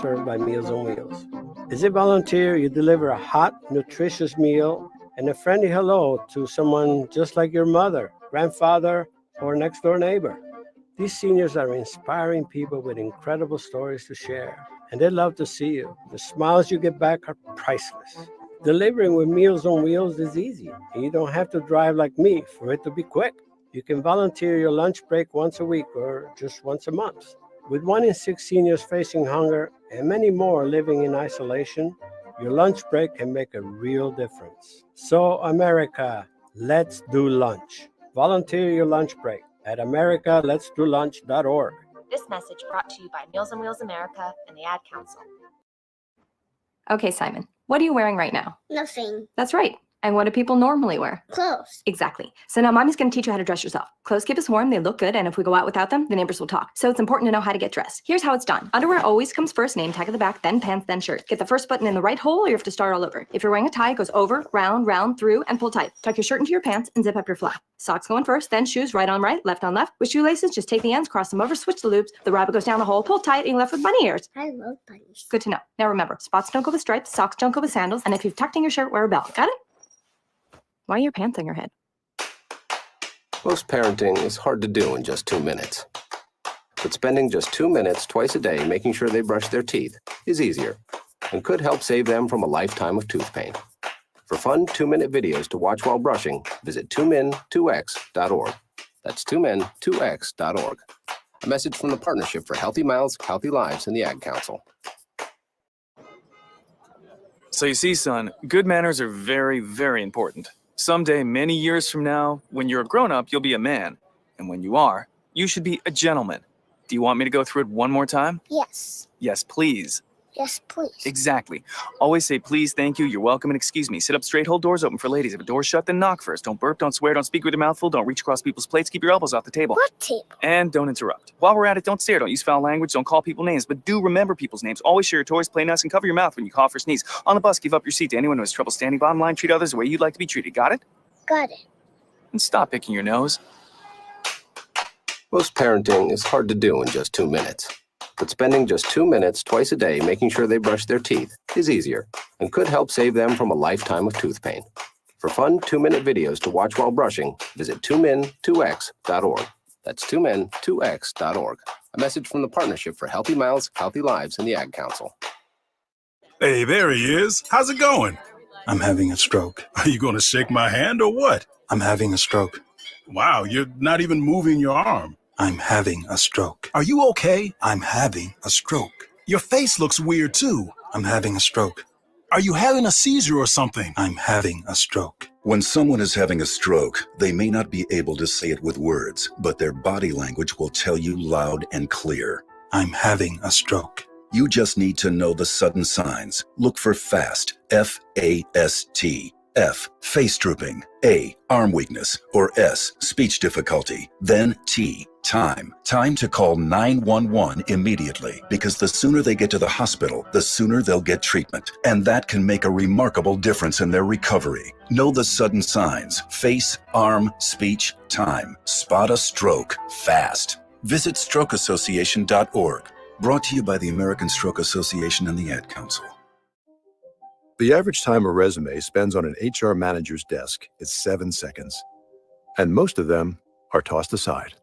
served by Meals on Wheels. As a volunteer, you deliver a hot, nutritious meal and a friendly hello to someone just like your mother, grandfather, or next-door neighbor. These seniors are inspiring people with incredible stories to share, and they love to see you. The smiles you get back are priceless. Delivering with Meals on Wheels is easy, and you don't have to drive like me for it to be quick. You can volunteer your lunch break once a week or just once a month. With 1 in 6 seniors facing hunger and many more living in isolation, your lunch break can make a real difference. So, America, let's do lunch. Volunteer your lunch break at americaletsdolunch.org. This message brought to you by Meals on Wheels America and the Ad Council. Okay, Simon, what are you wearing right now? Nothing. That's right. And what do people normally wear? Clothes. Exactly. So now Mommy's going to teach you how to dress yourself. Clothes keep us warm, they look good, and if we go out without them, the neighbors will talk. So it's important to know how to get dressed. Here's how it's done. Underwear always comes first, name tag at the back, then pants, then shirt. Get the first button in the right hole or you have to start all over. If you're wearing a tie, it goes over, round, through, and pull tight. Tuck your shirt into your pants and zip up your flap. Socks going first, then shoes right on right, left on left. With shoelaces, just take the ends, cross them over, switch the loops. The rabbit goes down the hole, pull tight, and you're left with bunny ears. I love bunnies. Good to know. Now remember, spots don't go with stripes, socks don't go with sandals, and if you've tucked in your shirt, wear a belt. Got it? Why are your pants on your head? Most parenting is hard to do in just 2 minutes. But spending just 2 minutes twice a day making sure they brush their teeth is easier and could help save them from a lifetime of tooth pain. For fun 2-minute videos to watch while brushing, visit 2min2x.org. That's 2min2x.org. A message from the Partnership for Healthy Mouths, Healthy Lives, and the Ad Council. So you see, son, good manners are very, very important. Someday, many years from now, when you're a grown-up, you'll be a man. And when you are, you should be a gentleman. Do you want me to go through it one more time? Yes. Yes, please. Yes, please. Exactly. Always say please, thank you, you're welcome, and excuse me. Sit up straight, hold doors open for ladies. If a door's shut, then knock first. Don't burp, don't swear, don't speak with your mouth full, don't reach across people's plates, keep your elbows off the table. What table? And don't interrupt. While we're at it, don't stare, don't use foul language, don't call people names, but do remember people's names. Always share your toys, play nice, and cover your mouth when you cough or sneeze. On the bus, give up your seat to anyone who has trouble standing bottom line. Treat others the way you'd like to be treated. Got it? Got it. And stop picking your nose. Most parenting is hard to do in just 2 minutes. But spending just 2 minutes twice a day making sure they brush their teeth is easier and could help save them from a lifetime of tooth pain. For fun 2-minute videos to watch while brushing, visit 2min2x.org. That's 2min2x.org. A message from the Partnership for Healthy Mouths, Healthy Lives, and the Ad Council. Hey, there he is. How's it going? I'm having a stroke. Are you going to shake my hand or what? I'm having a stroke. Wow, you're not even moving your arm. I'm having a stroke. Are you okay? I'm having a stroke. Your face looks weird too. I'm having a stroke. Are you having a seizure or something? I'm having a stroke. When someone is having a stroke, they may not be able to say it with words, but their body language will tell you loud and clear. I'm having a stroke. You just need to know the sudden signs. Look for FAST, F-A-S-T. F, face drooping. A, arm weakness. Or S, speech difficulty. Then T, time. Time to call 911 immediately, because the sooner they get to the hospital, the sooner they'll get treatment. And that can make a remarkable difference in their recovery. Know the sudden signs. Face, arm, speech, time. Spot a stroke fast. Visit strokeassociation.org. Brought to you by the American Stroke Association and the Ad Council. The average time a resume spends on an HR manager's desk is 7 seconds, and most of them are tossed aside.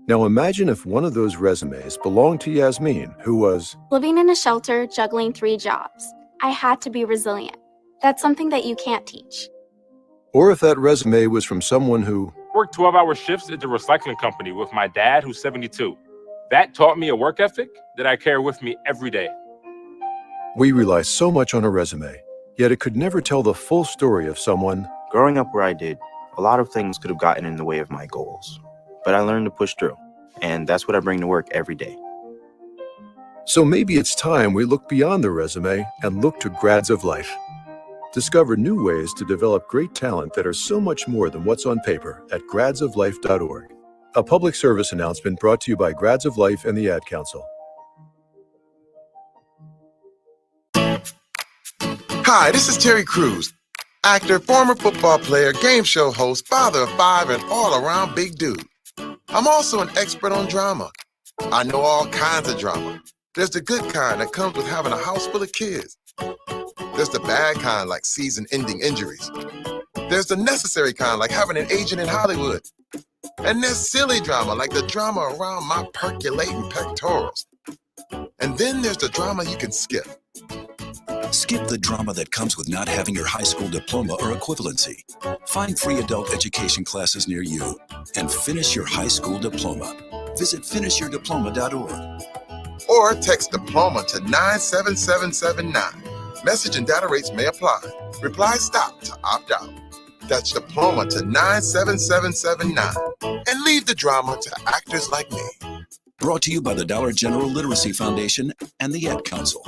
Now imagine if one of those resumes belonged to Yasmin, who was living in a shelter, juggling 3 jobs. I had to be resilient. That's something that you can't teach. Or if that resume was from someone who worked 12-hour shifts at the recycling company with my dad, who's 72. That taught me a work ethic that I carry with me every day. We rely so much on a resume, yet it could never tell the full story of someone. Growing up where I did, a lot of things could have gotten in the way of my goals, but I learned to push through, and that's what I bring to work every day. So maybe it's time we look beyond the resume and look to Grads of Life. Discover new ways to develop great talent that are so much more than what's on paper at gradsoflife.org. A public service announcement brought to you by Grads of Life and the Ad Council. Hi, this is Terry Crews, actor, former football player, game show host, father of 5, and all-around big dude. I'm also an expert on drama. I know all kinds of drama, There's the good kind that comes with having a house full of kids. There's the bad kind like season-ending injuries. There's the necessary kind like having an agent in Hollywood. And there's silly drama like the drama around my percolating pectorals. And then there's the drama you can skip. Skip the drama that comes with not having your high school diploma or equivalency. Find free adult education classes near you and finish your high school diploma. Visit finishyourdiploma.org. Or text diploma to 97779. Message and data rates may apply. Reply stop to opt out. That's diploma to 97779. And leave the drama to actors like me. Brought to you by the Dollar General Literacy Foundation and the Ad Council.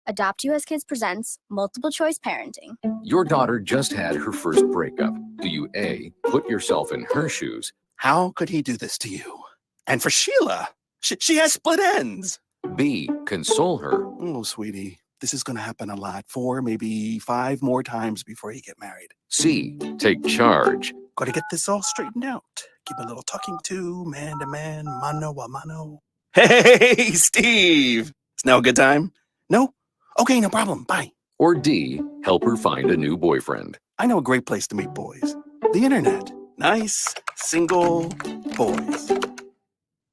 Adopt US Kids presents Multiple Choice Parenting. Your daughter just had her first breakup. Do you A, put yourself in her shoes? How could he do this to you? And for Sheila, she has split ends. B, console her. Oh, sweetie, this is going to happen a lot. 4, maybe 5 more times before you get married. C, take charge. Got to get this all straightened out. Give a little talking to, man, mano a mano. Hey, Steve. It's now a good time? No? Okay, no problem. Bye. Or D, help her find a new boyfriend. I know a great place to meet boys. The internet. Nice, single boys.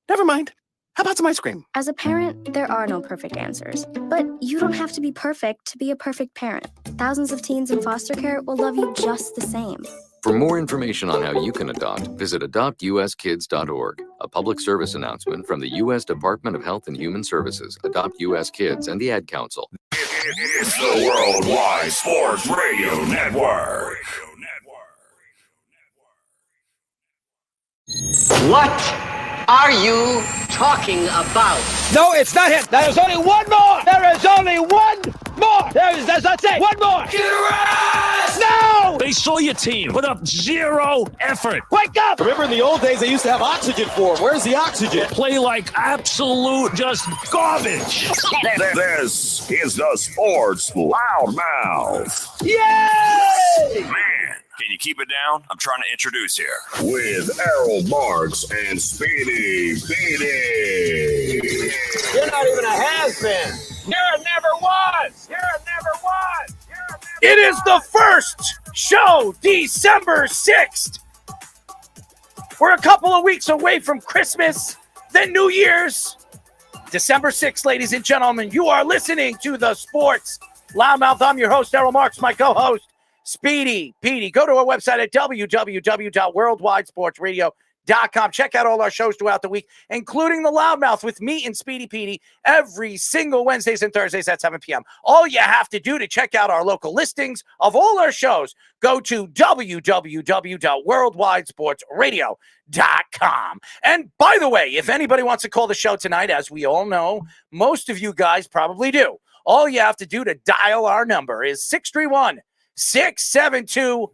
Never mind. How about some ice cream? As a parent, there are no perfect answers. But you don't have to be perfect to be a perfect parent. Thousands of teens in foster care will love you just the same. For more information on how you can adopt, visit adoptuskids.org. A public service announcement from the U.S. Department of Health and Human Services, Adopt U.S. Kids, and the Ad Council. It's the Worldwide Sports Radio Network. What are you talking about? No, it's not him. There is only one more. There is only one more. That's it. One more. Get rest! No! They saw your team put up zero effort. Wake up! Remember in the old days, they used to have oxygen for them. Where's the oxygen? Play like absolute just garbage. This is the Sports Loudmouth. Yay! Man, can you keep it down? I'm trying to introduce here. With Errol Marks and Speedy Petey. You're not even a has-been. You're a never was. You're a never was. It is the first show, December 6th. We're a couple of weeks away from Christmas, then New Year's. December 6th, ladies and gentlemen, you are listening to the Sports Loudmouth. I'm your host, Errol Marks, my co-host, Speedy Petey. Go to our website at www.worldwidesportsradio.com. Check out all our shows throughout the week, including the Loudmouth with me and Speedy Petey every single Wednesdays and Thursdays at 7 p.m. All you have to do to check out our local listings of all our shows, go to www.worldwidesportsradio.com. And by the way, if anybody wants to call the show tonight, as we all know, most of you guys probably do, all you have to do to dial our number is 631-672-3108.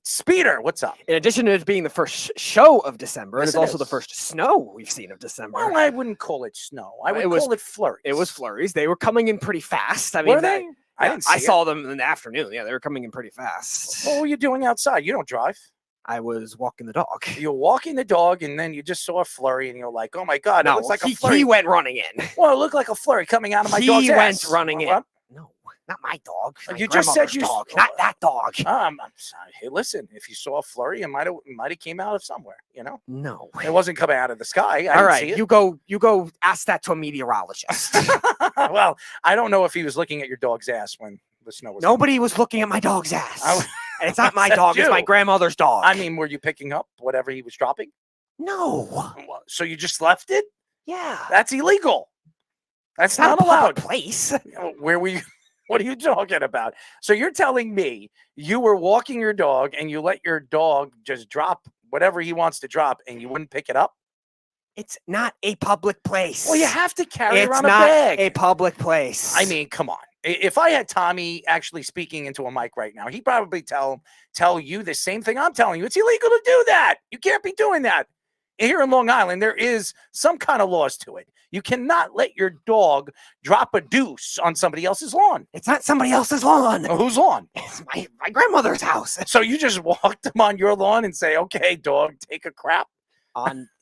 Speeder, what's up? In addition to it being the first show of December, and it's also the first snow we've seen of December. Well, I wouldn't call it snow. I would call it flurries. It was flurries. They were coming in pretty fast. I mean, were they? I saw them in the afternoon. Yeah, they were coming in pretty fast. What were you doing outside? You don't drive. I was walking the dog. You're walking the dog, and then you just saw a flurry, and you're like, oh, my God, it looks like a flurry. He went running in. Well, it looked like a flurry coming out of my dog's ass. He went running in. No, not my dog. You just said you dog, not that dog. I'm sorry. Hey, listen, if you saw a flurry, it might have came out of somewhere, you know? No. It wasn't coming out of the sky. All right, you go ask that to a meteorologist. Well, I don't know if he was looking at your dog's ass when the snow was Nobody was looking at my dog's ass. And it's not my dog, it's my grandmother's dog. I mean, were you picking up whatever he was dropping? No. So you just left it? Yeah. That's illegal. That's not not allowed. Place. Where were you? What are you talking about? So you're telling me you were walking your dog and you let your dog just drop whatever he wants to drop and you wouldn't pick it up? It's not a public place. Well, you have to carry around a bag. It's not a public place. I mean, come on. If I had Tommy actually speaking into a mic right now, he'd probably tell you the same thing I'm telling you. It's illegal to do that. You can't be doing that. Here in Long Island, there is some kind of laws to it. You cannot let your dog drop a deuce on somebody else's lawn. It's not somebody else's lawn. Well, whose lawn? It's my grandmother's house. So you just walked them on your lawn and say, okay, dog, take a crap?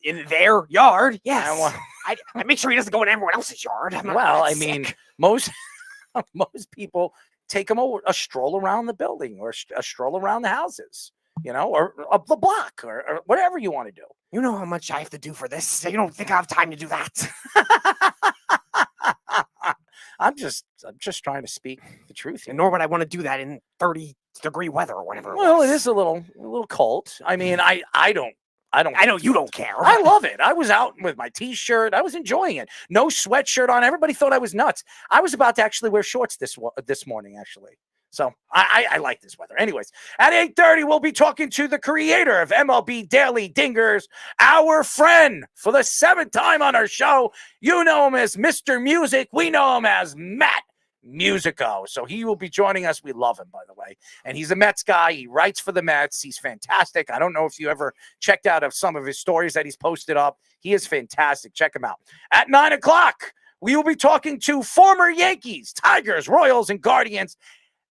in their yard. Yes, I make sure he doesn't go in everyone else's yard. Well, I mean, most people take him a stroll around the building or a stroll around the houses, or up the block or whatever you want to do. You know how much I have to do for this. You don't think I have time to do that? I'm just trying to speak the truth here. Nor would I want to do that in 30-degree weather or whatever. Well, it is a little cold. I mean, I know you don't care. I love it. I was out with my t-shirt. I was enjoying it. No sweatshirt on. Everybody thought I was nuts. I was about to actually wear shorts this morning, actually. So I like this weather. Anyways, at 8:30, we'll be talking to the creator of MLB Daily Dingers, our friend for the 7th time on our show. You know him as Mr. Music. We know him as Matt Musico. So he will be joining us. We love him, by the way. And he's a Mets guy. He writes for the Mets. He's fantastic. I don't know if you ever checked out of some of his stories that he's posted up. He is fantastic. Check him out. At 9 o'clock, we will be talking to former Yankees, Tigers, Royals, and Guardians,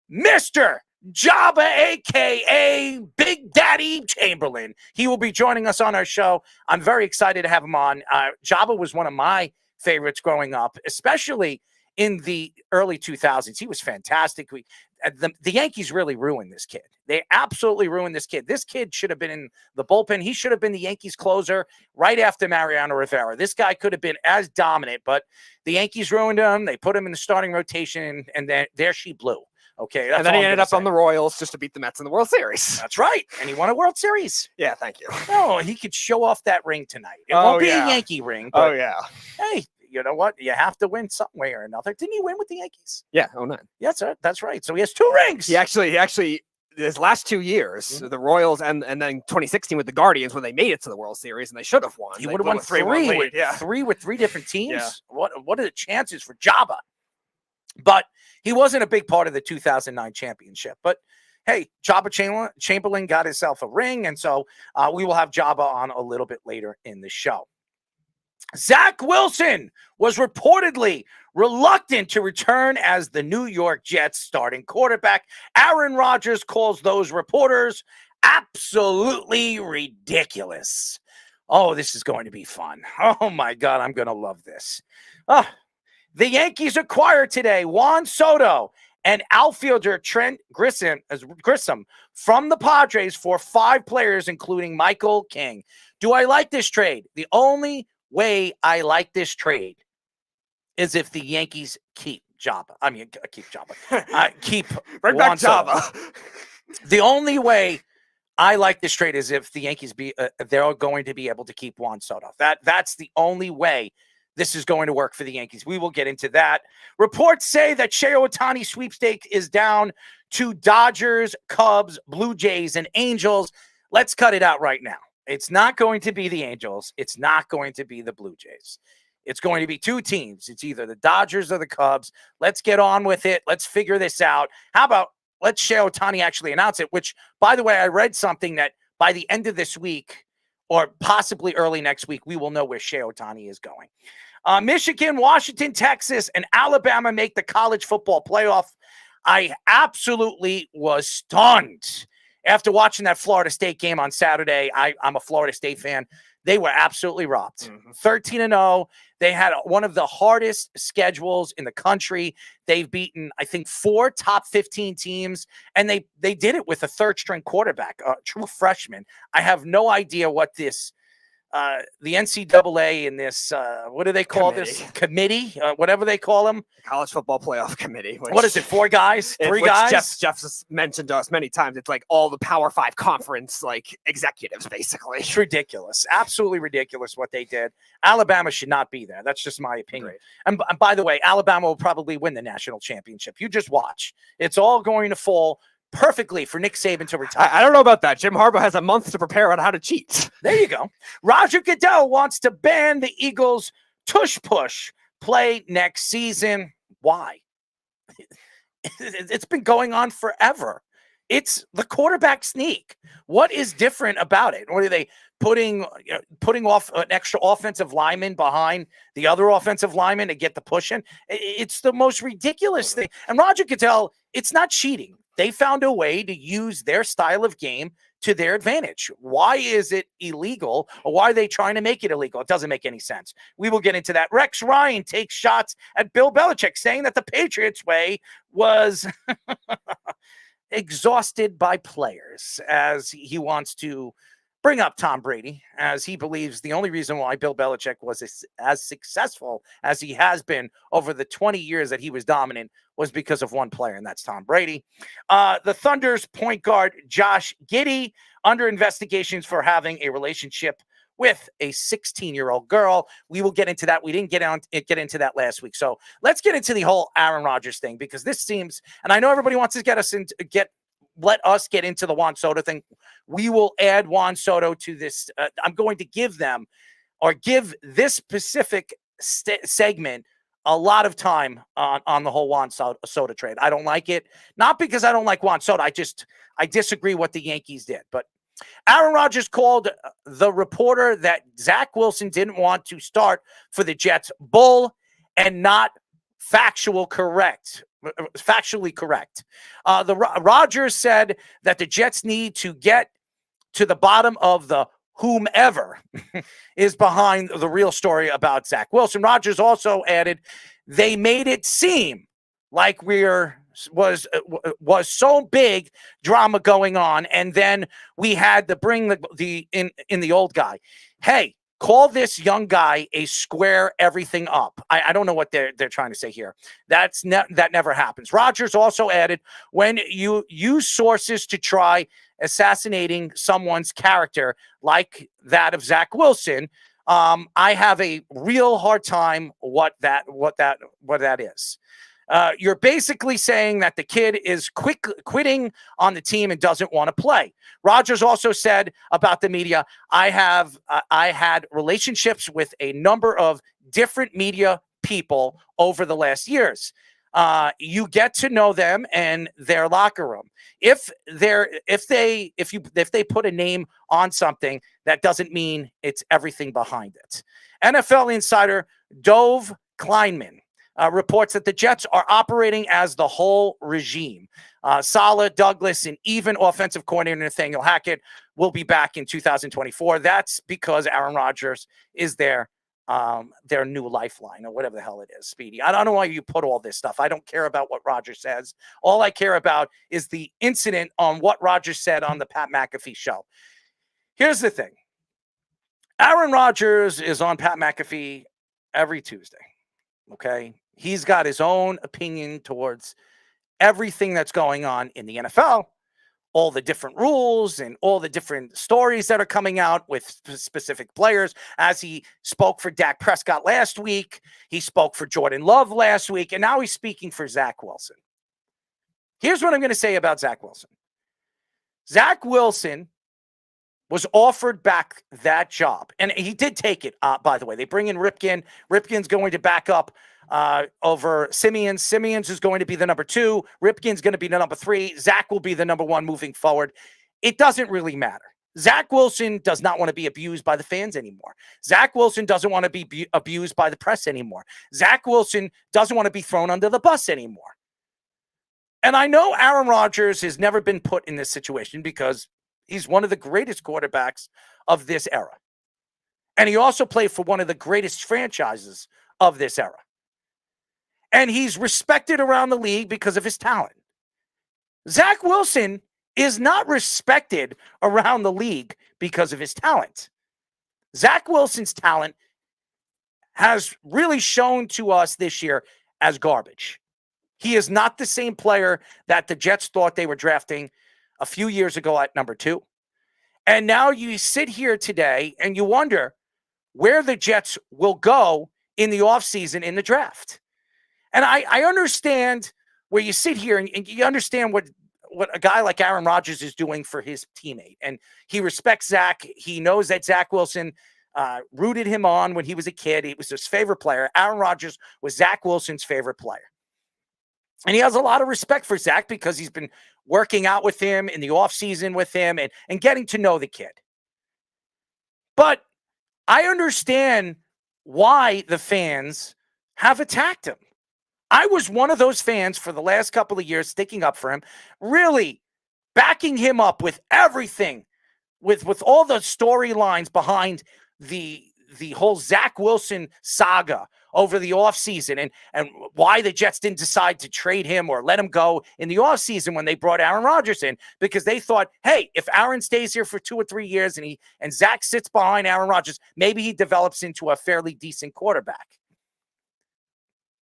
Mr. Joba, a.k.a. Big Daddy Chamberlain. He will be joining us on our show. I'm very excited to have him on. Joba was one of my favorites growing up, especially in the early 2000s. He was fantastic. The Yankees really ruined this kid. They absolutely ruined this kid. This kid should have been in the bullpen. He should have been the Yankees closer right after Mariano Rivera. This guy could have been as dominant, but the Yankees ruined him. They put him in the starting rotation, and there she blew. Okay, and then he ended up on the Royals just to beat the Mets in the World Series. That's right, and he won a World Series. Yeah, thank you. No, he could show off that ring tonight. It won't be a Yankee ring. But, hey, you know what? You have to win some way or another. Didn't he win with the Yankees? Yeah, 09. Yes, that's right. So he has 2 rings. He actually his last 2 years, the Royals and then 2016 with the Guardians when they made it to the World Series and they should have won. He would have won 3 with 3 different teams. Yeah. What are the chances for Joba? But he wasn't a big part of the 2009 championship. But hey, Joba Chamberlain got himself a ring, and so we will have Joba on a little bit later in the show. Zach Wilson was reportedly reluctant to return as the New York Jets starting quarterback. Aaron Rodgers calls those reporters absolutely ridiculous. Oh, this is going to be fun. Oh, my God, I'm going to love this. The Yankees acquired today Juan Soto and outfielder Trent Grissom from the Padres for 5 players, including Michael King. Do I like this trade? The only way I like this trade is if the Yankees keep Joba. I mean, keep Joba. Keep Bring back Joba. The only way I like this trade is if the Yankees they're going to be able to keep Juan Soto. That's the only way this is going to work for the Yankees. We will get into that. Reports say that Shohei Ohtani sweepstake is down to Dodgers, Cubs, Blue Jays, and Angels. Let's cut it out right now. It's not going to be the Angels. It's not going to be the Blue Jays. It's going to be 2 teams. It's either the Dodgers or the Cubs. Let's get on with it. Let's figure this out. How about let's Shohei Ohtani actually announce it, which, by the way, I read something that by the end of this week or possibly early next week, we will know where Shohei Ohtani is going. Michigan, Washington, Texas, and Alabama make the college football playoff. I absolutely was stunned after watching that Florida State game on Saturday. I'm a Florida State fan. They were absolutely robbed. 13-0. They had one of the hardest schedules in the country. They've beaten, I think, 4 top 15 teams, and they did it with a 3rd-string quarterback, a true freshman. I have no idea what this the NCAA and this, what do they call this? Committee? Whatever they call them. College Football Playoff Committee. What is it, 4 guys? 3 guys? Jeff's mentioned to us many times. It's like all the Power 5 conference executives, basically. It's ridiculous. Absolutely ridiculous what they did. Alabama should not be there. That's just my opinion. And by the way, Alabama will probably win the national championship. You just watch. It's all going to fall perfectly for Nick Saban to retire. I don't know about that. Jim Harbaugh has a month to prepare on how to cheat. There you go. Roger Goodell wants to ban the Eagles' tush push play next season. Why? It's been going on forever. It's the quarterback sneak. What is different about it? What are they putting off an extra offensive lineman behind the other offensive lineman to get the push in? It's the most ridiculous thing. And Roger Goodell, it's not cheating. They found a way to use their style of game to their advantage. Why is it illegal, or why are they trying to make it illegal? It doesn't make any sense. We will get into that. Rex Ryan takes shots at Bill Belichick, saying that the Patriots way was exhausted by players, as he wants to bring up Tom Brady, as he believes the only reason why Bill Belichick was as successful as he has been over the 20 years that he was dominant was because of one player, and that's Tom Brady. The Thunder's point guard, Josh Giddey, under investigations for having a relationship with a 16-year-old girl. We will get into that. We didn't get into that last week. So let's get into the whole Aaron Rodgers thing, because this seems, and I know everybody wants to let us get into the Juan Soto thing. We will add Juan Soto to this. I'm going to give this specific segment a lot of time on the whole Juan Soto trade. I don't like it. Not because I don't like Juan Soto. I disagree what the Yankees did. But Aaron Rodgers called the reporter that Zach Wilson didn't want to start for the Jets bull and not factually correct. Rodgers said that the Jets need to get to the bottom of the whomever is behind the real story about Zach Wilson. Rodgers also added, they made it seem like was so big drama going on, and then we had to bring the old guy. Hey, call this young guy a square everything up. I don't know what they're trying to say here. That never happens. Rodgers also added, when you use sources to try assassinating someone's character like that of Zach Wilson, I have a real hard time what that is. You're basically saying that the kid is quitting on the team and doesn't want to play. Rodgers also said about the media, I had relationships with a number of different media people over the last years. You get to know them and their locker room. If they put a name on something, that doesn't mean it's everything behind it. NFL insider Dove Kleinman reports that the Jets are operating as the whole regime. Saleh, Douglas, and even offensive coordinator Nathaniel Hackett will be back in 2024. That's because Aaron Rodgers is their new lifeline, or whatever the hell it is, Speedy. I don't know why you put all this stuff. I don't care about what Rodgers says. All I care about is the incident on what Rodgers said on the Pat McAfee show. Here's the thing. Aaron Rodgers is on Pat McAfee every Tuesday, okay? He's got his own opinion towards everything that's going on in the NFL, all the different rules and all the different stories that are coming out with specific players. As he spoke for Dak Prescott last week, he spoke for Jordan Love last week, and now he's speaking for Zach Wilson. Here's what I'm going to say about Zach Wilson. Zach Wilson was offered back that job, and he did take it, by the way. They bring in Ripken. Ripken's going to back up over Simeons. Simeons is going to be the number 2. Ripken's going to be the number 3. Zach will be the number 1 moving forward. It doesn't really matter. Zach Wilson does not want to be abused by the fans anymore. Zach Wilson doesn't want to be abused by the press anymore. Zach Wilson doesn't want to be thrown under the bus anymore. And I know Aaron Rodgers has never been put in this situation because he's one of the greatest quarterbacks of this era. And he also played for one of the greatest franchises of this era. And he's respected around the league because of his talent. Zach Wilson is not respected around the league because of his talent. Zach Wilson's talent has really shown to us this year as garbage. He is not the same player that the Jets thought they were drafting a few years ago at number 2. And now you sit here today and you wonder where the Jets will go in the offseason in the draft. And I understand where you sit here and you understand what a guy like Aaron Rodgers is doing for his teammate. And he respects Zach. He knows that Zach Wilson rooted him on when he was a kid. He was his favorite player. Aaron Rodgers was Zach Wilson's favorite player. And he has a lot of respect for Zach because he's been working out with him in the offseason with him and getting to know the kid. But I understand why the fans have attacked him. I was one of those fans for the last couple of years sticking up for him, really backing him up with everything with all the storylines behind the whole Zach Wilson saga over the offseason and why the Jets didn't decide to trade him or let him go in the offseason when they brought Aaron Rodgers in, because they thought, hey, if Aaron stays here for 2 or 3 years and Zach sits behind Aaron Rodgers, maybe he develops into a fairly decent quarterback.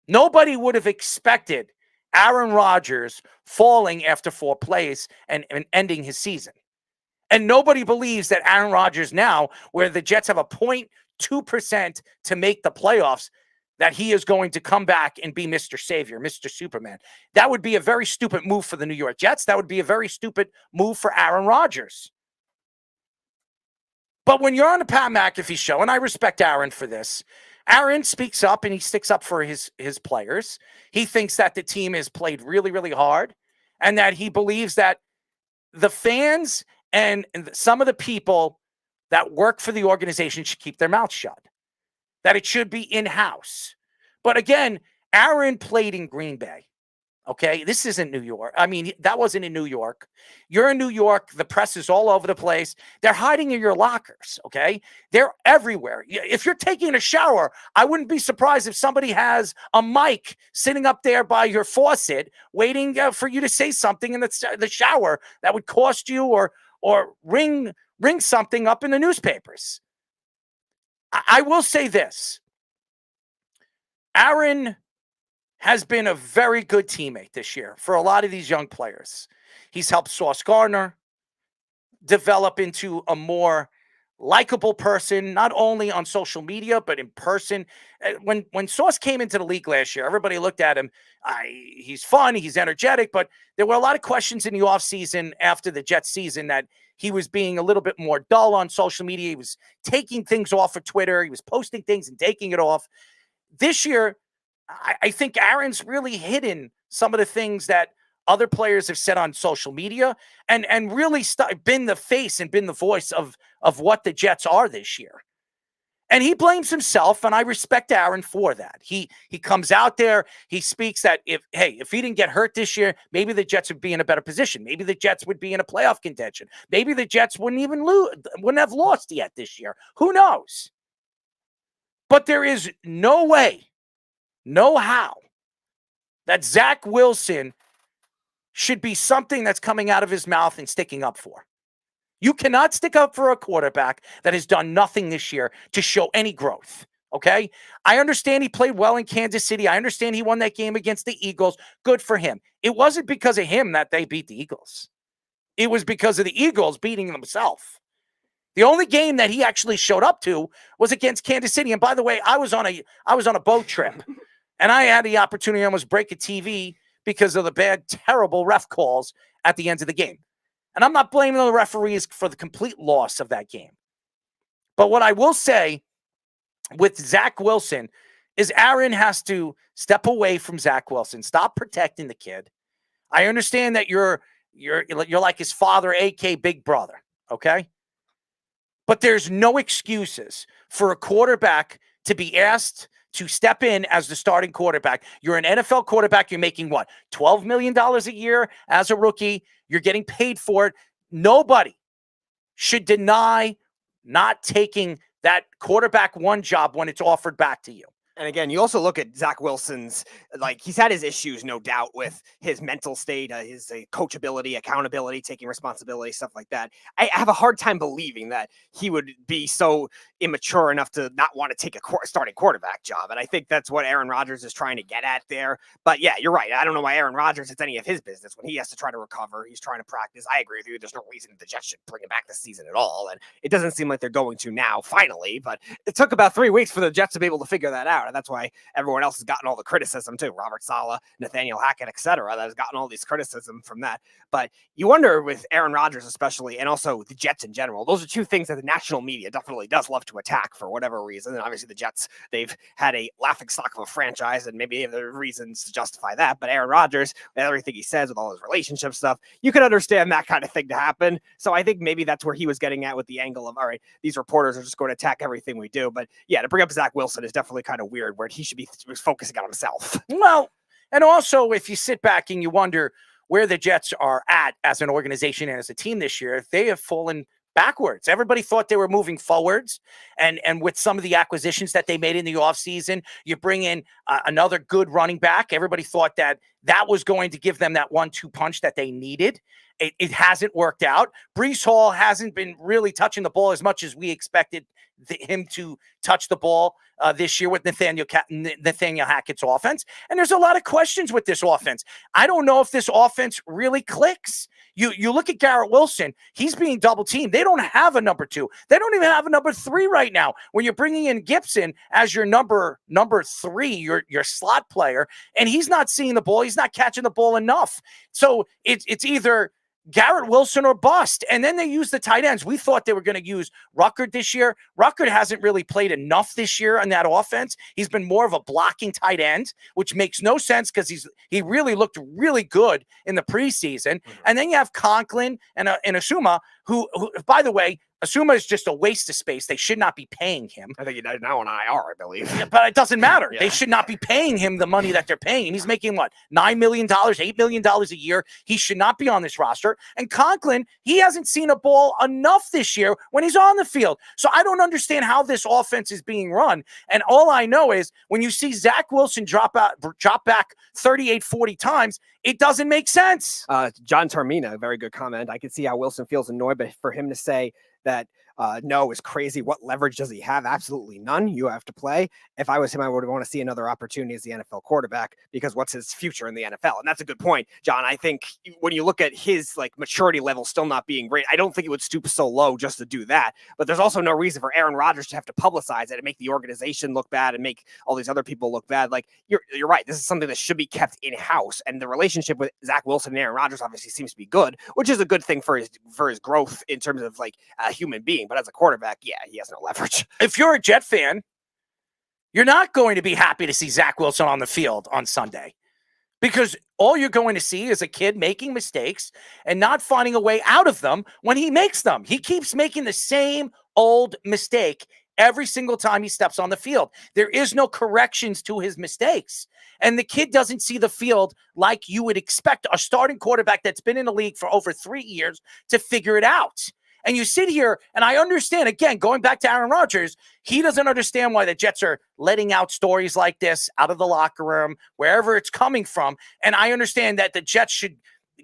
Nobody would have expected Aaron Rodgers falling after 4 plays and ending his season. And nobody believes that Aaron Rodgers now, where the Jets have a 0.2% to make the playoffs, that he is going to come back and be Mr. Savior, Mr. Superman. That would be a very stupid move for the New York Jets. That would be a very stupid move for Aaron Rodgers. But when you're on the Pat McAfee show, and I respect Aaron for this, Aaron speaks up and he sticks up for his players. He thinks that the team has played really, really hard and that he believes that the fans and some of the people that work for the organization should keep their mouths shut, that it should be in-house. But again, Aaron played in Green Bay. Okay, this isn't New York. I mean, that wasn't in New York. You're in New York. The press is all over the place. They're hiding in your lockers, okay? They're everywhere. If you're taking a shower, I wouldn't be surprised if somebody has a mic sitting up there by your faucet waiting for you to say something in the shower that would cost you or ring something up in the newspapers. I will say this. Aaron has been a very good teammate this year for a lot of these young players. He's helped Sauce Gardner develop into a more likable person, not only on social media, but in person. When Sauce came into the league last year, everybody looked at him. He's fun, he's energetic, but there were a lot of questions in the offseason after the Jets season that he was being a little bit more dull on social media. He was taking things off of Twitter. He was posting things and taking it off. This year, I think Aaron's really hidden some of the things that other players have said on social media and really been the face and been the voice of what the Jets are this year. And he blames himself, and I respect Aaron for that. He comes out there, he speaks that if he didn't get hurt this year, maybe the Jets would be in a better position. Maybe the Jets would be in a playoff contention. Maybe the Jets wouldn't have lost yet this year. Who knows? But there is no way, no how, that Zach Wilson should be something that's coming out of his mouth and sticking up for. You cannot stick up for a quarterback that has done nothing this year to show any growth, okay? I understand he played well in Kansas City. I understand he won that game against the Eagles. Good for him. It wasn't because of him that they beat the Eagles. It was because of the Eagles beating themselves. The only game that he actually showed up to was against Kansas City. And by the way, I was on a boat trip, and I had the opportunity to almost break a TV because of the bad, terrible ref calls at the end of the game. And I'm not blaming the referees for the complete loss of that game. But what I will say with Zach Wilson is Aaron has to step away from Zach Wilson. Stop protecting the kid. I understand that you're like his father, a.k.a. Big Brother, okay? But there's no excuses for a quarterback to be asked to step in as the starting quarterback. You're an NFL quarterback. You're making what? $12 million a year as a rookie. You're getting paid for it. Nobody should deny not taking that quarterback one job when it's offered back to you. And again, you also look at Zach Wilson's, he's had his issues, no doubt, with his mental state, his coachability, accountability, taking responsibility, stuff like that. I have a hard time believing that he would be so immature enough to not want to take a starting quarterback job. And I think that's what Aaron Rodgers is trying to get at there. But yeah, you're right. I don't know why Aaron Rodgers, it's any of his business. When he has to try to recover, he's trying to practice. I agree with you. There's no reason the Jets should bring him back this season at all. And it doesn't seem like they're going to now, finally. But it took about 3 weeks for the Jets to be able to figure that out. And that's why everyone else has gotten all the criticism too. Robert Saleh, Nathaniel Hackett, etc. That has gotten all these criticism from that. But you wonder with Aaron Rodgers especially, and also the Jets in general, those are two things that the national media definitely does love to attack for whatever reason. And obviously the Jets, they've had a laughingstock of a franchise, and maybe there are reasons to justify that. But Aaron Rodgers, with everything he says, with all his relationship stuff, you can understand that kind of thing to happen. So I think maybe that's where he was getting at with the angle of, all right, these reporters are just going to attack everything we do. But yeah, to bring up Zach Wilson is definitely kind of weird, where he should be focusing on himself. Well, and also if you sit back and you wonder where the Jets are at as an organization and as a team this year, they have fallen backwards. Everybody thought they were moving forwards. And with some of the acquisitions that they made in the offseason, you bring in another good running back. Everybody thought that was going to give them that 1-2 punch that they needed. It hasn't worked out. Breece Hall hasn't been really touching the ball as much as we expected him to touch the ball this year with Nathaniel Hackett's offense. And there's a lot of questions with this offense. I don't know if this offense really clicks. You look at Garrett Wilson, he's being double teamed. They don't have a number 2. They don't even have a number 3 right now. When you're bringing in Gibson as your number 3, your slot player, and he's not seeing the ball, he's not catching the ball enough. So it's either Garrett Wilson or bust. And then they use the tight ends. We thought they were going to use Ruckert this year. Ruckert hasn't really played enough this year on that offense. He's been more of a blocking tight end, which makes no sense because he really looked really good in the preseason. And then you have Conklin and Asuma, who, by the way, Asuma is just a waste of space. They should not be paying him. I think he's now on IR, I believe. Yeah, but it doesn't matter. Yeah. They should not be paying him the money that they're paying him. He's making what, $9 million, $8 million a year. He should not be on this roster. And Conklin, he hasn't seen a ball enough this year when he's on the field. So I don't understand how this offense is being run. And all I know is when you see Zach Wilson drop back 38, 40 times, it doesn't make sense. John Termina, a very good comment. I can see how Wilson feels annoyed, but for him to say that no is crazy. What leverage does he have? Absolutely none. You have to play. If I was him, I would want to see another opportunity as the NFL quarterback, because what's his future in the NFL? And that's a good point, John. I think when you look at his maturity level still not being great, I don't think it would stoop so low just to do that. But there's also no reason for Aaron Rodgers to have to publicize it and make the organization look bad and make all these other people look bad. You're right. This is something that should be kept in-house. And the relationship with Zach Wilson and Aaron Rodgers obviously seems to be good, which is a good thing for his growth in terms of a human being. But as a quarterback, yeah, he has no leverage. If you're a Jet fan, you're not going to be happy to see Zach Wilson on the field on Sunday, because all you're going to see is a kid making mistakes and not finding a way out of them when he makes them. He keeps making the same old mistake every single time he steps on the field. There is no corrections to his mistakes. And the kid doesn't see the field like you would expect a starting quarterback that's been in the league for over 3 years to figure it out. And you sit here, and I understand, again, going back to Aaron Rodgers, he doesn't understand why the Jets are letting out stories like this out of the locker room, wherever it's coming from. And I understand that the Jets should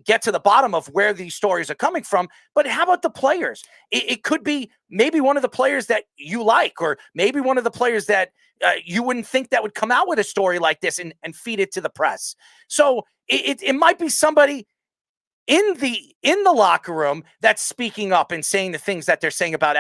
get to the bottom of where these stories are coming from. But how about the players? It could be maybe one of the players that you like, or maybe one of the players that you wouldn't think that would come out with a story like this and feed it to the press. So it might be somebody in the locker room that's speaking up and saying the things that they're saying about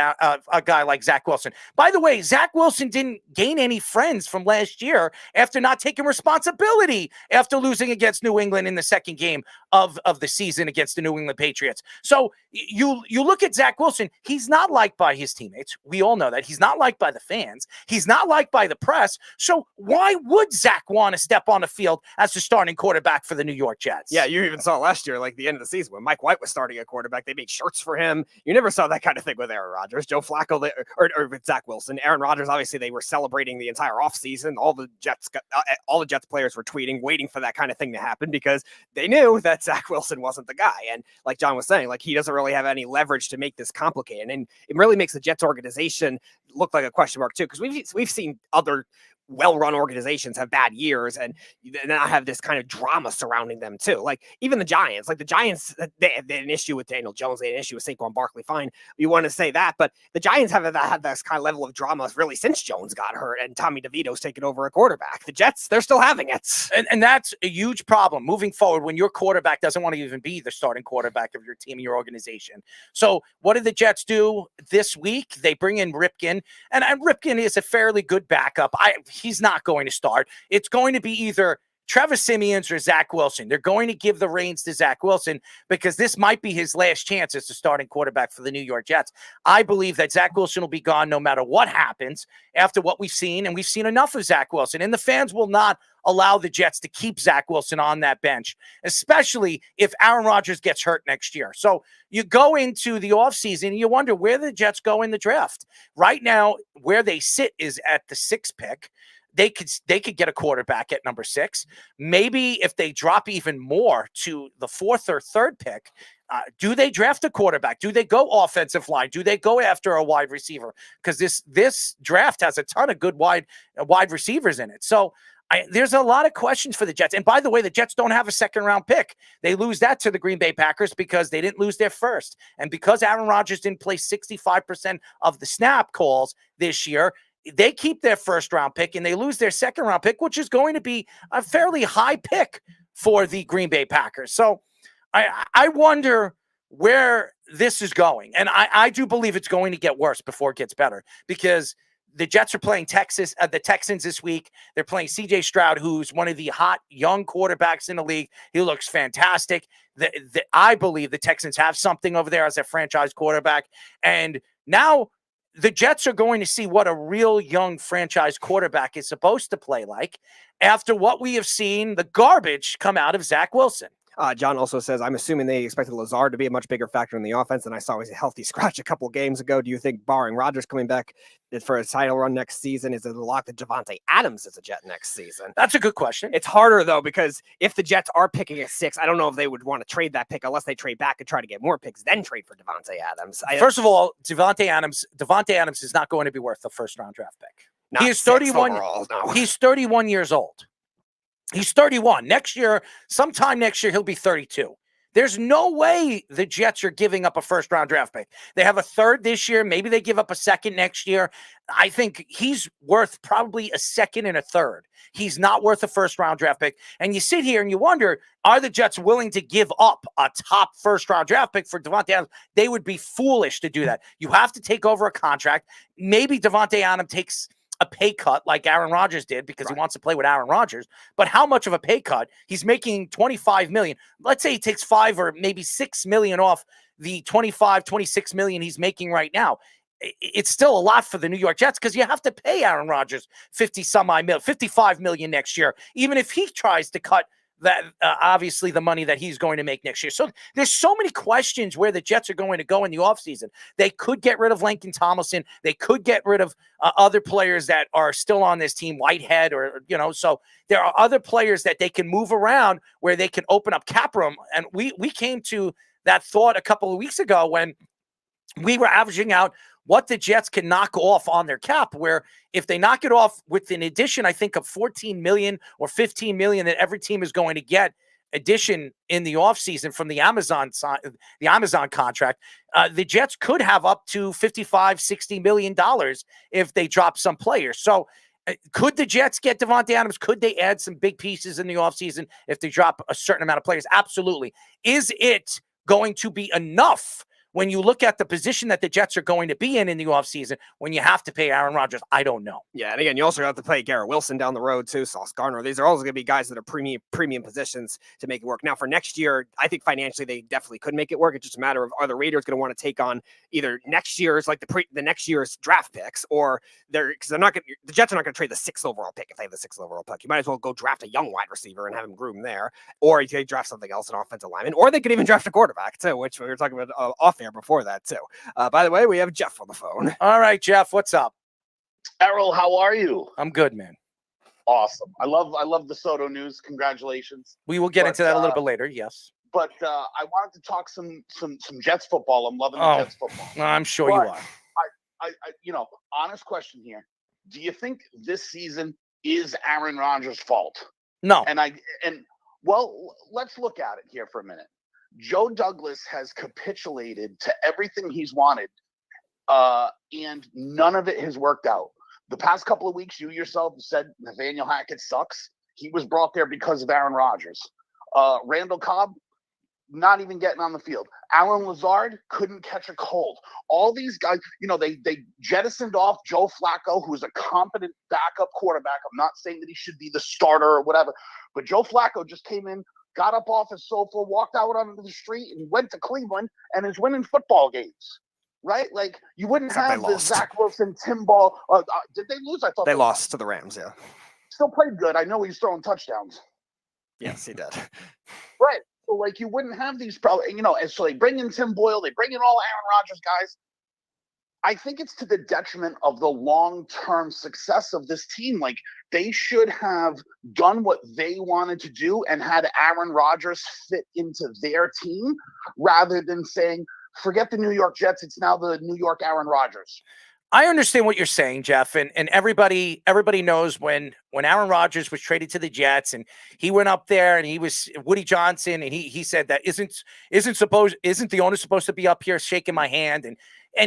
a guy like Zach Wilson. By the way, Zach Wilson didn't gain any friends from last year after not taking responsibility after losing against New England in the second game of the season against the New England Patriots. So you look at Zach Wilson, he's not liked by his teammates. We all know that. He's not liked by the fans. He's not liked by the press. So why would Zach want to step on the field as the starting quarterback for the New York Jets? Yeah, you even saw last year, the end of the season when Mike White was starting a quarterback, they made shirts for him. You never saw that kind of thing with Aaron Rodgers, Joe Flacco, or with Zach Wilson. Aaron Rodgers, obviously, they were celebrating the entire offseason. All the Jets players were tweeting, waiting for that kind of thing to happen, because they knew that Zach Wilson wasn't the guy. And like John was saying, he doesn't really have any leverage to make this complicated. And it really makes the Jets organization look like a question mark too, because we've seen other well-run organizations have bad years and not have this kind of drama surrounding them too. Even the Giants, they had an issue with Daniel Jones, they had an issue with Saquon Barkley. Fine, you want to say that, but the Giants haven't had this kind of level of drama really since Jones got hurt and Tommy DeVito's taken over a quarterback. The Jets, they're still having it, and that's a huge problem moving forward when your quarterback doesn't want to even be the starting quarterback of your team and your organization. So what did the Jets do this week? They bring in Ripken, and Ripken is a fairly good backup. He's not going to start. It's going to be either Trevor Siemians or Zach Wilson. They're going to give the reins to Zach Wilson because this might be his last chance as the starting quarterback for the New York Jets. I believe that Zach Wilson will be gone no matter what happens after what we've seen, and we've seen enough of Zach Wilson, and the fans will not allow the Jets to keep Zach Wilson on that bench, especially if Aaron Rodgers gets hurt next year. So you go into the offseason and you wonder where the Jets go in the draft. Right now, where they sit is at the 6th pick. they could get a quarterback at number 6. Maybe if they drop even more to the 4th or 3rd pick, do they draft a quarterback? Do they go offensive line? Do they go after a wide receiver? Because this draft has a ton of good wide receivers in it. So there's a lot of questions for the Jets. And by the way, the Jets don't have a 2nd-round pick. They lose that to the Green Bay Packers because they didn't lose their first. And because Aaron Rodgers didn't play 65% of the snap calls this year, they keep their 1st-round pick and they lose their 2nd-round pick, which is going to be a fairly high pick for the Green Bay Packers. So I wonder where this is going. And I do believe it's going to get worse before it gets better, because the Jets are playing the Texans this week. They're playing C.J. Stroud, who's one of the hot young quarterbacks in the league. He looks fantastic. I believe the Texans have something over there as a franchise quarterback. And now the Jets are going to see what a real young franchise quarterback is supposed to play like after what we have seen, the garbage come out of Zach Wilson. John also says, I'm assuming they expected Lazard to be a much bigger factor in the offense than I saw was a healthy scratch a couple games ago. Do you think, barring Rodgers coming back for a title run next season, is it a lock that Javonte Adams is a Jet next season? That's a good question. It's harder, though, because if the Jets are picking at 6, I don't know if they would want to trade that pick unless they trade back and try to get more picks, then trade for Davante Adams. First of all, Davante Adams is not going to be worth the 1st-round draft pick. He is 31. Overall, no. He's 31 years old. He's 31. Sometime next year, he'll be 32. There's no way the Jets are giving up a 1st-round draft pick. They have a 3rd this year. Maybe they give up a 2nd next year. I think he's worth probably a 2nd and a 3rd. He's not worth a 1st-round draft pick. And you sit here and you wonder, are the Jets willing to give up a top 1st-round draft pick for Davante Adams? They would be foolish to do that. You have to take over a contract. Maybe Davante Adams takes a pay cut like Aaron Rodgers did because he wants to play with Aaron Rodgers. But how much of a pay cut? He's making $25 million. Let's say he takes $5 or maybe $6 million off the $26 million he's making right now. It's still a lot for the New York Jets because you have to pay Aaron Rodgers $55 million next year, even if he tries to cut that obviously the money that he's going to make next year. So there's so many questions where the Jets are going to go in the offseason. They could get rid of Laken Tomlinson. They could get rid of other players that are still on this team, Whitehead, so there are other players that they can move around where they can open up cap room. And we came to that thought a couple of weeks ago when we were averaging out what the Jets can knock off on their cap, where if they knock it off with an addition, I think of $14 million or $15 million that every team is going to get addition in the offseason from the Amazon contract, the Jets could have up to $55-60 million if they drop some players. So could the Jets get Davante Adams? Could they add some big pieces in the offseason if they drop a certain amount of players? Absolutely. Is it going to be enough when you look at the position that the Jets are going to be in the offseason, when you have to pay Aaron Rodgers? I don't know. Yeah, and again, you also have to pay Garrett Wilson down the road, too, Sauce Gardner. These are also going to be guys that are premium positions to make it work. Now, for next year, I think financially they definitely could make it work. It's just a matter of, are the Raiders going to want to take on either next year's, like the next year's draft picks, or the Jets are not going to trade the 6th overall pick if they have the 6th overall pick. You might as well go draft a young wide receiver and have him groom there, or you could draft something else, an offensive lineman, or they could even draft a quarterback, too, which we were talking about off air before that, too. By the way, we have Jeff on the phone. All right, Jeff, what's up? Errol, how are you? I'm good, man. Awesome. I love the Soto news. Congratulations. We will get into that a little bit later. Yes. But I wanted to talk some Jets football. I'm loving the Jets football. I'm sure you are. I honest question here. Do you think this season is Aaron Rodgers' fault? No. Well, let's look at it here for a minute. Joe Douglas has capitulated to everything he's wanted, and none of it has worked out. The past couple of weeks, you yourself said Nathaniel Hackett sucks. He was brought there because of Aaron Rodgers. Randall Cobb, not even getting on the field. Alan Lazard couldn't catch a cold. All these guys, they jettisoned off Joe Flacco, who's a competent backup quarterback. I'm not saying that he should be the starter or whatever, but Joe Flacco just came in, got up off his sofa, walked out onto the street, and went to Cleveland and is winning football games, right? Like, you wouldn't have the Zach Wilson, Tim Ball. Did they lose? I thought they lost to the Rams, yeah. Still played good. I know he's throwing touchdowns. Yes, he did. Right. So, like, you wouldn't have these problems, and so they bring in Tim Boyle, they bring in all Aaron Rodgers guys. I think it's to the detriment of the long-term success of this team. Like, they should have done what they wanted to do and had Aaron Rodgers fit into their team rather than saying, forget the New York Jets, it's now the New York Aaron Rodgers. I understand what you're saying, Jeff, and everybody knows when Aaron Rodgers was traded to the Jets and he went up there and he was Woody Johnson and he said that isn't the owner supposed to be up here shaking my hand, and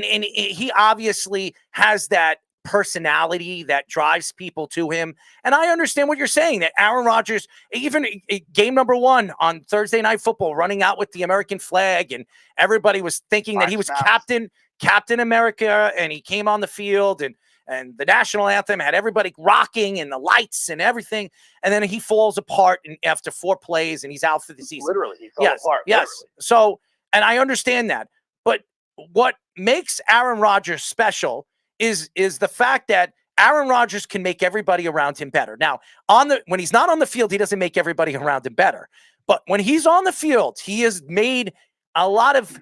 he obviously has that personality that drives people to him. And I understand what you're saying, that Aaron Rodgers, even game number 1 on Thursday Night Football, running out with the American flag, and everybody was thinking that he was Captain America, and he came on the field and the national anthem had everybody rocking and the lights and everything. And then he falls apart after 4 plays and he's out for the season. Literally, he fell apart. Yes. Literally. So, and I understand that. But what makes Aaron Rodgers special is the fact that Aaron Rodgers can make everybody around him better. Now, when he's not on the field, he doesn't make everybody around him better. But when he's on the field, he has made a lot of,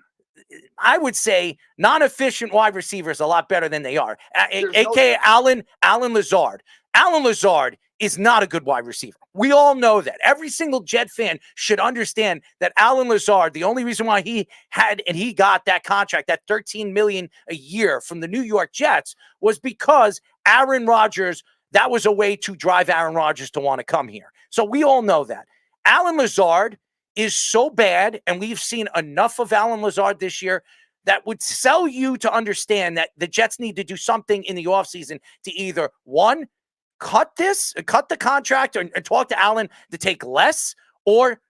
I would say, non-efficient wide receivers a lot better than they are. AKA Alan Lazard. Alan Lazard is not a good wide receiver. We all know that. Every single Jet fan should understand that Alan Lazard, the only reason why he got that contract, that $13 million a year from the New York Jets, was because Aaron Rodgers, that was a way to drive Aaron Rodgers to want to come here. So we all know that. Alan Lazard is so bad, and we've seen enough of Alan Lazard this year, that would sell you to understand that the Jets need to do something in the offseason to either, one, cut the contract and talk to Allen to take less, or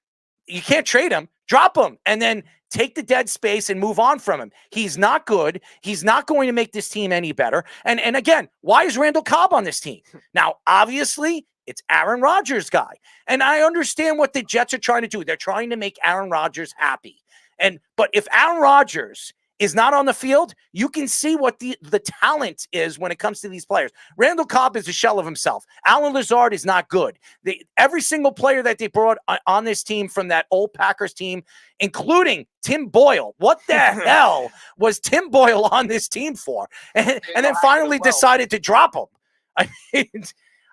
you can't trade him, drop him, and then take the dead space and move on from him. He's not good. He's not going to make this team any better. And again, why is Randall Cobb on this team? Now, obviously, it's Aaron Rodgers' guy. And I understand what the Jets are trying to do. They're trying to make Aaron Rodgers happy. But if Aaron Rodgers is not on the field, you can see what the talent is when it comes to these players. Randall Cobb is a shell of himself. Alan Lazard is not good. Every single player that they brought on this team from that old Packers team, including Tim Boyle. What the hell was Tim Boyle on this team for? And then finally decided to drop him.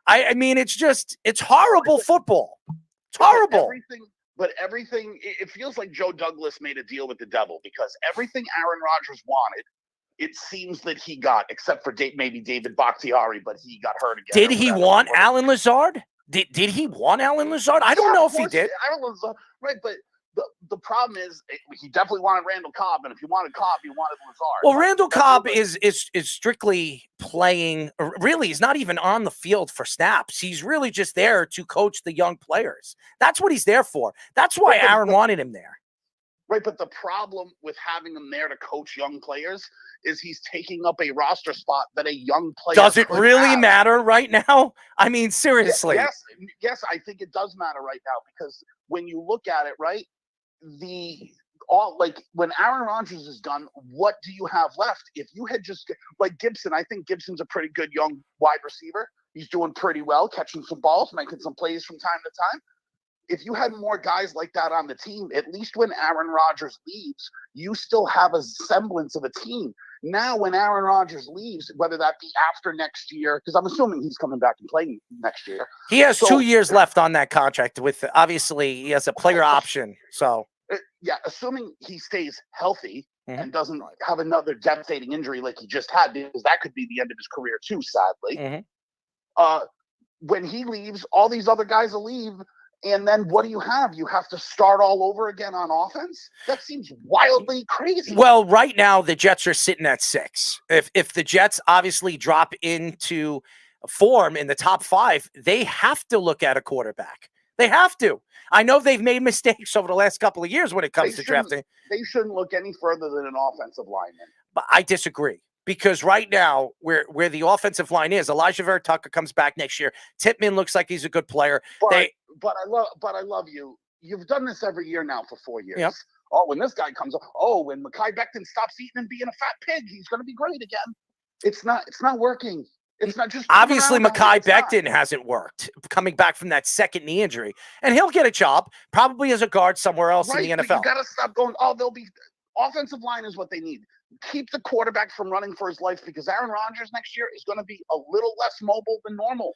I mean, it's horrible football. It's horrible. But everything, it feels like Joe Douglas made a deal with the devil, because everything Aaron Rodgers wanted, it seems that he got, except for maybe David Bakhtiari, but he got hurt again. Did he want Alan Lazard? Did he want Alan Lazard? I don't know if he did. Aaron Lazard, right, but the problem is he definitely wanted Randall Cobb, and if he wanted Cobb, he wanted Lazard. Well, Randall Cobb is strictly playing. Really, he's not even on the field for snaps. He's really just there to coach the young players. That's what he's there for. That's why Aaron wanted him there. Right, but the problem with having him there to coach young players is he's taking up a roster spot that a young player does it could really have. Matter right now? I mean, seriously. Yes, I think it does matter right now, because when you look at it, right, when Aaron Rodgers is done, what do you have left? If you had just like Gibson, I think Gibson's a pretty good young wide receiver. He's doing pretty well, catching some balls, making some plays from time to time. If you had more guys like that on the team, at least when Aaron Rodgers leaves, you still have a semblance of a team. Now, when Aaron Rodgers leaves, whether that be after next year, because I'm assuming he's coming back and playing next year. He has 2 years left on that contract. Obviously, he has a player option. So, yeah, assuming he stays healthy and doesn't have another devastating injury like he just had, because that could be the end of his career too, sadly. When he leaves, all these other guys will leave. And then what do you have? You have to start all over again on offense? That seems wildly crazy. Well, right now, the Jets are sitting at 6. If the Jets obviously drop into form in the top 5, they have to look at a quarterback. They have to. I know they've made mistakes over the last couple of years when it comes to drafting. They shouldn't look any further than an offensive lineman. But I disagree. Because right now, where the offensive line is, Elijah Vera Tucker comes back next year. Tippmann looks like he's a good player. But I love you. You've done this every year now for 4 years. Yep. Oh, when this guy comes up, when Mekhi Becton stops eating and being a fat pig, he's going to be great again. It's not working. It's not just obviously Mekhi Becton hasn't worked coming back from that second knee injury, and he'll get a job probably as a guard somewhere else in the NFL. You got to stop going. Offensive line is what they need. Keep the quarterback from running for his life because Aaron Rodgers next year is going to be a little less mobile than normal.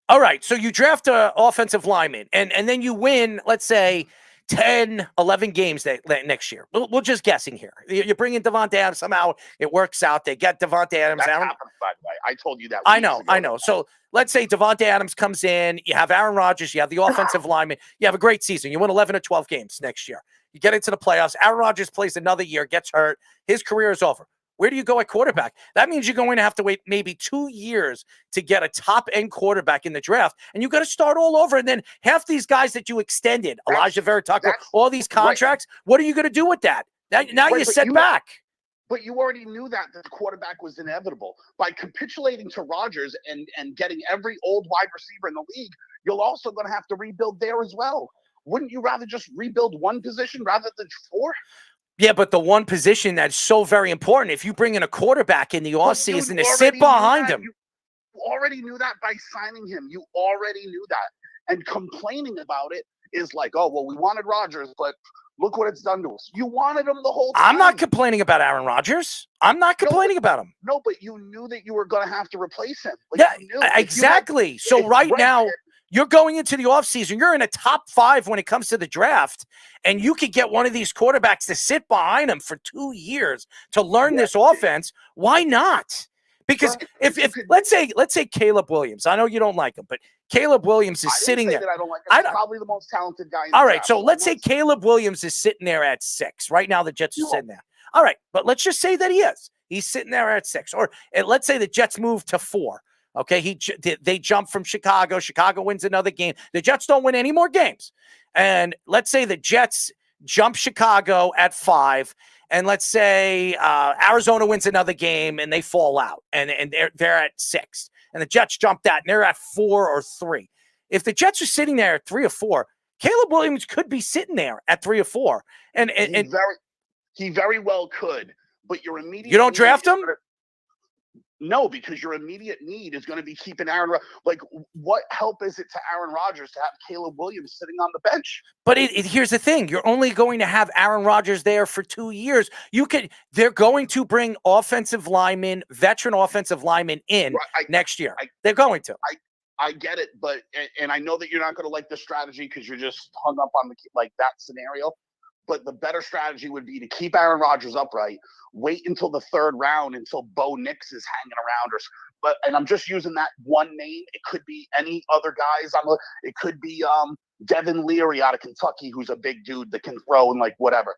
All right, so you draft an offensive lineman, and then you win, let's say, 10, 11 games next year. We're just guessing here. You bring in Devontae Adams, somehow it works out. They get Devontae Adams. That happened, by the way. I told you that. I know. So let's say Devontae Adams comes in. You have Aaron Rodgers. You have the offensive lineman. You have a great season. You win 11 or 12 games next year. You get into the playoffs. Aaron Rodgers plays another year, gets hurt. His career is over. Where do you go at quarterback? That means you're going to have to wait maybe 2 years to get a top-end quarterback in the draft, and you got to start all over. And then half these guys that you extended, Elijah Vera Tucker, all these contracts, what are you going to do with that? Now you're set back. But you already knew that the quarterback was inevitable. By capitulating to Rodgers and getting every old wide receiver in the league, you're also going to have to rebuild there as well. Wouldn't you rather just rebuild one position rather than 4? Yeah, but the one position that's so very important, if you bring in a quarterback in the offseason to sit behind him. You already knew that by signing him. You already knew that. And complaining about it is like, oh, well, we wanted Rodgers, but look what it's done to us. You wanted him the whole time. I'm not complaining about Aaron Rodgers. I'm not complaining about him. No, but you knew that you were going to have to replace him. Yeah, exactly. So right now, you're going into the offseason. You're in a top 5 when it comes to the draft, and you could get one of these quarterbacks to sit behind him for 2 years to learn this offense. Why not? Because if let's say Caleb Williams, I know you don't like him, but Caleb Williams is sitting there. I don't like him. He's probably the most talented guy in the all right, draft. so let's say Caleb Williams is sitting there at 6. Right now, the Jets are sitting there. All right, but let's just say that he is. He's sitting there at 6. Or let's say the Jets move to 4. Okay, they jump from Chicago. Chicago wins another game. The Jets don't win any more games. And let's say the Jets jump Chicago at 5. And let's say Arizona wins another game and they fall out. And they're at 6. And the Jets jump that and they're at 4 or 3. If the Jets are sitting there at 3 or 4, Caleb Williams could be sitting there at 3 or 4. And he very well could. But your immediate you don't draft him? No, because your immediate need is going to be keeping Aaron. Like, what help is it to Aaron Rodgers to have Caleb Williams sitting on the bench? But here's the thing: you're only going to have Aaron Rodgers there for 2 years. They're going to bring veteran offensive linemen in next year. They're going to. I get it, but and I know that you're not going to like the strategy because you're just hung up on that scenario. But the better strategy would be to keep Aaron Rodgers upright, wait until the 3rd round until Bo Nix is hanging around, and I'm just using that one name. It could be any other guys. It could be Devin Leary out of Kentucky, who's a big dude that can throw and whatever.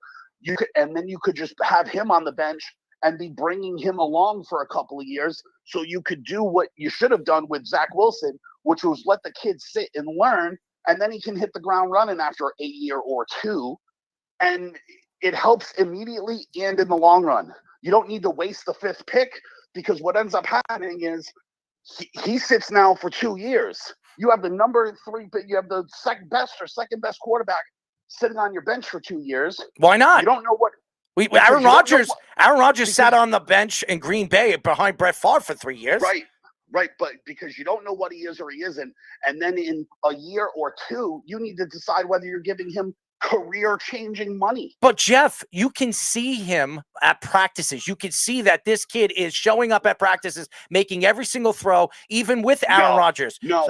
And then you could just have him on the bench and be bringing him along for a couple of years, so you could do what you should have done with Zach Wilson, which was let the kid sit and learn, and then he can hit the ground running after a year or 2. And it helps immediately and in the long run. You don't need to waste the 5th pick because what ends up happening is he sits now for 2 years. You have the number 3, but you have the second best quarterback sitting on your bench for 2 years. Why not? You don't know what. Aaron Rodgers sat on the bench in Green Bay behind Brett Favre for 3 years. Right, but because you don't know what he is or he isn't, and then in a year or 2, you need to decide whether you're giving him career-changing money. But Jeff, you can see him at practices. You can see that this kid is showing up at practices, making every single throw, even with Aaron Rodgers. No,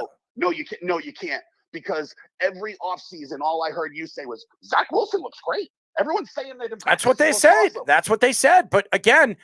you can't. No, you can't, because every offseason, all I heard you say was Zach Wilson looks great. Everyone's saying that. That's what they said. Awesome. That's what they said. But again,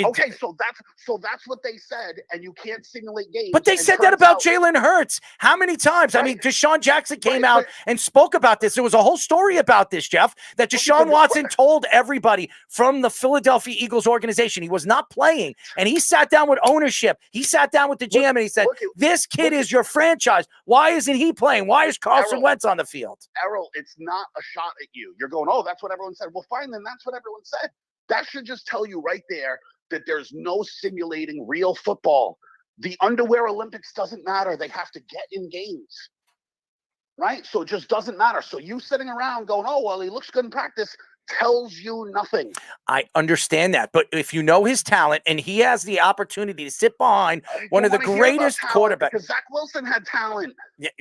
okay, so that's what they said, and you can't simulate games. But they said that about Jalen Hurts. How many times? Right. I mean, Deshaun Jackson came out and spoke about this. There was a whole story about this, Jeff, that Deshaun Watson told everybody from the Philadelphia Eagles organization he was not playing, and he sat down with ownership. He sat down with the GM, and he said, "This kid is your franchise. Why isn't he playing? Why is Carson Wentz on the field?" Errol, it's not a shot at you. You're going, "Oh, that's what everyone said." Well, fine, then that's what everyone said. That should just tell you right there that there's no simulating real football. The underwear Olympics doesn't matter. They have to get in games, right? So it just doesn't matter. So you sitting around going, "Oh, well, he looks good in practice." tells you nothing. I understand that, but if you know his talent and he has the opportunity to sit behind one of the greatest quarterbacks, because Zach Wilson had talent.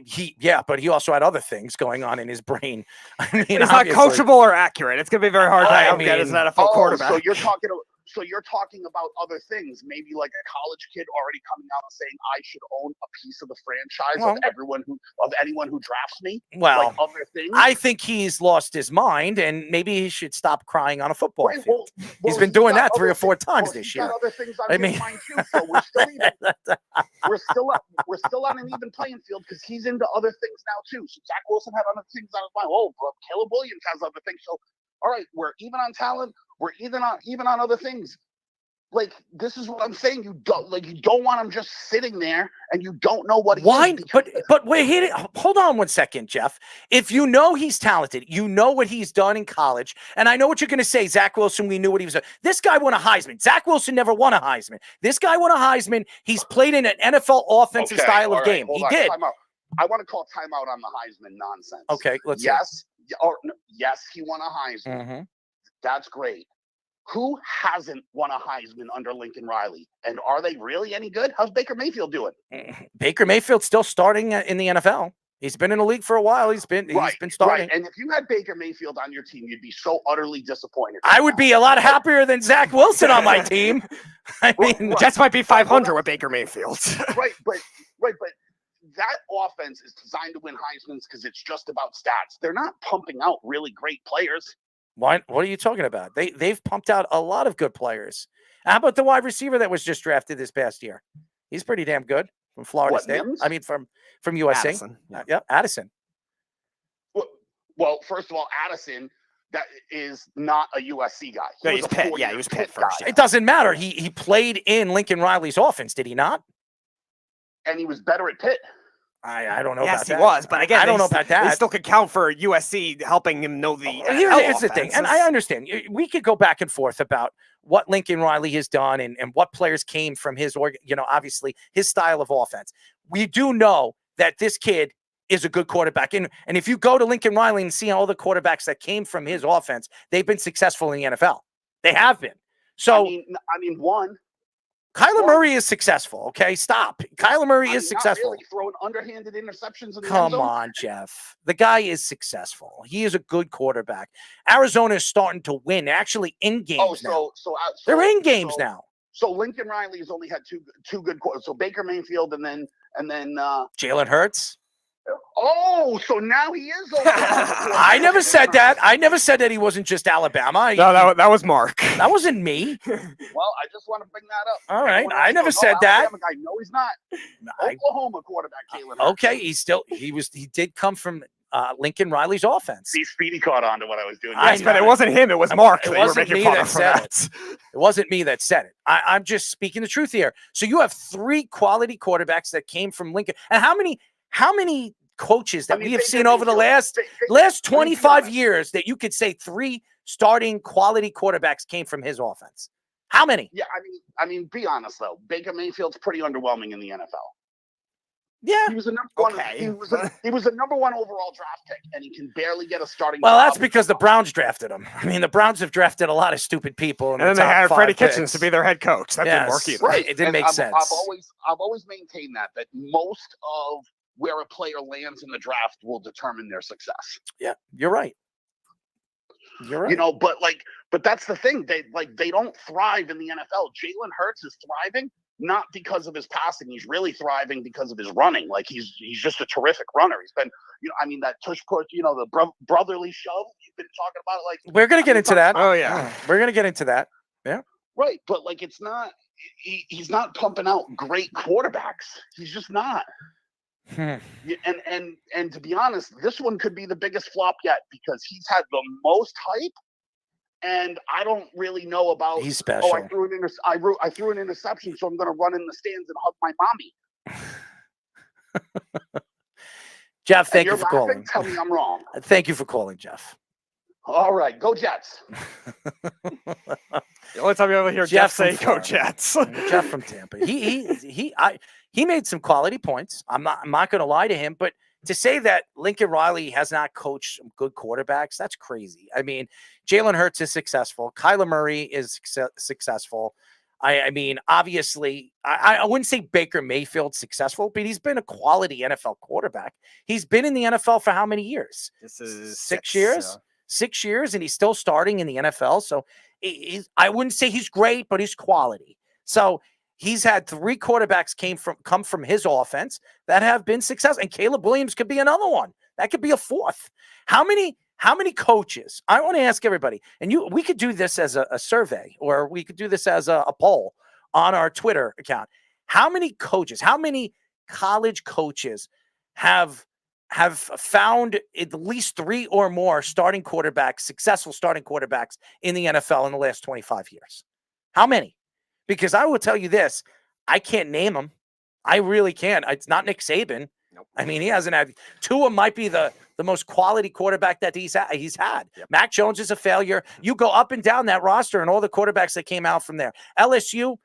Yeah, but he also had other things going on in his brain. I mean, he's not coachable or accurate. It's gonna be very hard to get as an NFL quarterback. So you're talking about other things, maybe like a college kid already coming out and saying I should own a piece of the franchise of anyone who drafts me. Well, like other things. I think he's lost his mind, and maybe he should stop crying on a football field. He's been doing that 3 or 4 times this year. Other things on his mind too, so we're still even. we're still on an even playing field because he's into other things now too. So Zach Wilson had other things on his mind. Oh, bro, Caleb Williams has other things. So all right, we're even on talent. We're even on other things. Like, this is what I'm saying. You don't want him just sitting there and you don't know what he is. But wait, hold on 1 second, Jeff. If you know he's talented, you know what he's done in college, and I know what you're going to say, Zach Wilson, we knew what he was doing. This guy won a Heisman. Zach Wilson never won a Heisman. This guy won a Heisman. He's played in an NFL offensive style of game. He did. I want to call timeout on the Heisman nonsense. Okay, let's see. Yes, he won a Heisman. Mm-hmm. That's great. Who hasn't won a Heisman under Lincoln Riley? And are they really any good? How's Baker Mayfield doing? Baker Mayfield's still starting in the NFL. He's been in the league for a while. He's been starting. Right. And if you had Baker Mayfield on your team, you'd be so utterly disappointed. I would be a lot happier than Zach Wilson on my team. I mean, Jets might be 500 with Baker Mayfield. Right, but that offense is designed to win Heisman's because it's just about stats. They're not pumping out really great players. What are you talking about? They've pumped out a lot of good players. How about the wide receiver that was just drafted this past year? He's pretty damn good from Florida State. Mims? I mean, from USC. Addison. Yeah, Addison. Well, first of all, Addison, that is not a USC guy. He was Pitt. Yeah, he was Pitt first. It doesn't matter. He played in Lincoln Riley's offense, did he not? And he was better at Pitt. I don't know about that. Yes, he was. But again, I don't know about that. They still could count for USC helping him know the Here's the thing, and I understand. We could go back and forth about what Lincoln Riley has done and what players came from his, obviously his style of offense. We do know that this kid is a good quarterback. And if you go to Lincoln Riley and see all the quarterbacks that came from his offense, they've been successful in the NFL. They have been. So, I mean, one. Kyler Murray is successful. Okay, stop. Kyler Murray is successful. Not really throwing underhanded interceptions in the Come end zone. on, Jeff. The guy is successful. He is a good quarterback. Arizona is starting to win. Actually, in games now. They're in games now. So Lincoln Riley has only had two good quarters. So Baker Mayfield and then Jalen Hurts. Oh, so now he is. I never said that. I never said that he wasn't just Alabama. No, that was Mark. That wasn't me. Well, I just want to bring that up. All right, I never said that. Alabama guy. No, he's not. Oklahoma quarterback Jalen Hurts. Okay, he did come from Lincoln Riley's offense. See, Speedy caught on to what I was doing. Yes, but it wasn't him. It was Mark. It wasn't me that said it. It wasn't me that said it. I'm just speaking the truth here. So you have 3 quality quarterbacks that came from Lincoln. And how many coaches that we have seen over the last 25 years that you could say 3 starting quality quarterbacks came from his offense? How many? Yeah, I mean, be honest though. Baker Mayfield's pretty underwhelming in the NFL. Yeah, he was a number one. He was a number 1 overall draft pick, and he can barely get a starting. Well, job. that's because the Browns drafted him. I mean, the Browns have drafted a lot of stupid people, and then they had Freddie Kitchens to be their head coach. That didn't work either. Right, it didn't make sense. I've always maintained that most of where a player lands in the draft will determine their success. Yeah, you're right. You're right. But that's the thing. They don't thrive in the NFL. Jalen Hurts is thriving not because of his passing. He's really thriving because of his running. Like he's just a terrific runner. He's been, that tush push, the brotherly shove you've been talking about. Like we're gonna get into that. Oh yeah, we're gonna get into that. Yeah. Right, but it's not. He's not pumping out great quarterbacks. He's just not. And to be honest, this one could be the biggest flop yet because he's had the most hype, and I don't really know about. He's special. Oh, I threw an interception, so I'm going to run in the stands and hug my mommy. Jeff, thank you for calling. Tell me I'm wrong. Thank you for calling, Jeff. All right, go Jets. The only time you ever hear Jeff say "Go Jets." Jeff from Tampa. He made some quality points. I'm not going to lie to him, but to say that Lincoln Riley has not coached some good quarterbacks, that's crazy. I mean, Jalen Hurts is successful. Kyler Murray is successful. I mean, obviously, I wouldn't say Baker Mayfield's successful, but he's been a quality NFL quarterback. He's been in the NFL for how many years? This is 6 years? 6 years, and he's still starting in the NFL. So I wouldn't say he's great, but he's quality. So he's had 3 quarterbacks come from his offense that have been successful. And Caleb Williams could be another one. That could be a 4th. How many coaches? I want to ask everybody, and we could do this as a survey, or we could do this as a poll on our Twitter account. How many coaches, how many college coaches have found at least 3 or more starting quarterbacks, successful starting quarterbacks in the NFL in the last 25 years? How many? Because I will tell you this, I can't name them. I really can't. It's not Nick Saban. Nope. I mean, he hasn't had. Tua might be the most quality quarterback that he's had. Yep. Mac Jones is a failure. You go up and down that roster and all the quarterbacks that came out from there. LSU,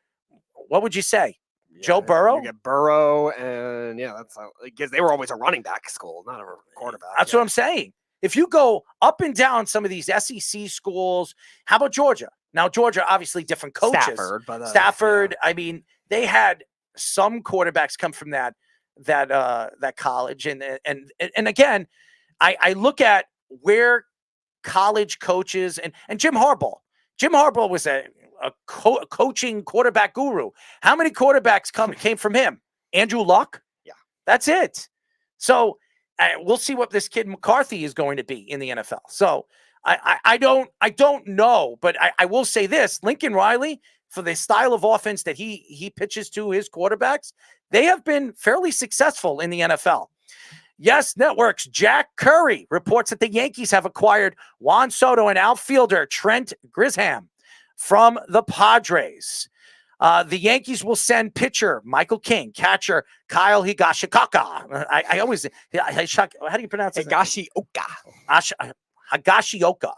what would you say? Yeah, Joe Burrow? You get Burrow, and that's because they were always a running back school, not a quarterback. That's what I'm saying. If you go up and down some of these SEC schools, how about Georgia? Now, Georgia, obviously different coaches. Stafford, I mean, they had some quarterbacks come from that college. And again, I look at where college coaches and Jim Harbaugh. Jim Harbaugh was a coaching quarterback guru. How many quarterbacks came from him? Andrew Luck? Yeah. That's it. So we'll see what this kid McCarthy is going to be in the NFL. So I don't know, but I will say this: Lincoln Riley, for the style of offense that he pitches to his quarterbacks, they have been fairly successful in the NFL. Yes Network's Jack Curry reports that the Yankees have acquired Juan Soto and outfielder Trent Grisham from the Padres. The Yankees will send pitcher Michael King, catcher Kyle Higashioka. I always, how do you pronounce it? Higashioka.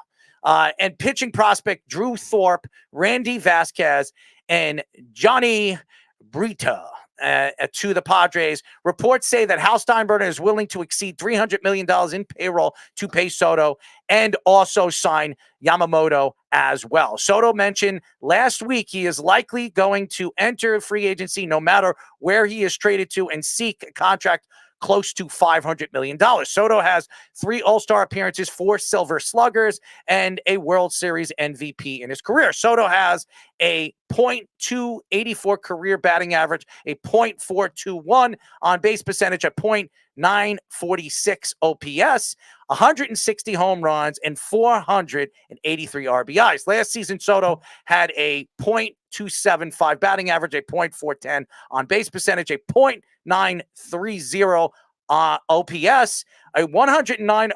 And pitching prospect Drew Thorpe, Randy Vasquez, and Johnny Brito to the Padres. Reports say that Hal Steinbrenner is willing to exceed $300 million in payroll to pay Soto and also sign Yamamoto as well. Soto mentioned last week he is likely going to enter free agency no matter where he is traded to and seek a contract close to $500 million. Soto has 3 All-Star appearances, 4 Silver Sluggers, and a World Series MVP in his career. Soto has a .284 career batting average, a .421 on base percentage, a .946 OPS, 160 home runs, and 483 RBIs. Last season, Soto had a .275 batting average, a .410 on base percentage, a .930 OPS, a 109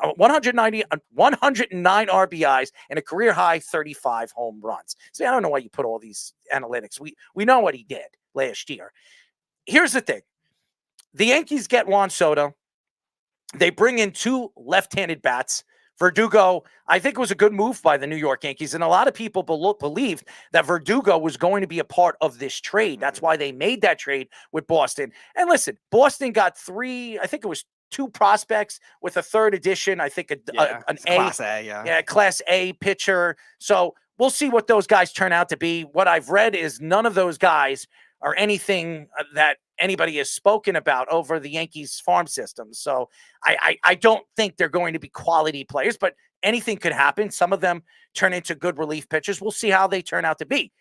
RBIs, and a career high 35 home runs. See, I don't know why you put all these analytics. We know what he did last year. Here's the thing. The Yankees get Juan Soto. They bring in 2 left-handed bats. Verdugo, I think, was a good move by the New York Yankees, and a lot of people believed that Verdugo was going to be a part of this trade. That's why they made that trade with Boston. And listen, Boston got 3, I think it was 2 prospects with a 3rd addition. I think an Class A, Class A pitcher. So we'll see what those guys turn out to be. What I've read is none of those guys are anything that anybody has spoken about over the Yankees farm system. So I don't think they're going to be quality players, but anything could happen. Some of them turn into good relief pitchers. We'll see how they turn out to be.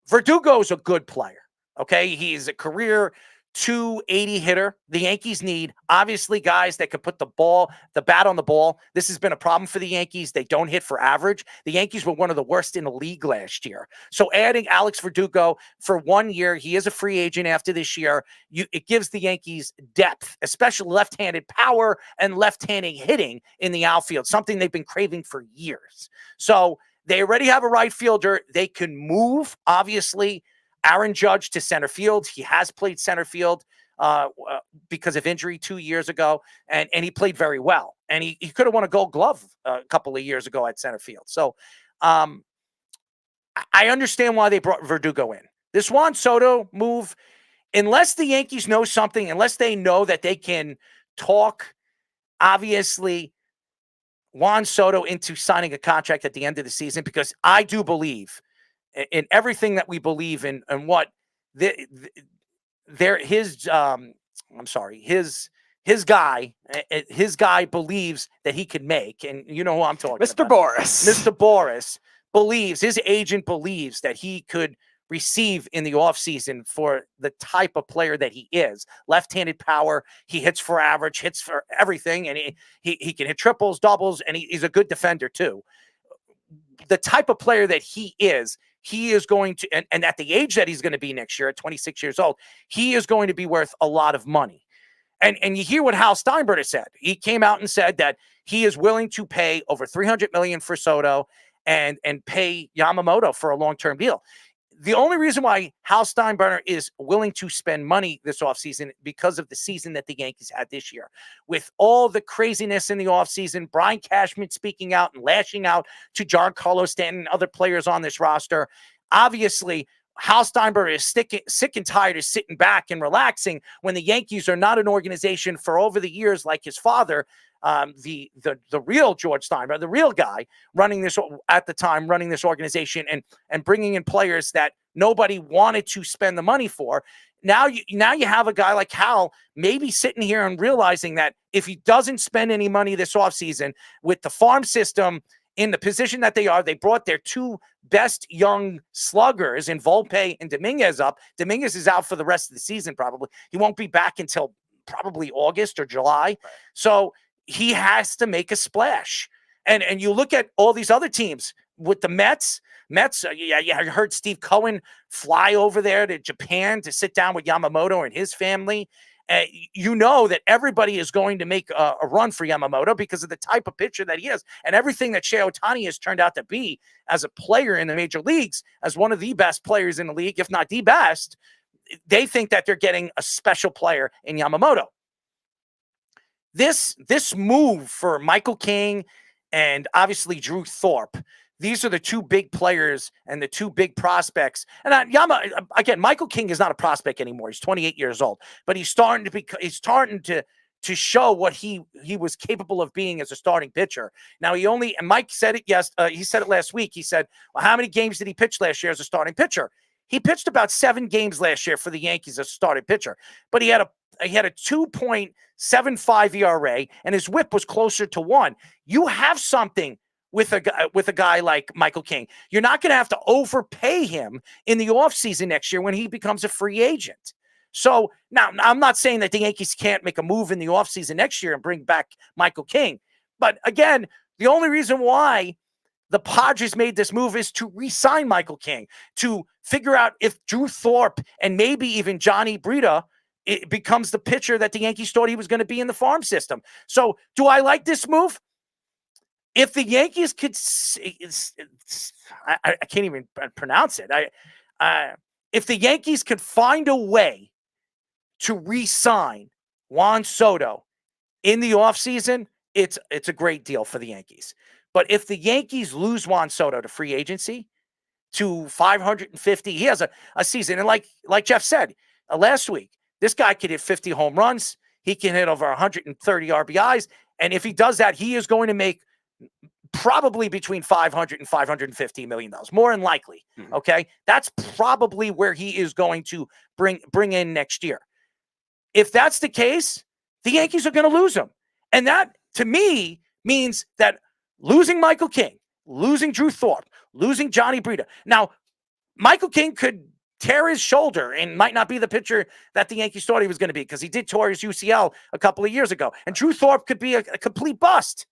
Verdugo is a good player. Okay. He's a career 280 hitter. The Yankees need, obviously, guys that can put the bat on the ball. This has been a problem for the Yankees. They don't hit for average. The Yankees were one of the worst in the league last year. So adding Alex Verdugo for 1 year, he is a free agent after this year. It gives the Yankees depth, especially left-handed power and left-handed hitting in the outfield, something they've been craving for years. So they already have a right fielder. They can move, obviously, Aaron Judge to center field. He has played center field because of injury 2 years ago, and he played very well. And he could have won a Gold Glove a couple of years ago at center field. So I understand why they brought Verdugo in. This Juan Soto move, unless the Yankees know something, unless they know that they can talk, obviously, Juan Soto into signing a contract at the end of the season, because I do believe in everything that we believe in and what his guy believes that he could make. And you know who I'm talking Mr. about. Boris. Mr. Boris believes, his agent believes that he could receive in the offseason for the type of player that he is. Left-handed power, he hits for average, hits for everything, and he can hit triples, doubles, and he's a good defender too. The type of player that he is going to, and at the age that he's going to be next year, at 26 years old, he is going to be worth a lot of money. And you hear what Hal Steinbrenner said. He came out and said that he is willing to pay over $300 million for Soto and pay Yamamoto for a long-term deal. The only reason why Hal Steinbrenner is willing to spend money this offseason because of the season that the Yankees had this year. With all the craziness in the offseason, Brian Cashman speaking out and lashing out to Giancarlo Stanton and other players on this roster, obviously Hal Steinbrenner is sick and tired of sitting back and relaxing when the Yankees are not an organization for over the years like his father, the real George Steinbrenner, the real guy running this at the time, running this organization and bringing in players that nobody wanted to spend the money for. Now you have a guy like Hal maybe sitting here and realizing that if he doesn't spend any money this offseason with the farm system in the position that they brought their two best young sluggers in Volpe and Dominguez up. Dominguez is out for the rest of the season probably. He won't be back until probably August or July. So he has to make a splash. And you look at all these other teams with the Mets, I heard Steve Cohen fly over there to Japan to sit down with Yamamoto and his family. You know that everybody is going to make a run for Yamamoto because of the type of pitcher that he is and everything that Shohei Ohtani has turned out to be as a player in the major leagues, as one of the best players in the league, if not the best. They think that they're getting a special player in Yamamoto. This move for Michael King and obviously Drew Thorpe, these are the two big players and the two big prospects. And again, Michael King is not a prospect anymore. He's 28 years old, but he's starting to show what he was capable of being as a starting pitcher. Now and Mike said it. Yes, he said it last week. He said, "Well, how many games did he pitch last year as a starting pitcher?" He pitched about 7 games last year for the Yankees as a starting pitcher, but he had a 2.75 ERA and his WHIP was closer to 1. You have something with a guy like Michael King. You're not going to have to overpay him in the offseason next year when he becomes a free agent. So now I'm not saying that the Yankees can't make a move in the offseason next year and bring back Michael King. But again, the only reason why the Padres made this move is to re-sign Michael King, to figure out if Drew Thorpe and maybe even Johnny Brito it becomes the pitcher that the Yankees thought he was going to be in the farm system. So do I like this move? If the Yankees could, I can't even pronounce it. If the Yankees could find a way to re-sign Juan Soto in the offseason, it's a great deal for the Yankees. But if the Yankees lose Juan Soto to free agency to 550, he has a season. And like Jeff said last week, this guy could hit 50 home runs. He can hit over 130 RBIs. And if he does that, he is going to make probably between $500 and $550 million, more than likely. Okay. That's probably where he is going to bring in next year. If that's the case, the Yankees are going to lose him. And that to me means that losing Michael King, losing Drew Thorpe, losing Johnny Brito. Now, Michael King could tear his shoulder and might not be the pitcher that the Yankees thought he was going to be because he did tear his UCL a couple of years ago. And Drew Thorpe could be a complete bust.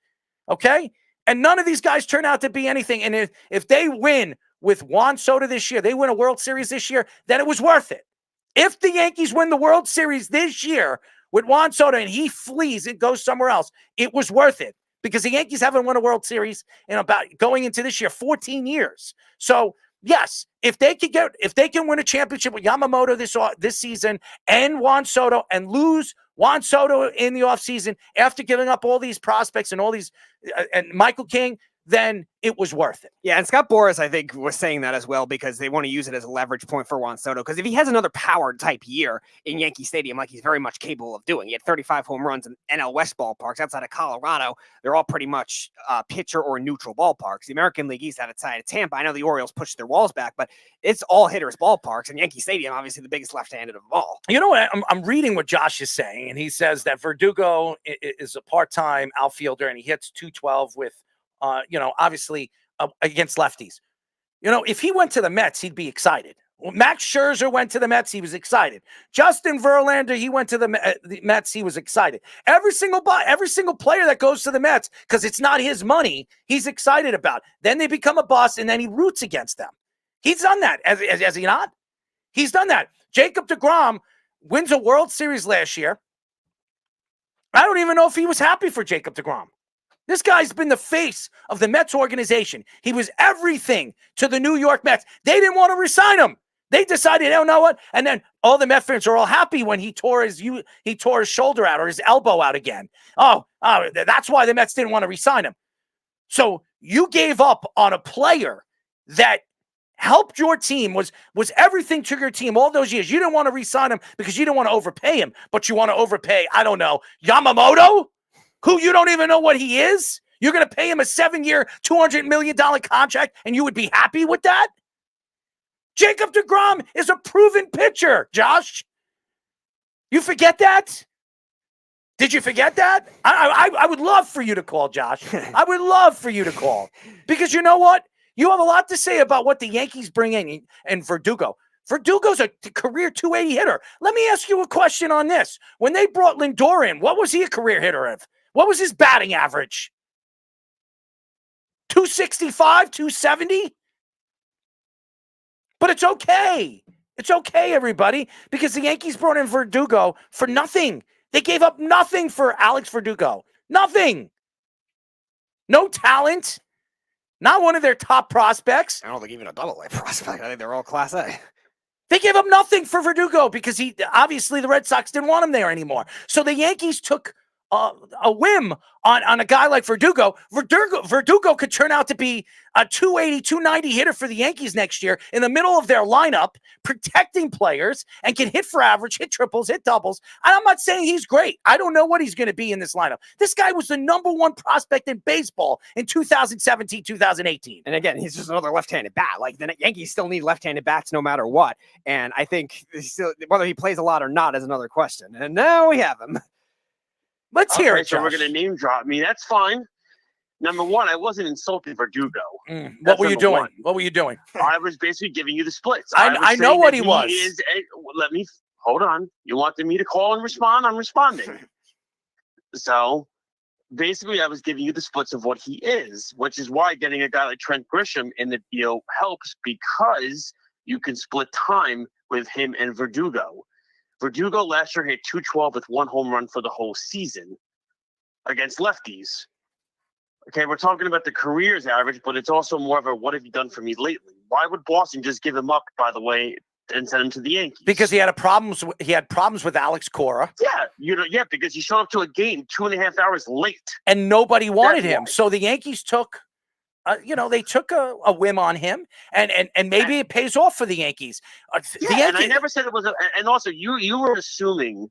Okay? And none of these guys turn out to be anything. And if they win with Juan Soto this year, they win a World Series this year, then it was worth it. If the Yankees win the World Series this year with Juan Soto and he flees and goes somewhere else, it was worth it because the Yankees haven't won a World Series in about going into this year 14 years. So yes, if they can win a championship with Yamamoto this season and Juan Soto and lose Juan Soto in the offseason after giving up all these prospects and all these and Michael King, then it was worth it. Yeah, and Scott Boras, I think, was saying that as well because they want to use it as a leverage point for Juan Soto. Because if he has another powered type year in Yankee Stadium, like he's very much capable of doing, he had 35 home runs in NL West ballparks outside of Colorado. They're all pretty much pitcher or neutral ballparks. The American League East outside of Tampa, I know the Orioles pushed their walls back, but it's all hitters ballparks. And Yankee Stadium, obviously, the biggest left-handed of them all. You know what? I'm reading what Josh is saying, and he says that Verdugo is a part-time outfielder, and he hits 212 with, obviously against lefties. If he went to the Mets, he'd be excited. When Max Scherzer went to the Mets, he was excited. Justin Verlander, he went to the Mets, he was excited. Every single player that goes to the Mets, because it's not his money, he's excited about. Then they become a bust, and then he roots against them. He's done that, has he not? He's done that. Jacob deGrom wins a World Series last year. I don't even know if he was happy for Jacob deGrom. This guy's been the face of the Mets organization. He was everything to the New York Mets. They didn't want to resign him. They decided, oh, know what? And then all the Met fans are all happy when he tore his shoulder out or his elbow out again. Oh, that's why the Mets didn't want to resign him. So you gave up on a player that helped your team, was everything to your team all those years. You didn't want to re-sign him because you didn't want to overpay him, but you want to overpay, I don't know, Yamamoto, who you don't even know what he is? You're going to pay him a 7-year, $200 million contract, and you would be happy with that? Jacob deGrom is a proven pitcher, Josh. You forget that? Did you forget that? I would love for you to call, Josh. I would love for you to call. Because you know what? You have a lot to say about what the Yankees bring in and Verdugo. Verdugo's a career 280 hitter. Let me ask you a question on this. When they brought Lindor in, what was he a career hitter of? What was his batting average? 265, 270? But it's okay. It's okay, everybody, because the Yankees brought in Verdugo for nothing. They gave up nothing for Alex Verdugo. Nothing. No talent. Not one of their top prospects. I don't think even a double-A prospect. I think they're all Class A. They gave up nothing for Verdugo because obviously the Red Sox didn't want him there anymore. So the Yankees took a whim on a guy like Verdugo. Verdugo could turn out to be a 280, 290 hitter for the Yankees next year in the middle of their lineup, protecting players, and can hit for average, hit triples, hit doubles. And I'm not saying he's great. I don't know what he's going to be in this lineup. This guy was the number one prospect in baseball in 2017, 2018. And again, he's just another left-handed bat. Like, the Yankees still need left-handed bats no matter what. And I think whether he plays a lot or not is another question. And now we have him. Let's hear it, So Josh. we're going to name drop me. That's fine. Number one, I wasn't insulting Verdugo. What were you doing? One. What were you doing? I was basically giving you the splits. I know what he was. Let me hold on. You wanted me to call and respond? I'm responding. So basically, I was giving you the splits of what he is, which is why getting a guy like Trent Grisham in the deal helps, because you can split time with him and Verdugo. Verdugo last year hit 212 with 1 home run for the whole season against lefties. Okay, we're talking about the careers average, but it's also more of a what have you done for me lately? Why would Boston just give him up, by the way, and send him to the Yankees? Because he had problems with Alex Cora. Yeah, because he showed up to a game 2.5 hours late. And nobody wanted him. So the Yankees took they took a whim on him, and maybe it pays off for the Yankees. And I never said it was and also you were assuming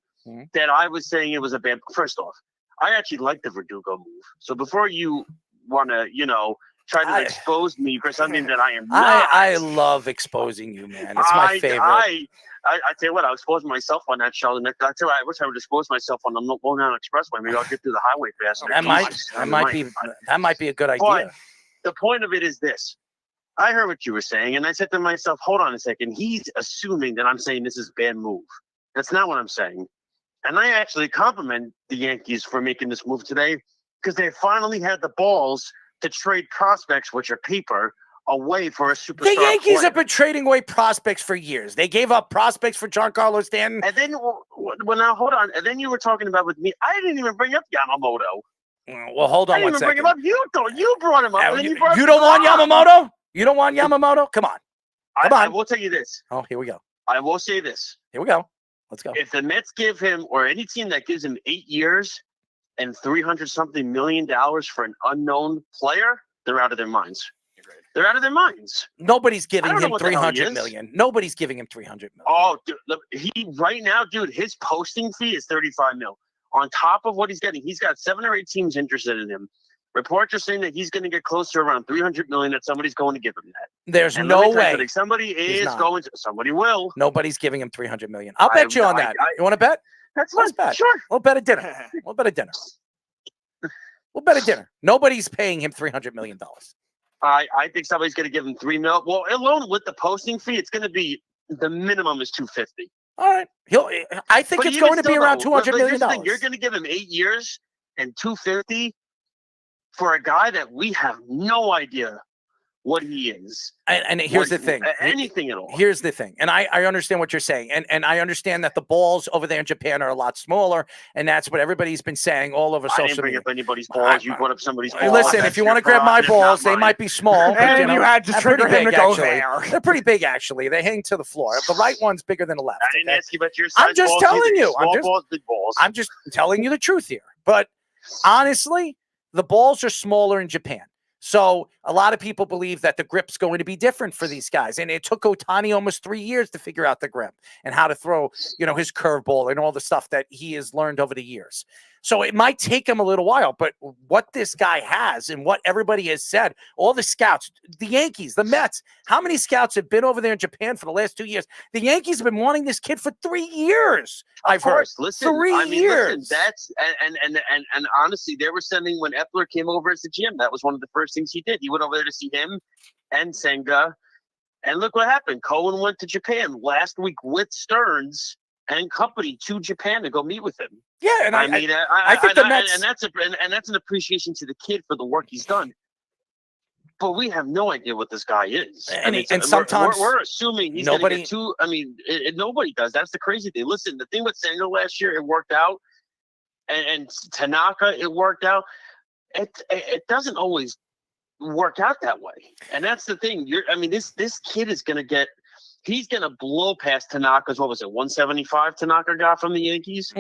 that I was saying it was a bad. First off, I actually like the Verdugo move. So before you want to, try to expose me for something that I am not. I love exposing you, man. It's my favorite. I tell you what, I exposed myself on that show. And I tell you, I wish I would expose myself on the going down expressway. Maybe I'll get through the highway faster. That might be a good idea. But the point of it is this. I heard what you were saying, and I said to myself, hold on a second. He's assuming that I'm saying this is a bad move. That's not what I'm saying. And I actually compliment the Yankees for making this move today, because they finally had the balls to trade prospects, which are paper, away for a superstar. The Yankees player. have been trading away prospects for years. They gave up prospects for Giancarlo Stanton. And then, now hold on. And then you were talking about with me. I didn't even bring up Yamamoto. Well, hold on I didn't one even second. bring him up. You brought him up. And then you don't want Yamamoto? You don't want Yamamoto? Come on. I will tell you this. Oh, here we go. I will say this. Here we go. Let's go. If the Mets give him, or any team that gives him 8 years and $300-something million for an unknown player, they're out of their minds. They're out of their minds. Nobody's giving I don't know him what the hell he 300 is. million. Nobody's giving him 300 million. Oh, dude, look, he right now, dude, his posting fee is 35 mil. On top of what he's getting, he's got 7 or 8 teams interested in him. Reports are saying that he's going to get close to around 300 million. That somebody's going to give him that. There's And no let me tell you way. something, somebody He's is not. going to. Somebody will. Nobody's giving him 300 million. I'll bet you on that. You want to bet? Let's bet. Sure. We'll bet a dinner. We'll bet a dinner. We'll bet a dinner. Nobody's paying him $300 million. I think somebody's going to give him 3 mil. Well, alone with the posting fee, it's going to be the minimum is 250. All right. I think But it's even going to be still, around though, $200 but million. here's the thing, you're going to give him 8 years and 250 for a guy that we have no idea what he is. And here's the thing. Anything at all. Here's the thing. And I understand what you're saying. And I understand that the balls over there in Japan are a lot smaller. And that's what everybody's been saying all over I didn't social bring media. up anybody's balls. You brought up somebody's balls. Listen, That's if you your want to grab my prerogative, not balls, they mine. might be small. But, And you you had to they're trigger pretty him to big, go actually. there. They're pretty big, actually. They hang to the floor. The right one's bigger than the left. I didn't okay? ask you about your size I'm just balls telling either. you. Small balls, big balls. I'm just telling you the truth here. But honestly, the balls are smaller in Japan. So a lot of people believe that the grip's going to be different for these guys. And it took Ohtani almost 3 years to figure out the grip and how to throw, his curveball and all the stuff that he has learned over the years. So it might take him a little while, but what this guy has and what everybody has said, all the scouts, the Yankees, the Mets, how many scouts have been over there in Japan for the last 2 years? The Yankees have been wanting this kid for 3 years. I've heard. Listen, 3 years. Listen, that's and honestly, they were sending when Epler came over as the GM. That was one of the first things he did. He went over there to see him and Senga, and look what happened. Cohen went to Japan last week with Stearns and company to Japan to go meet with him. Yeah, and I think the Mets, and that's an appreciation to the kid for the work he's done. But we have no idea what this guy is. And sometimes we're assuming he's going to get two. I mean, nobody does. That's the crazy thing. Listen, the thing with Senga last year, it worked out, and Tanaka, it worked out. It doesn't always work out that way, and that's the thing. This kid is going to get. He's going to blow past Tanaka's. What was it? 175 Tanaka got from the Yankees,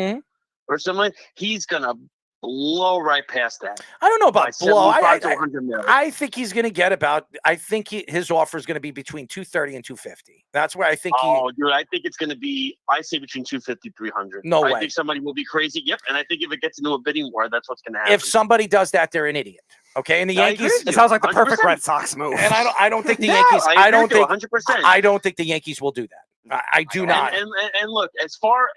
or something. He's going to blow right past that. I don't know about blow. I think he's going to get about. I think his offer is going to be between 230 and 250. That's where I think. Dude, I think it's going to be. I say between 250 and 300. No way. I think somebody will be crazy. Yep, and I think if it gets into a bidding war, that's what's going to happen. If somebody does that, they're an idiot. Okay, and the Yankees. It sounds like the perfect Red Sox move. And I don't think the No, Yankees. I don't agree think. with you 100%. I don't think the Yankees will do that. I do not. And look, as far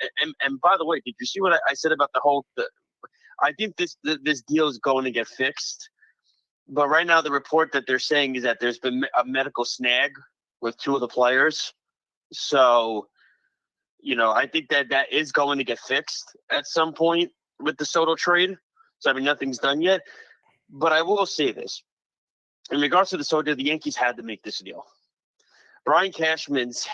and by the way, did you see what I said about the whole? I think this deal is going to get fixed, but right now the report that they're saying is that there's been a medical snag with 2 of the players. So, I think that is going to get fixed at some point with the Soto trade. So nothing's done yet, but I will say this: in regards to the Soto, the Yankees had to make this deal. Brian Cashman's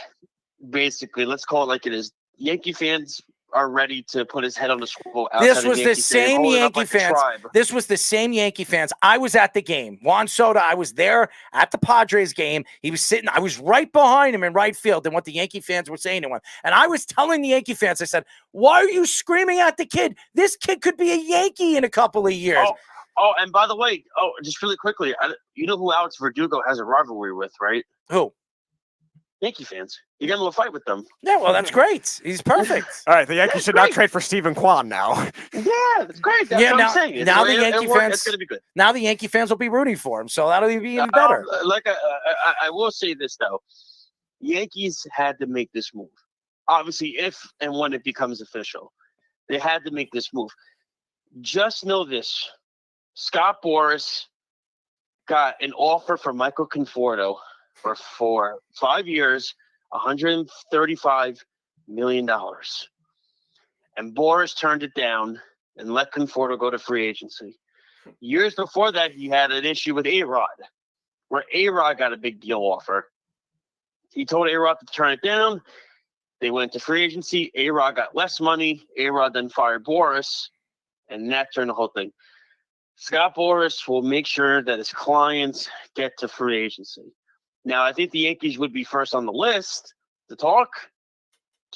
basically, let's call it like it is. Yankee fans are ready to put his head on the swivel. This was the same Yankee fans. This was the same Yankee fans. I was at the game. Juan Soto, I was there at the Padres game. He was sitting, I was right behind him in right field and what the Yankee fans were saying to him. And I was telling the Yankee fans, I said, why are you screaming at the kid? This kid could be a Yankee in a couple of years. Oh, and by the way, just really quickly, you know who Alex Verdugo has a rivalry with, right? Who? Yankee fans. You got into a fight with them. Yeah, well, that's great. He's perfect. All right, the Yankees should not trade for Stephen Kwan now. Yeah, that's great. That's what I'm saying. Now the Yankee fans, it's going to be good. Now the Yankee fans will be rooting for him, so that'll be even better. I will say this though, Yankees had to make this move. Obviously, if and when it becomes official, they had to make this move. Just know this: Scott Boras got an offer from Michael Conforto for 5 years, $135 million. And Boras turned it down and let Conforto go to free agency. Years before that, he had an issue with A-Rod, where A-Rod got a big deal offer. He told A-Rod to turn it down. They went to free agency. A-Rod got less money. A-Rod then fired Boras, and that turned the whole thing. Scott Boras will make sure that his clients get to free agency. Now, I think the Yankees would be first on the list to talk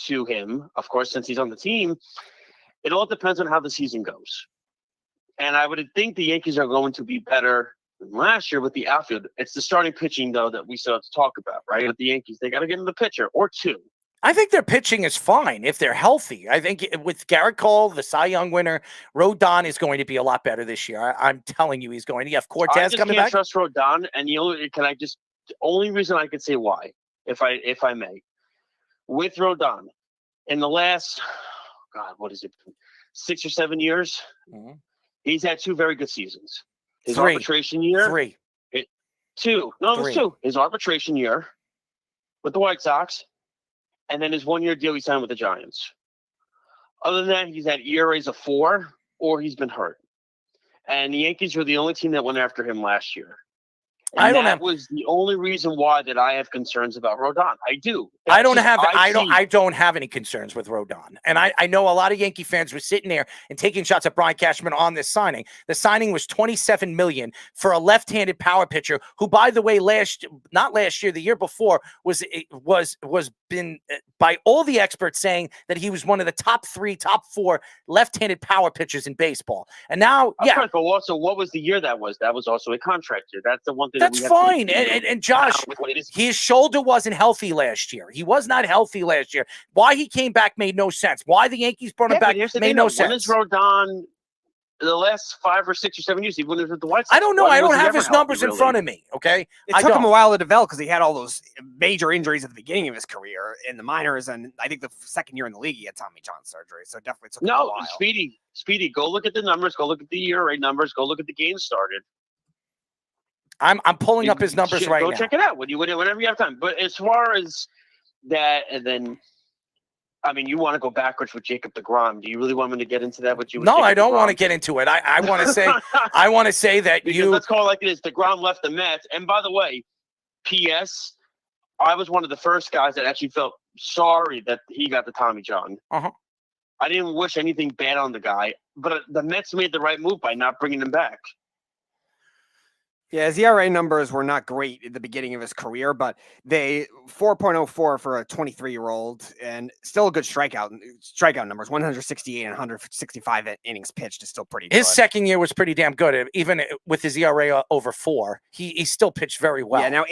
to him, of course, since he's on the team. It all depends on how the season goes. And I would think the Yankees are going to be better Last year with the outfield, it's the starting pitching, though, that we still have to talk about, right? With the Yankees, they got to get in the pitcher or two. I think their pitching is fine if they're healthy. I think with Garrett Cole, the Cy Young winner, Rodon is going to be a lot better this year. I'm telling you, he's going to. You have Cortez coming back. I just can't trust Rodon, and the only reason I could say why, if I may, with Rodon, in the last, God, what is it, 6 or 7 years, he's had 2 very good seasons. His arbitration year, 3. It was 2. His arbitration year with the White Sox. And then his 1-year deal he signed with the Giants. Other than that, he's had ERAs of 4 or he's been hurt. And the Yankees were the only team that went after him last year. And that was the only reason why that I have concerns about Rodon. I do. I don't have any concerns with Rodon. And I know a lot of Yankee fans were sitting there and taking shots at Brian Cashman on this signing. The signing was $27 million for a left-handed power pitcher who, by the way, not last year, the year before was been by all the experts saying that he was one of the top 4 left-handed power pitchers in baseball. And now, but also, what was the year that was? That was also a contract year. That's the one thing. That's fine. And Josh, his shoulder wasn't healthy last year. He was not healthy last year. Why he came back made no sense. Why the Yankees brought him back made no sense. When is Rodon the last 5 or 6 or 7 years? He went with the White Sox. I don't know. I don't have his numbers in front of me. Okay. It took him a while to develop because he had all those major injuries at the beginning of his career in the minors, and I think the second year in the league he had Tommy John surgery. So it definitely took him a while. Speedy, go look at the numbers. Go look at the ERA numbers. Go look at the games started. I'm pulling up his numbers right now. Go check it out whenever you have time. But as far as that, and then, I mean, you want to go backwards with Jacob deGrom. Do you really want me to get into that with you? No, I don't want to get into it. I want to say, that let's call it like it is. DeGrom left the Mets. And by the way, P.S., I was one of the first guys that actually felt sorry that he got the Tommy John. Uh-huh. I didn't wish anything bad on the guy, but the Mets made the right move by not bringing him back. Yeah, his ERA numbers were not great at the beginning of his career, but they 4.04 for a 23-year-old and still a good strikeout numbers. 168 and 165 innings pitched is still pretty good. His second year was pretty damn good. Even with his ERA over 4, he still pitched very well. Yeah, now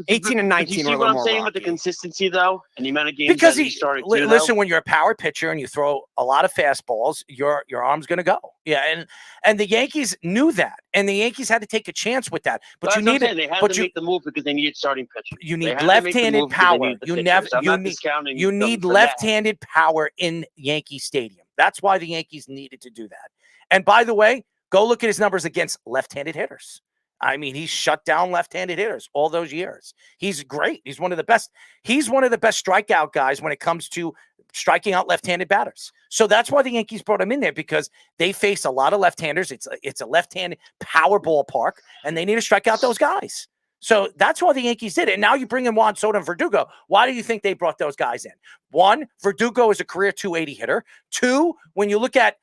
18 and 19 were a little more. You see what I'm saying with the consistency, though, and the amount of games because he started to listen, when you're a power pitcher and you throw a lot of fastballs, your arm's going to go. Yeah, and the Yankees knew that, and the Yankees had to take a chance with that. But you need they had to make the move because they needed starting pitching. You need left-handed power. You need left-handed power in Yankee Stadium. That's why the Yankees needed to do that. And by the way, go look at his numbers against left-handed hitters. I mean, he's shut down left-handed hitters all those years. He's great. He's one of the best. He's one of the best strikeout guys when it comes to striking out left-handed batters. So that's why the Yankees brought him in there, because they face a lot of left-handers. It's a left-handed power ballpark, and they need to strike out those guys. So that's why the Yankees did it. And now you bring in Juan Soto and Verdugo. Why do you think they brought those guys in? 1, Verdugo is a career 280 hitter. 2, when you look at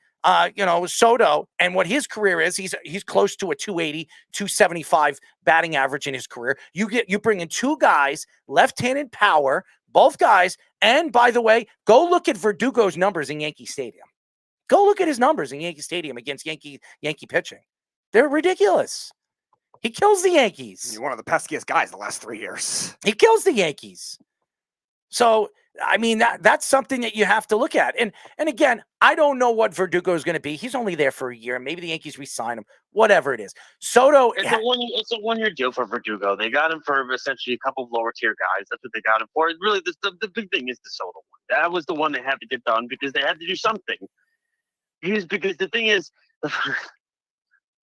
Soto and what his career is, he's close to a 280, 275 batting average in his career. You bring in 2 guys, left-handed power, both guys. And by the way, go look at Verdugo's numbers in Yankee Stadium. Go look at his numbers in Yankee Stadium against Yankee pitching. They're ridiculous. He kills the Yankees. He's one of the peskiest guys the last 3 years. He kills the Yankees. So, I mean, that's something that you have to look at. And again, I don't know what Verdugo is going to be. He's only there for a year. Maybe the Yankees re-sign him, whatever it is. Soto. It's a one-year deal for Verdugo. They got him for essentially a couple of lower-tier guys. That's what they got him for. Really, the big thing is the Soto one. That was the one they had to get done because they had to do something. Because the thing is,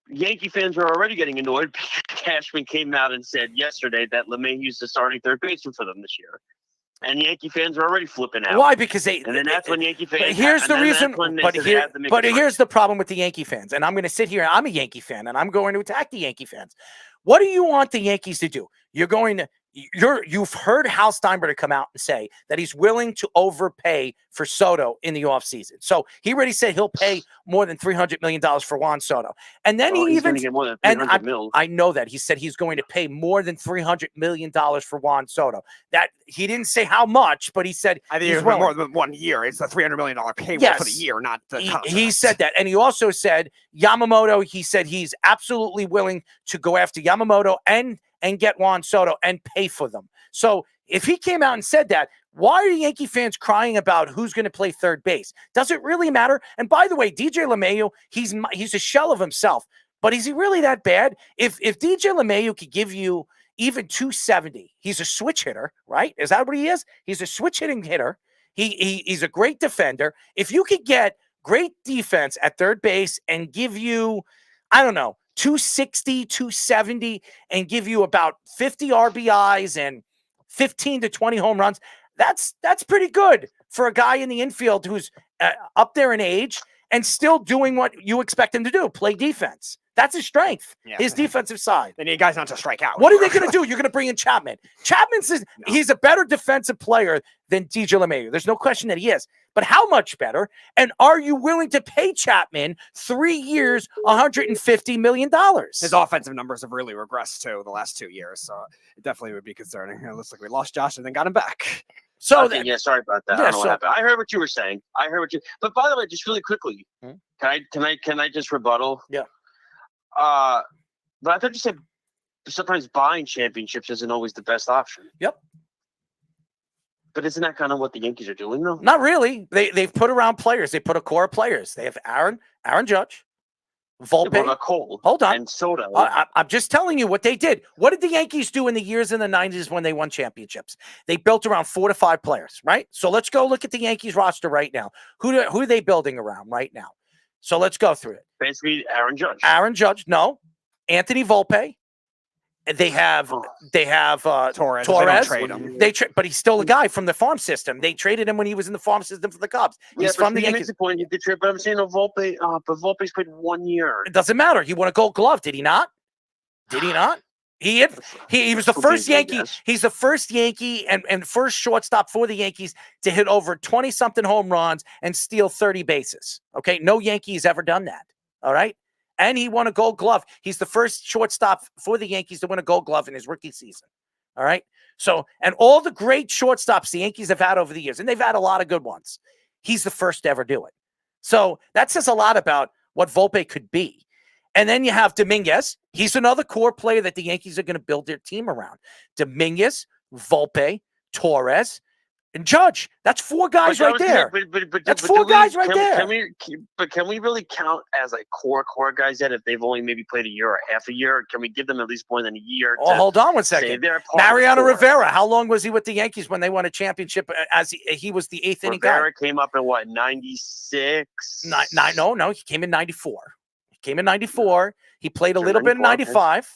Yankee fans were already getting annoyed because Cashman came out and said yesterday that LeMahieu's the starting third baseman for them this year. And Yankee fans are already flipping out. Why? Because and then that's when Yankee fans. But here's the reason. But here's the problem with the Yankee fans. And I'm going to sit here. I'm a Yankee fan, and I'm going to attack the Yankee fans. What do you want the Yankees to do? You're going to You've heard Hal Steinbrenner come out and say that he's willing to overpay for Soto in the offseason. So he already said he'll pay more than $300 million for Juan Soto. And then he's he going even to get more than $300 million. I know that. He said he's going to pay more than $300 million for Juan Soto. That he didn't say how much, but he said I think he's it's willing. more than 1 year. It's a $300 million payment Yes. for the year, not the contract. He said that. And he also said Yamamoto, he said he's absolutely willing to go after Yamamoto and get Juan Soto and pay for them. So if he came out and said that, why are Yankee fans crying about who's going to play third base? Does it really matter? And by the way, DJ LeMahieu, he's a shell of himself, but is he really that bad? If DJ LeMahieu could give you even 270, he's a switch hitter, right? Is that what he is? He's a switch hitting hitter. He's a great defender. If you could get great defense at third base and give you, I don't know, 260, 270, and give you about 50 RBIs and 15 to 20 home runs, that's pretty good for a guy in the infield who's up there in age and still doing what you expect him to do, play defense. That's his strength, his defensive side. They need guys not to strike out. What are they going to do? You're going to bring in Chapman. He's a better defensive player than DJ LeMahieu. There's no question that he is. But how much better? And are you willing to pay Chapman 3 years, $150 million? His offensive numbers have really regressed too the last 2 years, so it definitely would be concerning. It looks like we lost Josh and then got him back. So sorry about that. I don't know what happened. I heard what you were saying. But by the way, just really quickly, can I just rebuttal? Yeah. But I thought you said sometimes buying championships isn't always the best option. Yep. But isn't that kind of what the Yankees are doing, though? Not really. They've put around players. They put a core of players. They have Aaron Judge, Volpe. Cole. Hold on. And Soto. I'm just telling you what they did. What did the Yankees do in the years in the 90s when they won championships? They built around 4 to 5 players, right? So let's go look at the Yankees roster right now. Who are they building around right now? So let's go through it. Basically, Aaron Judge. No. Anthony Volpe. They have Torres. Torres. They don't trade him. But he's still a guy from the farm system. They traded him when he was in the farm system for the Cubs. He's from the Yankees. Point, you did trade, but I'm saying Volpe. But Volpe's played 1 year. It doesn't matter. He won a Gold Glove. Did he not? He was the first Yankee. He's the first Yankee and first shortstop for the Yankees to hit over 20-something home runs and steal 30 bases. Okay, no Yankee's ever done that. All right. And he won a Gold Glove. He's the first shortstop for the Yankees to win a Gold Glove in his rookie season. All right. So, and all the great shortstops the Yankees have had over the years, and they've had a lot of good ones, he's the first to ever do it. So that says a lot about what Volpe could be. And then you have Dominguez. He's another core player that the Yankees are going to build their team around. Dominguez, Volpe, Torres, and Judge. That's 4 guys right there. That's 4 guys right there. Can we really count as like core guys yet if they've only maybe played a year or half a year? Or can we give them at least more than a year? Oh, hold on one second. Mariano Rivera. How long was he with the Yankees when they won a championship? As he was the 8th inning guy. Rivera came up in what, 96? No. He came in 94. He played a little bit in 95.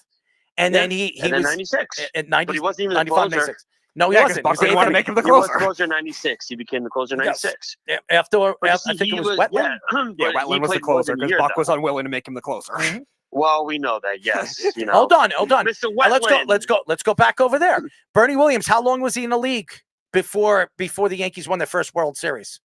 And then he was 96. At 90, but he wasn't even 95, the closer. 96. No, he wasn't. Buck didn't want to make him the closer. He was closer 96. He became the closer 96. Yes. After I think it was Wetland. Yeah, Wetland was the closer because Buck was unwilling to make him the closer. Mm-hmm. Well, we know that. Yes. Hold on. Mr. Wetland. Let's go back over there. Bernie Williams. How long was he in the league before the Yankees won their first World Series?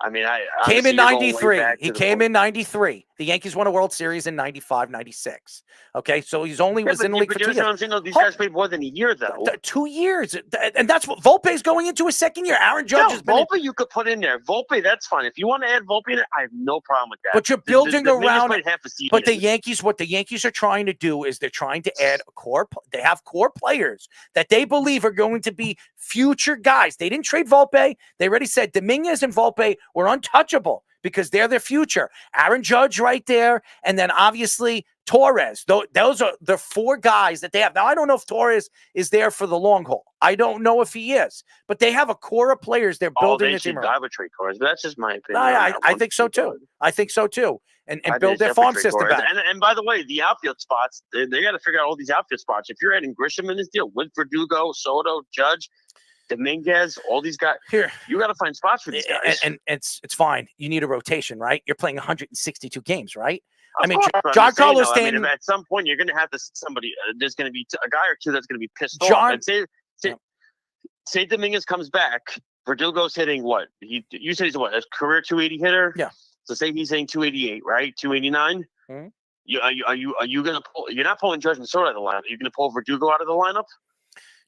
I mean, came in 93. He came in 93. The Yankees won a World Series in 95, 96. Okay, so he's only was in the league for 2 years. These guys played more than a year, though. 2 years, and that's what Volpe's going into his second year. Aaron Judge has been. Volpe, you could put in there. Volpe, that's fine. If you want to add Volpe in there, I have no problem with that. But you're building around. But the Yankees, what the Yankees are trying to do is they're trying to add a core. They have core players that they believe are going to be future guys. They didn't trade Volpe. They already said Dominguez and Volpe were untouchable because they're their future. Aaron Judge right there, and then obviously Torres. Those are the 4 guys that they have. Now, I don't know if Torres is there for the long haul. I don't know if he is, but they have a core of players they're building. They should arbitrate Torres, but that's just my opinion. I think so too. I think so too. And build their farm system back. And by the way, the outfield spots, they got to figure out all these outfield spots. If you're adding Grisham in this deal, with Verdugo, Soto, Judge, Dominguez, all these guys. Here, you got to find spots for these guys. And it's fine. You need a rotation, right? You're playing 162 games, right? I mean, Of course, John I'm saying, Carlos though, I mean, Stanton. at some point, you're going to have to somebody. There's going to be a guy or two that's going to be pissed off. John- And say Dominguez comes back. Verdugo's hitting what? You said he's what? A career 280 hitter. Yeah. So say he's hitting 288, right? 289. Mhm. Are you going to pull? You're not pulling Judge and Soto out of the lineup. You're going to pull Verdugo out of the lineup.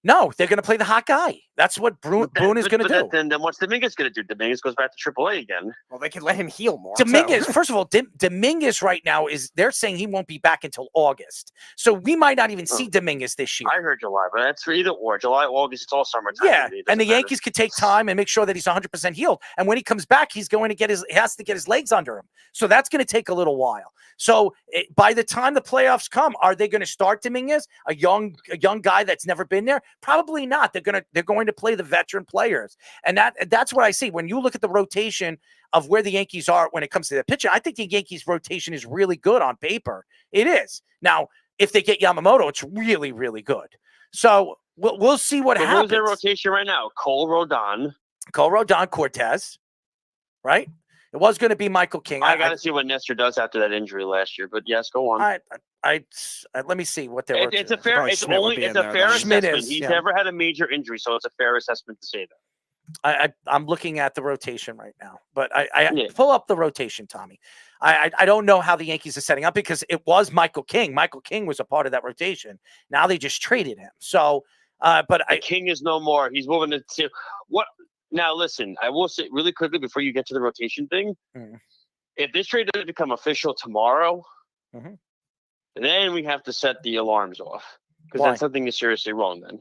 No, they're going to play the hot guy. That's what Boone is going to do. Then what's Dominguez going to do? Dominguez goes back to AAA again. Well, they can let him heal more. Dominguez, so. first of all, Dominguez right now they're saying he won't be back until August. So we might not even see Dominguez this year. I heard July, but that's for either or. July, August, it's all summertime. Yeah, It and the doesn't matter. Yankees could take time and make sure that he's 100% healed. And when he comes back, he has to get his legs under him. So that's going to take a little while. So by the time the playoffs come, are they going to start Dominguez, a young guy that's never been there? Probably not. They're going to play the veteran players, and that's what I see when you look at the rotation of where the Yankees are when it comes to the pitching. I think the Yankees rotation is really good on paper. It is. Now, if they get Yamamoto, it's really, really good. So we'll see what happens. Who's their rotation right now? Cole Rodon, Cortez, right? It was going to be Michael King. I got to see what Nestor does after that injury last year. But yes, go on. Let me see what they're. It's a fair. It's a fair assessment. He's never had a major injury, so it's a fair assessment to say that. I'm looking at the rotation right now, but I pull up the rotation, Tommy. I don't know how the Yankees are setting up because it was Michael King. Michael King was a part of that rotation. Now they just traded him. So, but King is no more. He's moving to what? Now listen, I will say really quickly before you get to the rotation thing. If this trade doesn't become official tomorrow, then we have to set the alarms off because then something is seriously wrong. Then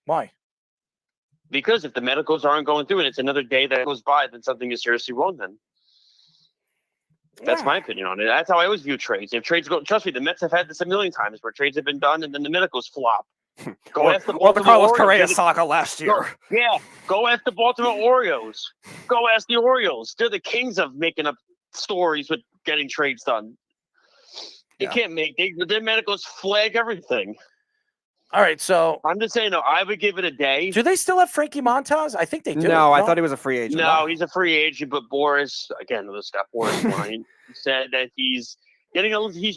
why? Because if the medicals aren't going through and it's another day that goes by, then something is seriously wrong. Then that's my opinion on it. That's how I always view trades. If trades go, trust me, the Mets have had this a million times where trades have been done and then the medicals flop. Go ask the Carlos Correa saga last year. Go ask the Baltimore Orioles. Go ask the Orioles. They're the kings of making up stories with getting trades done. You can't make their medicals flag everything. All right, so I'm just saying, I would give it a day. Do they still have Frankie Montas? I think they do. No, I thought he was a free agent. No, he's a free agent, but Boris, again, this got Boris line, said that he's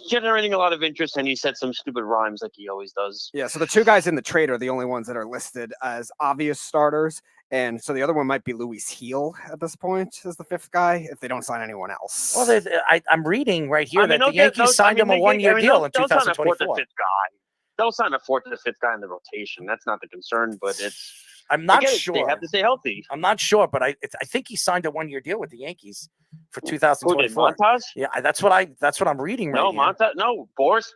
generating a lot of interest, and he said some stupid rhymes like he always does. Yeah, so the two guys in the trade are the only ones that are listed as obvious starters, and so the other one might be Luis Heel at this point as the fifth guy if they don't sign anyone else. Well, I'm reading right here that the Yankees signed him a one-year deal in 2024. They'll sign a fourth and a fifth guy in the rotation. That's not the concern, but it's. I'm not sure. They have to stay healthy. I'm not sure, but I think he signed a one-year deal with the Yankees for 2024. Montas? Yeah, that's what I'm reading right now. Montas. No, Boris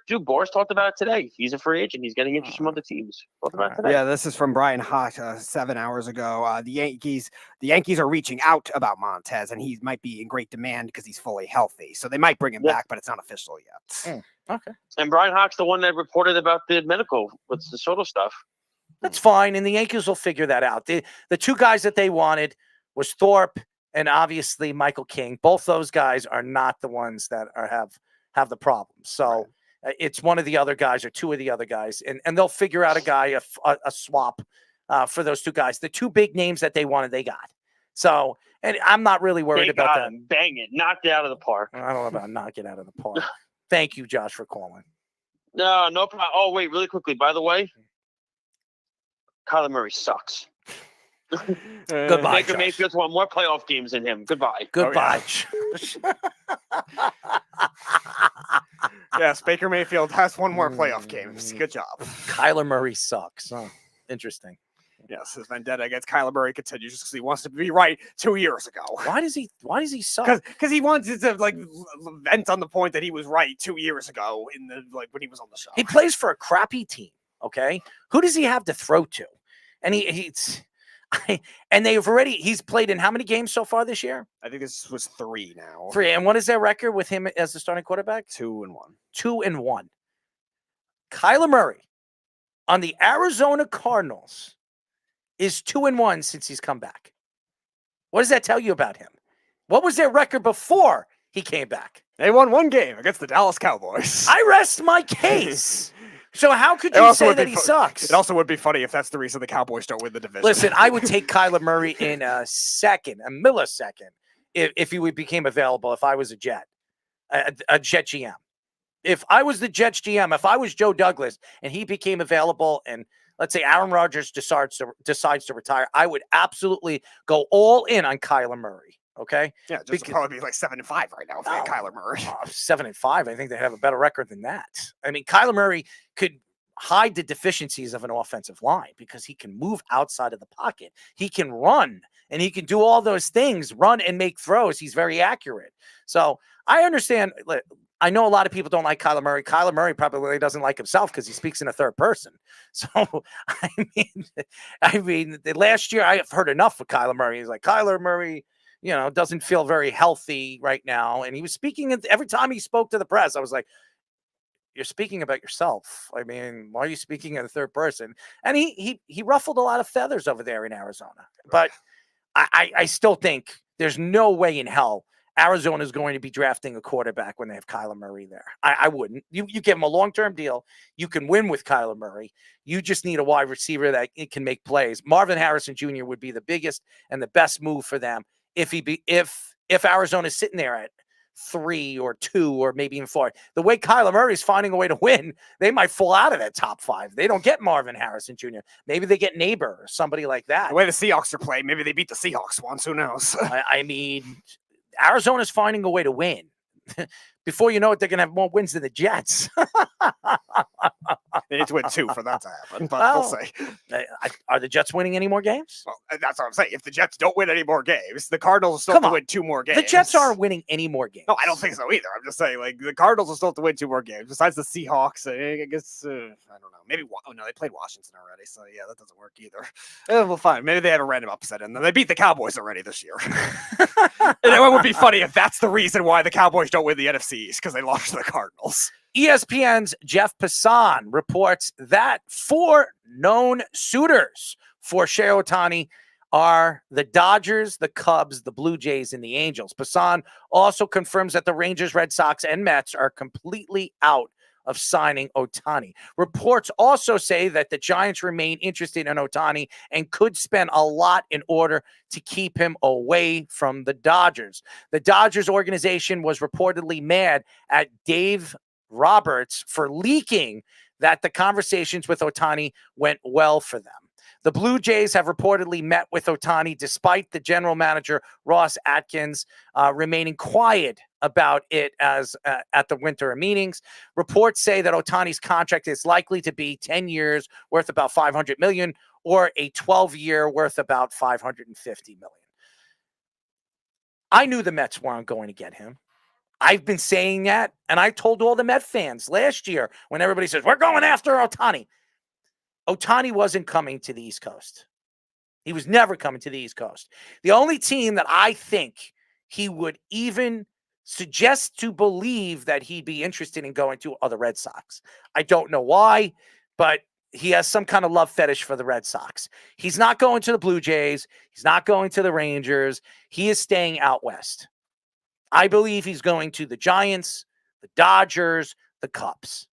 talked about it today. He's a free agent. He's getting interest from other teams. Talked about it today. Yeah, this is from Brian Hott 7 hours ago. The Yankees are reaching out about Montez, and he might be in great demand because he's fully healthy. So they might bring him back, but it's not official yet. Okay. And Brian Hock's the one that reported about the medical with the Soto stuff. That's fine, and the Yankees will figure that out. The two guys that they wanted was Thorpe and obviously Michael King. Both those guys are not the ones that have the problem. So it's one of the other guys or two of the other guys, and they'll figure out a guy, a swap for those two guys. The two big names that they wanted, they got. So, and I'm not really worried about that. Bang it, knocked it out of the park. I don't know about knock it out of the park. Thank you, Josh, for calling. No problem. Oh, wait, really quickly. By the way, Kyler Murray sucks. Goodbye, Baker Mayfield's won more playoff games than him. Goodbye. Goodbye. Yes, Baker Mayfield has one more playoff games. Good job. Kyler Murray sucks. Oh, interesting. Yes, his vendetta against Kyler Murray continues just because he wants to be right 2 years ago. Why does he suck? Because he wanted to vent on the point that he was right 2 years ago when he was on the show. He plays for a crappy team. Okay, who does he have to throw to? And he's played in how many games so far this year? I think this was 3 now. 3. And what is their record with him as the starting quarterback? 2-1. 2-1. Kyler Murray on the Arizona Cardinals is 2-1 since he's come back. What does that tell you about him? What was their record before he came back? They won 1 game against the Dallas Cowboys. I rest my case. So how could you say that he sucks? It also would be funny if that's the reason the Cowboys don't win the division. Listen, I would take Kyler Murray in a millisecond, if he became available if I was a Jet. a Jet GM. If I was the Jets GM, if I was Joe Douglas and he became available and let's say Aaron Rodgers decides to retire, I would absolutely go all in on Kyler Murray. Okay. Yeah, just probably be like 7-5 right now if they had Kyler Murray. 7-5. I think they have a better record than that. I mean, Kyler Murray could hide the deficiencies of an offensive line because he can move outside of the pocket. He can run and he can do all those things, run and make throws. He's very accurate. So I understand. I know a lot of people don't like Kyler Murray. Kyler Murray probably doesn't like himself because he speaks in a third person. So, I mean, the last year I've heard enough of Kyler Murray. He's like, Kyler Murray, doesn't feel very healthy right now. And he was speaking every time he spoke to the press. I was like, you're speaking about yourself. I mean, why are you speaking in the third person? And he ruffled a lot of feathers over there in Arizona. But I still think there's no way in hell Arizona is going to be drafting a quarterback when they have Kyler Murray there. I wouldn't. You give him a long-term deal. You can win with Kyler Murray. You just need a wide receiver that can make plays. Marvin Harrison Jr. would be the biggest and the best move for them if Arizona's sitting there at 3 or 2 or maybe even 4. The way Kyler Murray is finding a way to win, they might fall out of that top 5. They don't get Marvin Harrison Jr. Maybe they get Neighbor or somebody like that. The way the Seahawks are playing, maybe they beat the Seahawks once. Who knows? I mean, Arizona's finding a way to win. Before you know it, they're going to have more wins than the Jets. They need to win 2 for that to happen, but we'll see. Are the Jets winning any more games? Well, that's what I'm saying. If the Jets don't win any more games, the Cardinals will still have to win 2 more games. The Jets aren't winning any more games. No, I don't think so either. I'm just saying, like, the Cardinals will still have to win 2 more games. Besides the Seahawks, I guess, I don't know. Maybe, no, they played Washington already, so yeah, that doesn't work either. Well, fine. Maybe they have a random upset, and they beat the Cowboys already this year. And it would be funny if that's the reason why the Cowboys don't win the NFC East, because they lost to the Cardinals. ESPN's Jeff Passan reports that 4 known suitors for Shohei Ohtani are the Dodgers, the Cubs, the Blue Jays, and the Angels. Passan also confirms that the Rangers, Red Sox, and Mets are completely out of signing Ohtani. Reports also say that the Giants remain interested in Ohtani and could spend a lot in order to keep him away from the Dodgers. The Dodgers organization was reportedly mad at Dave Roberts for leaking that the conversations with Ohtani went well for them. The Blue Jays have reportedly met with Ohtani despite the general manager, Ross Atkins, remaining quiet about it as at the winter meetings. Reports say that Ohtani's contract is likely to be 10 years worth about $500 million or a 12-year worth about $550 million. I knew the Mets weren't going to get him. I've been saying that, and I told all the Met fans last year when everybody says, we're going after Ohtani. Ohtani wasn't coming to the East Coast. He was never coming to the East Coast. The only team that I think he would even suggest to believe that he'd be interested in going to are the Red Sox. I don't know why, but he has some kind of love fetish for the Red Sox. He's not going to the Blue Jays. He's not going to the Rangers. He is staying out west. I believe he's going to the Giants, the Dodgers, the Cubs.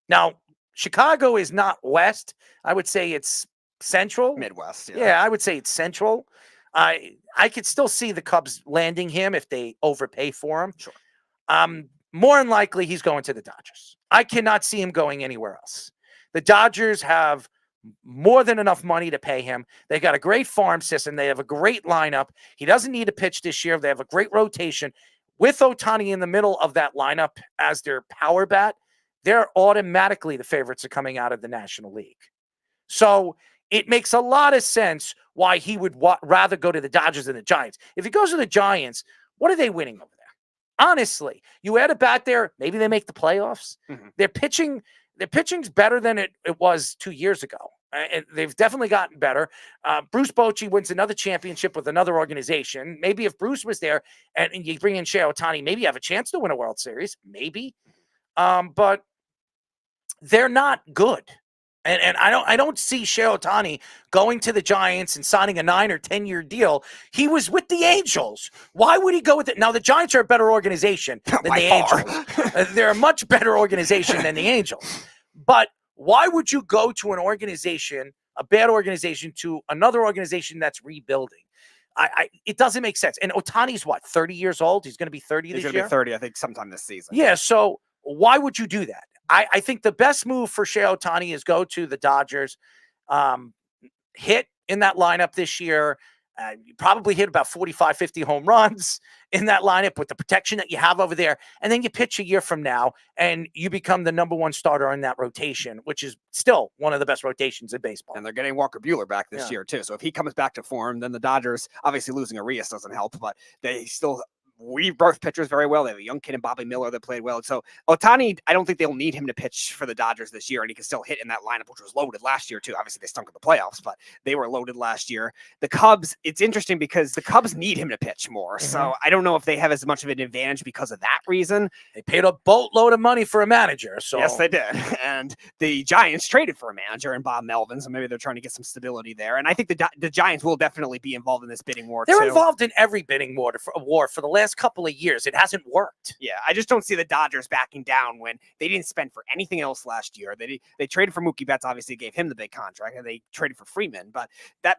Now, Chicago is not west. I would say it's central. Midwest. Yeah, I would say it's central. I could still see the Cubs landing him if they overpay for him. Sure. More than likely, he's going to the Dodgers. I cannot see him going anywhere else. The Dodgers have more than enough money to pay him. They got a great farm system. They have a great lineup. He doesn't need to pitch this year. They have a great rotation. With Ohtani in the middle of that lineup as their power bat, they're automatically the favorites are coming out of the National League. So it makes a lot of sense why he would rather go to the Dodgers than the Giants. If he goes to the Giants, what are they winning over there? Honestly, you add a bat there, maybe they make the playoffs. Mm-hmm. Their pitching's better than it was 2 years ago. And they've definitely gotten better. Bruce Bochy wins another championship with another organization. Maybe if Bruce was there and you bring in Shohei Ohtani, maybe you have a chance to win a World Series. Maybe. But they're not good. And I don't see Shohei Ohtani going to the Giants and signing a 9 or 10-year deal. He was with the Angels. Why would he go with it? Now, the Giants are a better organization than the Angels. They're a much better organization than the Angels. But why would you go to an organization, a bad organization, to another organization that's rebuilding? It doesn't make sense. And Ohtani's what, 30 years old? He's going to be 30 He's this going year? to be 30, I think, sometime this season. Yeah, so why would you do that? I think the best move for Shohei Ohtani is go to the Dodgers, hit in that lineup this year. You probably hit about 45, 50 home runs in that lineup with the protection that you have over there. And then you pitch a year from now and you become the number one starter in that rotation, which is still one of the best rotations in baseball. And they're getting Walker Buehler back this year, too. So if he comes back to form, then the Dodgers, obviously losing Arias doesn't help, but they still weave both pitchers very well. They have a young kid in Bobby Miller that played well. So Ohtani, I don't think they'll need him to pitch for the Dodgers this year, and he can still hit in that lineup, which was loaded last year too. Obviously, they stunk in the playoffs, but they were loaded last year. The Cubs, it's interesting because the Cubs need him to pitch more. So I don't know if they have as much of an advantage because of that reason. They paid a boatload of money for a manager. So yes, they did. And the Giants traded for a manager in Bob Melvin, so maybe they're trying to get some stability there. And I think the Giants will definitely be involved in this bidding war. They're involved in every bidding war for the last couple of years. It hasn't worked. Yeah, I just don't see the Dodgers backing down when they didn't spend for anything else last year. They traded for Mookie Betts, obviously gave him the big contract, and they traded for Freeman. But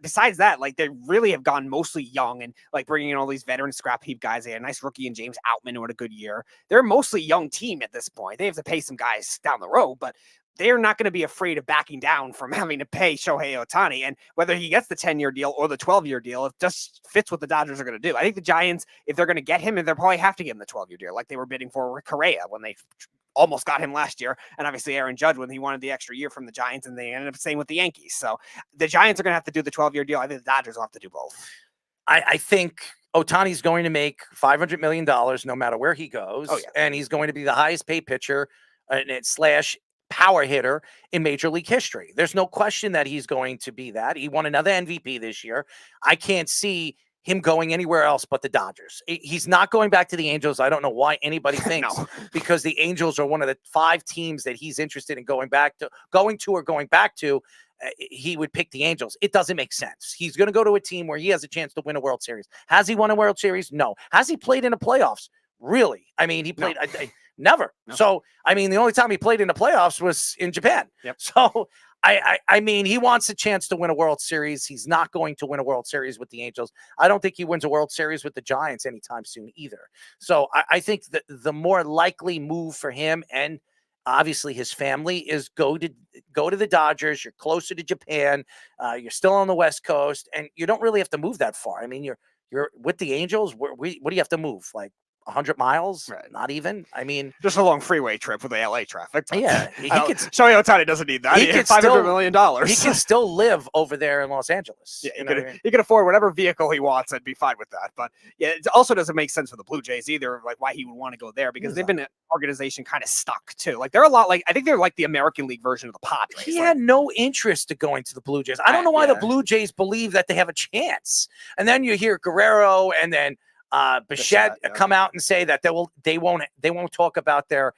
besides that, like they really have gone mostly young and like bringing in all these veteran scrap heap guys. They had a nice rookie in James Outman who had a good year. They're a mostly young team at this point. They have to pay some guys down the road, but they're not going to be afraid of backing down from having to pay Shohei Ohtani. And whether he gets the 10-year deal or the 12-year deal, it just fits what the Dodgers are going to do. I think the Giants, if they're going to get him, they'll probably have to give him the 12-year deal, like they were bidding for Correa when they almost got him last year. And obviously Aaron Judge when he wanted the extra year from the Giants, and they ended up staying with the Yankees. So the Giants are going to have to do the 12-year deal. I think the Dodgers will have to do both. I think Ohtani's going to make $500 million no matter where he goes. Oh, yeah. And he's going to be the highest paid pitcher slash power hitter in Major League history. There's no question that he's going to be that. He won another MVP this year. I can't see him going anywhere else but the Dodgers. He's not going back to the Angels. I don't know why anybody thinks because the Angels are one of the 5 teams that he's interested in going back to. He would pick the Angels. It doesn't make sense. He's going to go to a team where he has a chance to win a World Series. Has he won a World Series? No. Has he played in the playoffs? Really? I mean, he played never. No. So, I mean, the only time he played in the playoffs was in Japan. Yep. So, I mean, he wants a chance to win a World Series. He's not going to win a World Series with the Angels. I don't think he wins a World Series with the Giants anytime soon either. So, I think that the more likely move for him and obviously his family is go to the Dodgers. You're closer to Japan. You're still on the West Coast, and you don't really have to move that far. I mean, you're with the Angels. What do you have to move? Like 100 miles? Right. Not even. I mean, just a long freeway trip with the LA traffic. Yeah, Shohei Ohtani doesn't need that. He can $500 million. He can still live over there in Los Angeles. Yeah, he can afford whatever vehicle he wants and be fine with that. But yeah, it also doesn't make sense for the Blue Jays either, like why he would want to go there because they've been an organization kind of stuck too. Like they're a lot like I think they're like the American League version of the Padres. He had no interest to going to the Blue Jays. I don't know why the Blue Jays believe that they have a chance. And then you hear Guerrero and then Bichette come out and say that they won't talk about their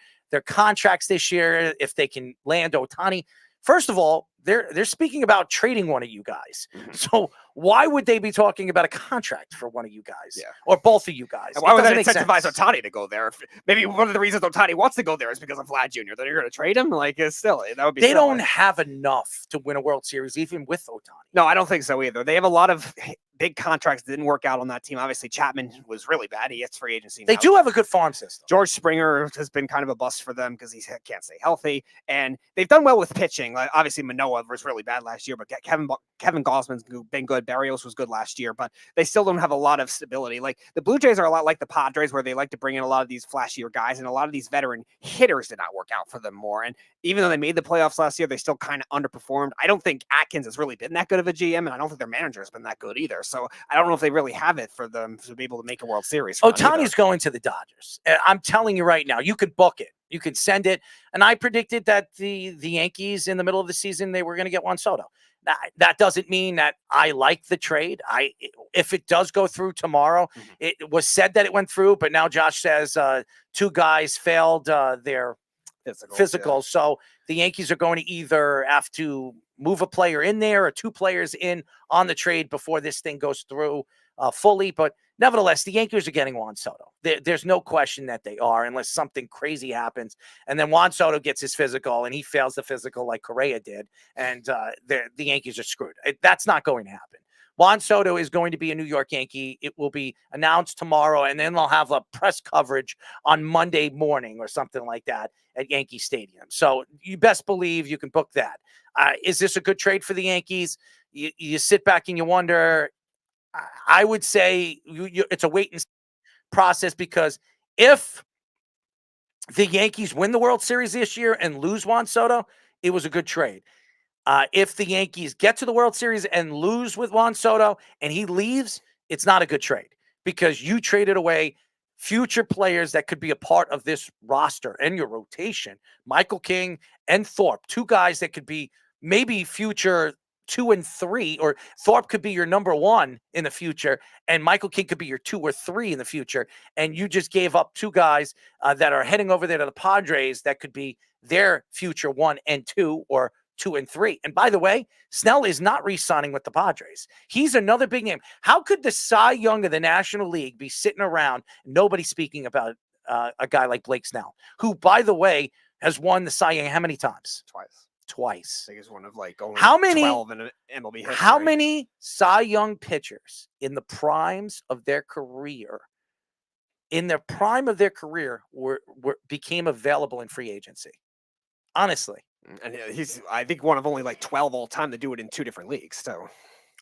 contracts this year if they can land Ohtani. First of all, they're speaking about trading one of you guys. So why would they be talking about a contract for one of you guys or both of you guys? And why would that incentivize Ohtani to go there? Maybe one of the reasons Ohtani wants to go there is because of Vlad Jr. Then you're going to trade him? Like, it's still, that would be They don't have enough to win a World Series, even with Ohtani. No, I don't think so either. They have a lot of big contracts that didn't work out on that team. Obviously, Chapman was really bad. He gets free agency. They do have a good farm system. George Springer has been kind of a bust for them because he can't stay healthy. And they've done well with pitching. Like, obviously, Manoah was really bad last year, but Kevin Gausman's been good. Barrios was good last year, but they still don't have a lot of stability. Like the Blue Jays are a lot like the Padres, where they like to bring in a lot of these flashier guys, and a lot of these veteran hitters did not work out for them more. And even though they made the playoffs last year, they still kind of underperformed. I don't think Atkins has really been that good of a GM, and I don't think their manager has been that good either. So I don't know if they really have it for them to be able to make a World Series. Ohtani's going to the Dodgers. I'm telling you right now, you could book it. You could send it. And I predicted that the Yankees in the middle of the season, they were going to get Juan Soto. That doesn't mean that I like the trade. If it does go through tomorrow, it was said that it went through, but now Josh says 2 guys failed their physical. So the Yankees are going to either have to move a player in there or 2 players in on the trade before this thing goes through fully. But nevertheless, the Yankees are getting Juan Soto. There's no question that they are, unless something crazy happens. And then Juan Soto gets his physical and he fails the physical like Correa did. And the Yankees are screwed. That's not going to happen. Juan Soto is going to be a New York Yankee. It will be announced tomorrow, and then they'll have a press coverage on Monday morning or something like that at Yankee Stadium. So you best believe you can book that. Is this a good trade for the Yankees? You sit back and you wonder. I would say it's a wait and see process, because if the Yankees win the World Series this year and lose Juan Soto, it was a good trade. If the Yankees get to the World Series and lose with Juan Soto and he leaves, it's not a good trade, because you traded away future players that could be a part of this roster and your rotation. Michael King and Thorpe, two guys that could be maybe future 2 and 3, or Thorpe could be your number 1 in the future, and Michael King could be your 2 or 3 in the future. And you just gave up two guys that are heading over there to the Padres that could be their future 1 and 2, or 2 and 3. And by the way, Snell is not re-signing with the Padres. He's another big name. How could the Cy Young of the National League be sitting around, nobody speaking about a guy like Blake Snell, who, by the way, has won the Cy Young how many times? Twice. I think it's one of like only how many 12 in MLB history. How many Cy Young pitchers in the primes of their career, became available in free agency? Honestly. And he's, I think, one of only like 12 all time to do it in 2 different leagues. So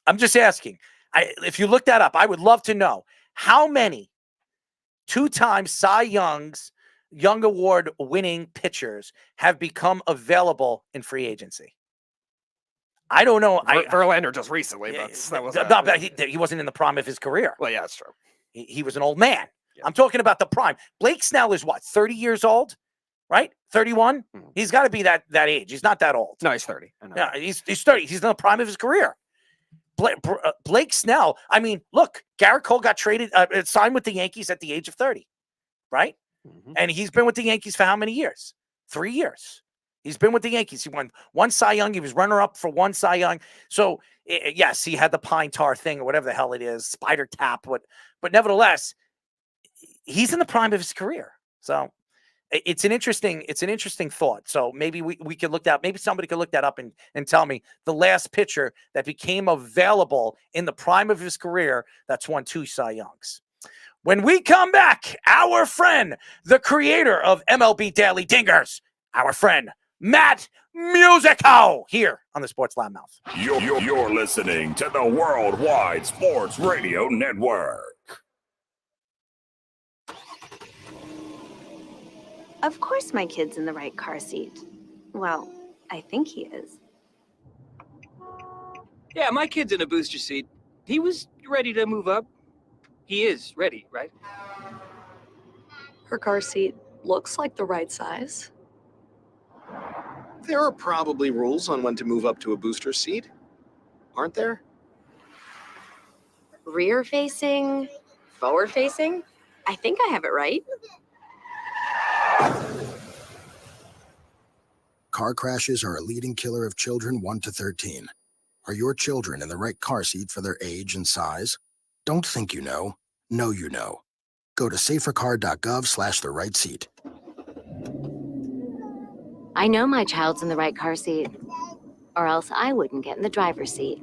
I'm just asking. If you look that up, I would love to know how many 2-time Cy Young Award winning pitchers have become available in free agency. I don't know. Verlander just recently, but that was but he wasn't in the prime of his career. Well, yeah, that's true. He was an old man. Yeah. I'm talking about the prime. Blake Snell is what, 30 years old, right? 31. He's got to be that age. He's not that old. No, he's 30. I know. Yeah, he's 30. He's in the prime of his career. Blake Snell. I mean, look, Garrett Cole got signed with the Yankees at the age of 30, right? Mm-hmm. And he's been with the Yankees for how many years? 3 years. He's been with the Yankees. He won 1 Cy Young. He was runner-up for 1 Cy Young. So, yes, he had the pine tar thing or whatever the hell it is, spider tap. But nevertheless, he's in the prime of his career. So it's an interesting thought. So maybe we could look that. Maybe somebody could look that up and tell me the last pitcher that became available in the prime of his career that's won 2 Cy Youngs. When we come back, our friend, the creator of MLB Daily Dingers, our friend, Matt Musico, here on the Sports Loudmouth. You're listening to the Worldwide Sports Radio Network. Of course my kid's in the right car seat. Well, I think he is. Yeah, my kid's in a booster seat. He was ready to move up. He is ready, right? Her car seat looks like the right size. There are probably rules on when to move up to a booster seat, aren't there? Rear facing, forward facing. I think I have it right. Car crashes are a leading killer of children 1 to 13. Are your children in the right car seat for their age and size? Don't think you know you know. Go to safercar.gov/the right seat. I know my child's in the right car seat, or else I wouldn't get in the driver's seat.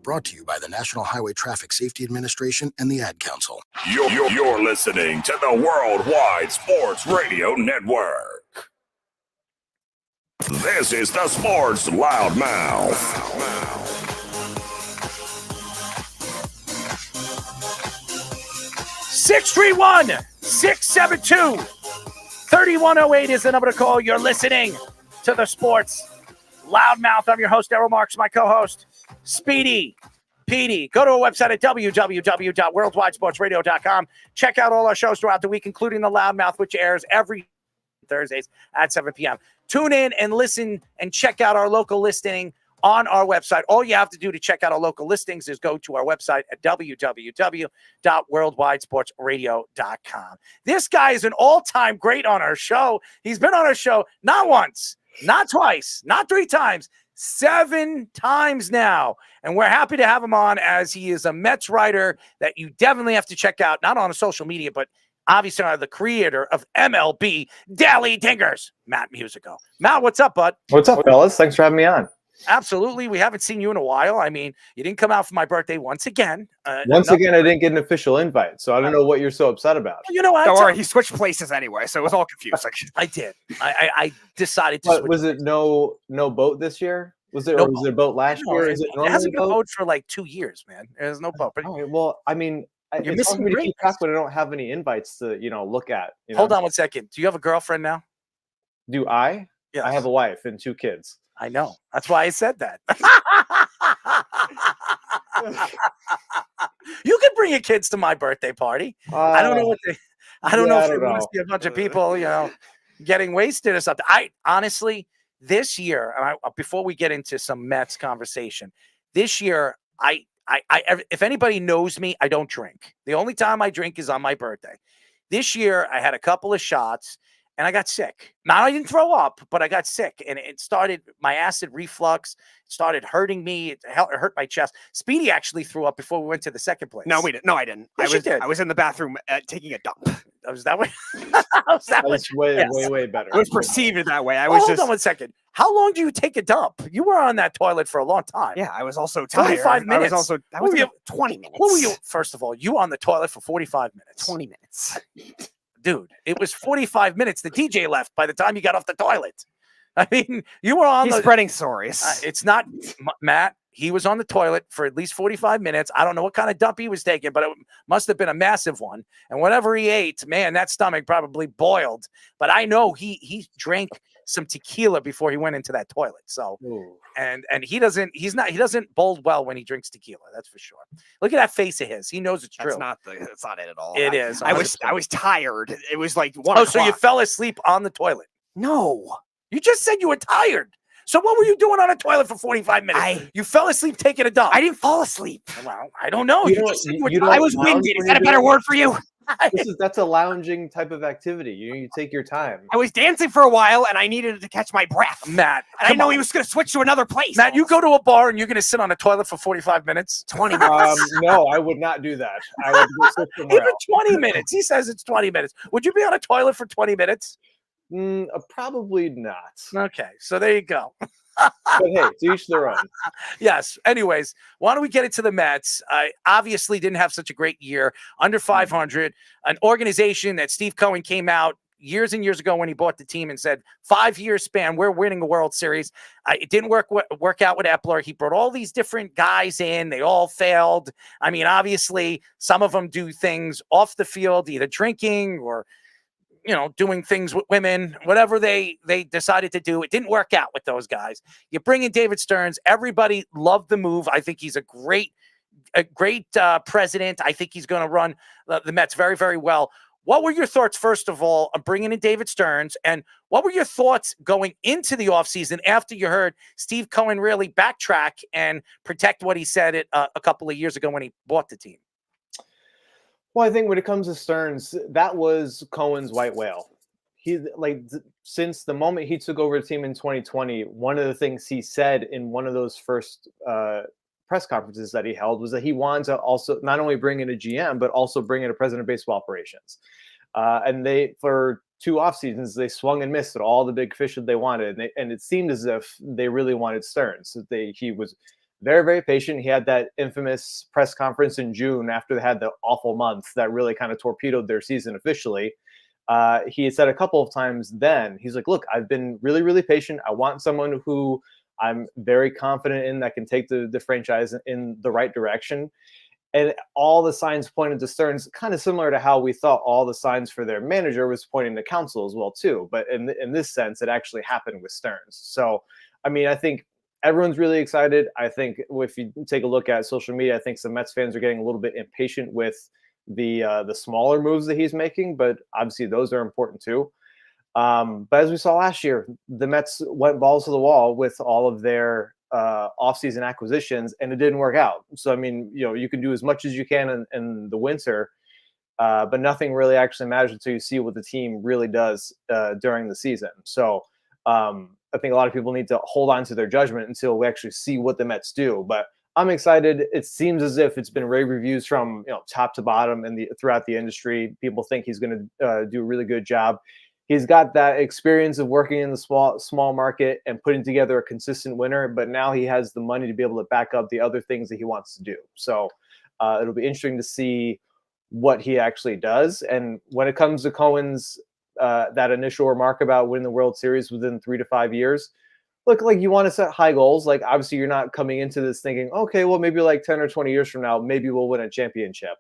Brought to you by the National Highway Traffic Safety Administration and the Ad Council. You're listening to the Worldwide Sports Radio Network. This is the Sports Loudmouth. 631-672-3108 is the number to call. You're listening to the Sports Loudmouth. I'm your host, Errol Marks, my co-host, Speedy Petey. Go to our website at www.worldwidesportsradio.com. Check out all our shows throughout the week, including the Loudmouth, which airs every Thursdays at 7 p.m. Tune in and listen and check out our local listing on our website. All you have to do to check out our local listings is go to our website at www.worldwidesportsradio.com. This guy is an all-time great on our show. He's been on our show not once, not twice, not 3 times, 7 times now. And we're happy to have him on, as he is a Mets writer that you definitely have to check out, not on social media, but obviously the creator of MLB Daily Dingers, Matt Musico. Matt, what's up, bud? What's up, fellas? Thanks for having me on. Absolutely. We haven't seen you in a while. I mean, you didn't come out for my birthday once again. Once again, I didn't get an official invite, so I don't know what you're so upset about. You know, Don't worry, he switched places anyway, so it was all confusing. I did. I decided to But switch. was it no boat this year? Was it, No or was it a boat last No, year? it, Is it it normally hasn't a been a boat? boat for like 2 years, man. There's no boat. But All right, well, I mean, You're it's hard missing for me to keep greatness. track when I don't have any invites to, look at. hold on one second. Do you have a girlfriend now? Do I? Yes. I have a wife and 2 kids. I know. That's why I said that. You can bring your kids to my birthday party. I don't know what they. I don't know if they want to see a bunch of people, getting wasted or something. I honestly, this year, and before we get into some Mets conversation, this year, if anybody knows me, I don't drink. The only time I drink is on my birthday. This year, I had a couple of shots. And I got sick. Now, I didn't throw up, but I got sick. And it started, my acid reflux started hurting me. It hurt my chest. Speedy actually threw up before we went to the second place. No, we didn't. No, I didn't. Yes, I was in the bathroom taking a dump. Was that way? That's way better. It was perceived that way. Hold on one second. How long do you take a dump? You were on that toilet for a long time. Yeah, I was also tired. 45 minutes. I was 20 minutes. What were you? First of all, you were on the toilet for 45 minutes. 20 minutes. Dude, it was 45 minutes. The DJ left by the time you got off the toilet. I mean, you were on He's spreading stories. It's not Matt. He was on the toilet for at least 45 minutes. I don't know what kind of dump he was taking, but it must have been a massive one. And whatever he ate, man, that stomach probably boiled. But I know he drank some tequila before he went into that toilet. So, and he doesn't bold well when he drinks tequila. That's for sure. Look at that face of his. He knows it's true. That's not it at all. It is. I was tired. It was like 1 Oh, o'clock. so you fell asleep on the toilet? No. You just said you were tired. So what were you doing on a toilet for 45 minutes? You fell asleep taking a dump. I didn't fall asleep. Well, I don't know. You just said you were tired. I was winded. Is that a better word for you? That's a lounging type of activity. You take your time. I was dancing for a while and I needed to catch my breath. Matt, and I didn't know he was going to switch to another place. Matt, you go to a bar and you're going to sit on a toilet for 45 minutes? 20 minutes. No, I would not do that. I would go sit somewhere Even else. 20 minutes. He says it's 20 minutes. Would you be on a toilet for 20 minutes? Probably not. Okay, so there you go. But hey, to each their own. Yes. Anyways, why don't we get into the Mets? I obviously didn't have such a great year. Under 500, an organization that Steve Cohen came out years and years ago when he bought the team and said, 5-year span, we're winning a World Series. It didn't work out with Epler. He brought all these different guys in. They all failed. I mean, obviously, some of them do things off the field, either drinking or doing things with women, whatever they decided to do. It didn't work out with those guys. You bring in David Stearns. Everybody loved the move. I think he's a great president. I think he's going to run the Mets very, very well. What were your thoughts, first of all, on bringing in David Stearns? And what were your thoughts going into the offseason after you heard Steve Cohen really backtrack and protect what he said a couple of years ago when he bought the team? Well, I think when it comes to Stearns, that was Cohen's white whale. Since the moment he took over the team in 2020, one of the things he said in one of those first press conferences that he held was that he wanted to also not only bring in a GM, but also bring in a president of baseball operations. And for 2 off seasons, they swung and missed at all the big fish that they wanted. And it seemed as if they really wanted Stearns. He was very, very patient. He had that infamous press conference in June after they had the awful month that really kind of torpedoed their season officially. He had said a couple of times then, he's like, look, I've been really, really patient. I want someone who I'm very confident in that can take the franchise in the right direction. And all the signs pointed to Stearns, kind of similar to how we thought all the signs for their manager was pointing to Counsell as well, too. But in this sense, it actually happened with Stearns. So, I mean, I think everyone's really excited. I think if you take a look at social media, I think some Mets fans are getting a little bit impatient with the smaller moves that he's making, but obviously those are important too. But as we saw last year, the Mets went balls to the wall with all of their offseason acquisitions, and it didn't work out. So, I mean, you can do as much as you can in the winter, but nothing really actually matters until you see what the team really does during the season. So, I think a lot of people need to hold on to their judgment until we actually see what the Mets do. But I'm excited. It seems as if it's been rave reviews from top to bottom and throughout the industry. People think he's going to do a really good job. he's got that experience of working in the small market and putting together a consistent winner, but now he has the money to be able to back up the other things that he wants to do. So it'll be interesting to see what he actually does. And when it comes to Cohen's that initial remark about winning the World Series within 3 to 5 years, look, like, you want to set high goals. Like, obviously you're not coming into this thinking, okay, well, maybe like 10 or 20 years from now, maybe we'll win a championship.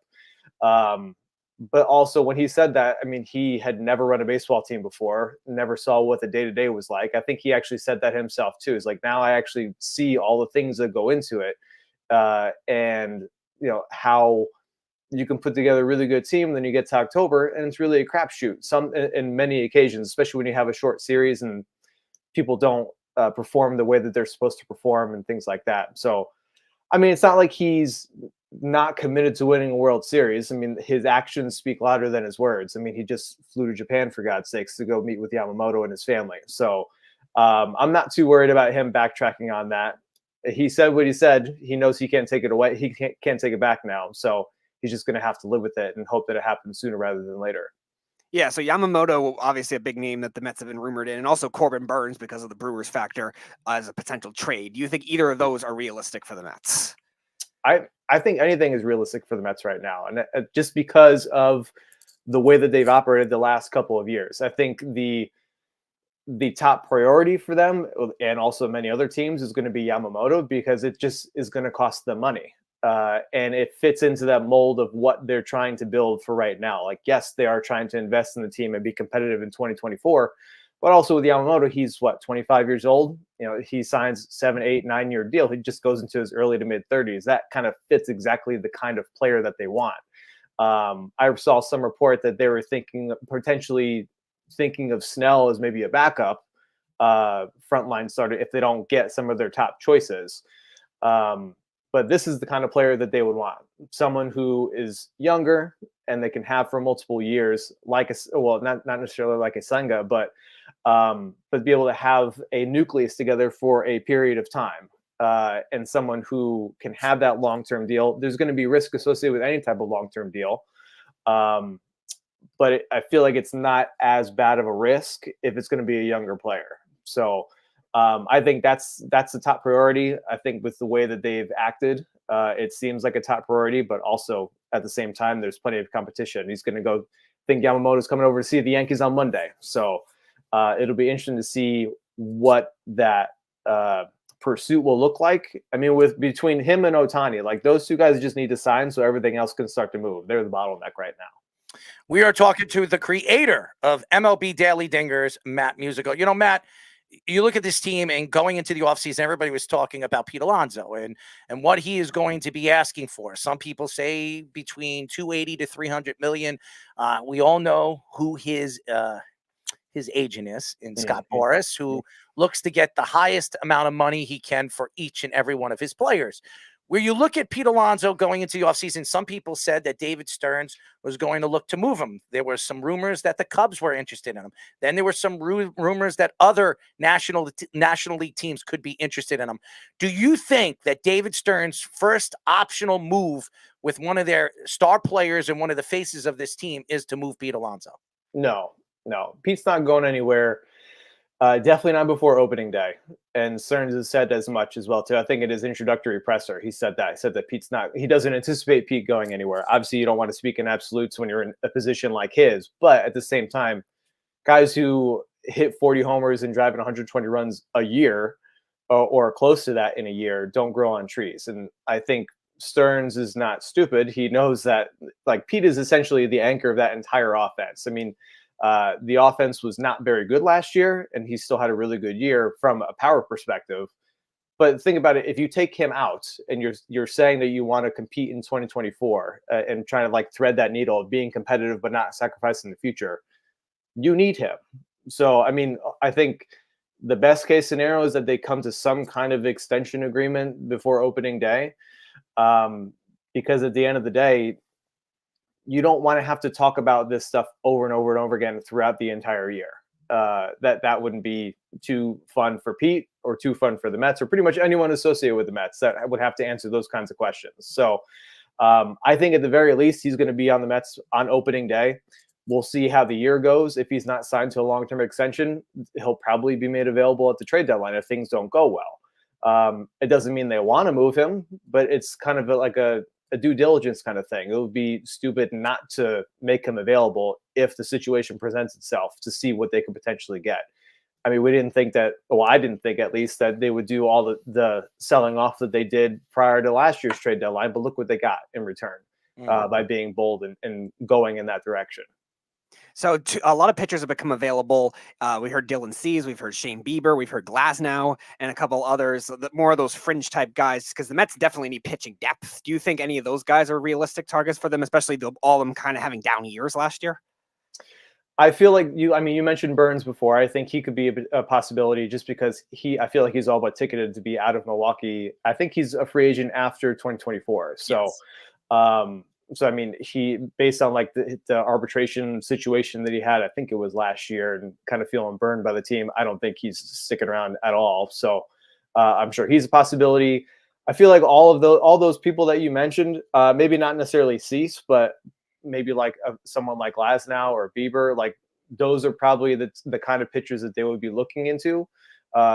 But also when he said that, I mean, he had never run a baseball team before, never saw what the day-to-day was like. I think he actually said that himself too. It's like, now I actually see all the things that go into it. And how you can put together a really good team, then you get to October and it's really a crapshoot. In many occasions, especially when you have a short series and people don't perform the way that they're supposed to perform and things like that. So, I mean, it's not like he's not committed to winning a World Series. I mean, his actions speak louder than his words. I mean, he just flew to Japan, for God's sakes, to go meet with Yamamoto and his family. So I'm not too worried about him backtracking on that. He said what he said. He knows he can't take it away. He can't take it back now. So he's just going to have to live with it and hope that it happens sooner rather than later. Yeah, so Yamamoto, obviously a big name that the Mets have been rumored in, and also Corbin Burns because of the Brewers factor as a potential trade. Do you think either of those are realistic for the Mets? I think anything is realistic for the Mets right now, and just because of the way that they've operated the last couple of years. I think the top priority for them, and also many other teams, is going to be Yamamoto, because it just is going to cost them money. And it fits into that mold of what they're trying to build for right now. Like, yes, they are trying to invest in the team and be competitive in 2024, but also with Yamamoto, he's 25 years old. He signs 7, 8, 9-year deal. He just goes into his early to mid 30s. That kind of fits exactly the kind of player that they want. I saw some report that they were potentially thinking of Snell as maybe a backup frontline starter if they don't get some of their top choices. But this is the kind of player that they would want. Someone who is younger and they can have for multiple years, not necessarily like a Senga, but be able to have a nucleus together for a period of time. And someone who can have that long-term deal. There's going to be risk associated with any type of long-term deal. But I feel like it's not as bad of a risk if it's going to be a younger player. So I think that's the top priority. I think with the way that they've acted, it seems like a top priority, but also at the same time, there's plenty of competition. He's going to go, I think Yamamoto's coming over to see the Yankees on Monday. So it'll be interesting to see what that pursuit will look like. I mean, between him and Ohtani, like, those two guys just need to sign so everything else can start to move. They're the bottleneck right now. We are talking to the creator of MLB Daily Dingers, Matt Musico. Matt, you look at this team, and going into the offseason, everybody was talking about Pete Alonso and what he is going to be asking for. Some people say between 280 to 300 million. We all know who his agent is in Scott Boras, who looks to get the highest amount of money he can for each and every one of his players. Where you look at Pete Alonso going into the offseason, some people said that David Stearns was going to look to move him. There were some rumors that the Cubs were interested in him. Then there were some rumors that other National League teams could be interested in him. Do you think that David Stearns' first optional move with one of their star players and one of the faces of this team is to move Pete Alonso? No. Pete's not going anywhere. Definitely not before opening day. And Stearns has said as much as well, too. I think in his introductory presser, he said that. He said that he doesn't anticipate Pete going anywhere. Obviously, you don't want to speak in absolutes when you're in a position like his. But at the same time, guys who hit 40 homers and drive in 120 runs a year or close to that in a year don't grow on trees. And I think Stearns is not stupid. He knows that, like, Pete is essentially the anchor of that entire offense. I mean, the offense was not very good last year, and he still had a really good year from a power perspective. But think about it. If you take him out and you're saying that you want to compete in 2024 and trying to, like, thread that needle of being competitive but not sacrificing the future, you need him. So, I mean, I think the best case scenario is that they come to some kind of extension agreement before opening day, because at the end of the day, you don't want to have to talk about this stuff over and over and over again throughout the entire year. That wouldn't be too fun for Pete or too fun for the Mets or pretty much anyone associated with the Mets that would have to answer those kinds of questions. So I think at the very least, he's going to be on the Mets on opening day. We'll see how the year goes. If he's not signed to a long-term extension, he'll probably be made available at the trade deadline if things don't go well. It doesn't mean they want to move him, but it's kind of like a due diligence kind of thing. It would be stupid not to make him available if the situation presents itself to see what they could potentially get. I mean, we didn't think that, well, I didn't think at least that they would do all the selling off that they did prior to last year's trade deadline, but look what they got in return by being bold and going in that direction. So a lot of pitchers have become available. We heard Dylan Cease, we've heard Shane Bieber, we've heard Glasnow, and a couple others, more of those fringe type guys, because the Mets definitely need pitching depth. Do you think any of those guys are realistic targets for them, especially all of them kind of having down years last year? I feel like you mentioned Burns before. I think he could be a possibility just because I feel like he's all but ticketed to be out of Milwaukee. I think he's a free agent after 2024. So, yes. So, I mean, he, based on like the arbitration situation that he had, I think it was last year, and kind of feeling burned by the team, I don't think he's sticking around at all. So I'm sure he's a possibility. I feel like all those people that you mentioned, maybe not necessarily Cease, but maybe like someone like Glasnow or Bieber, like those are probably the kind of pitchers that they would be looking into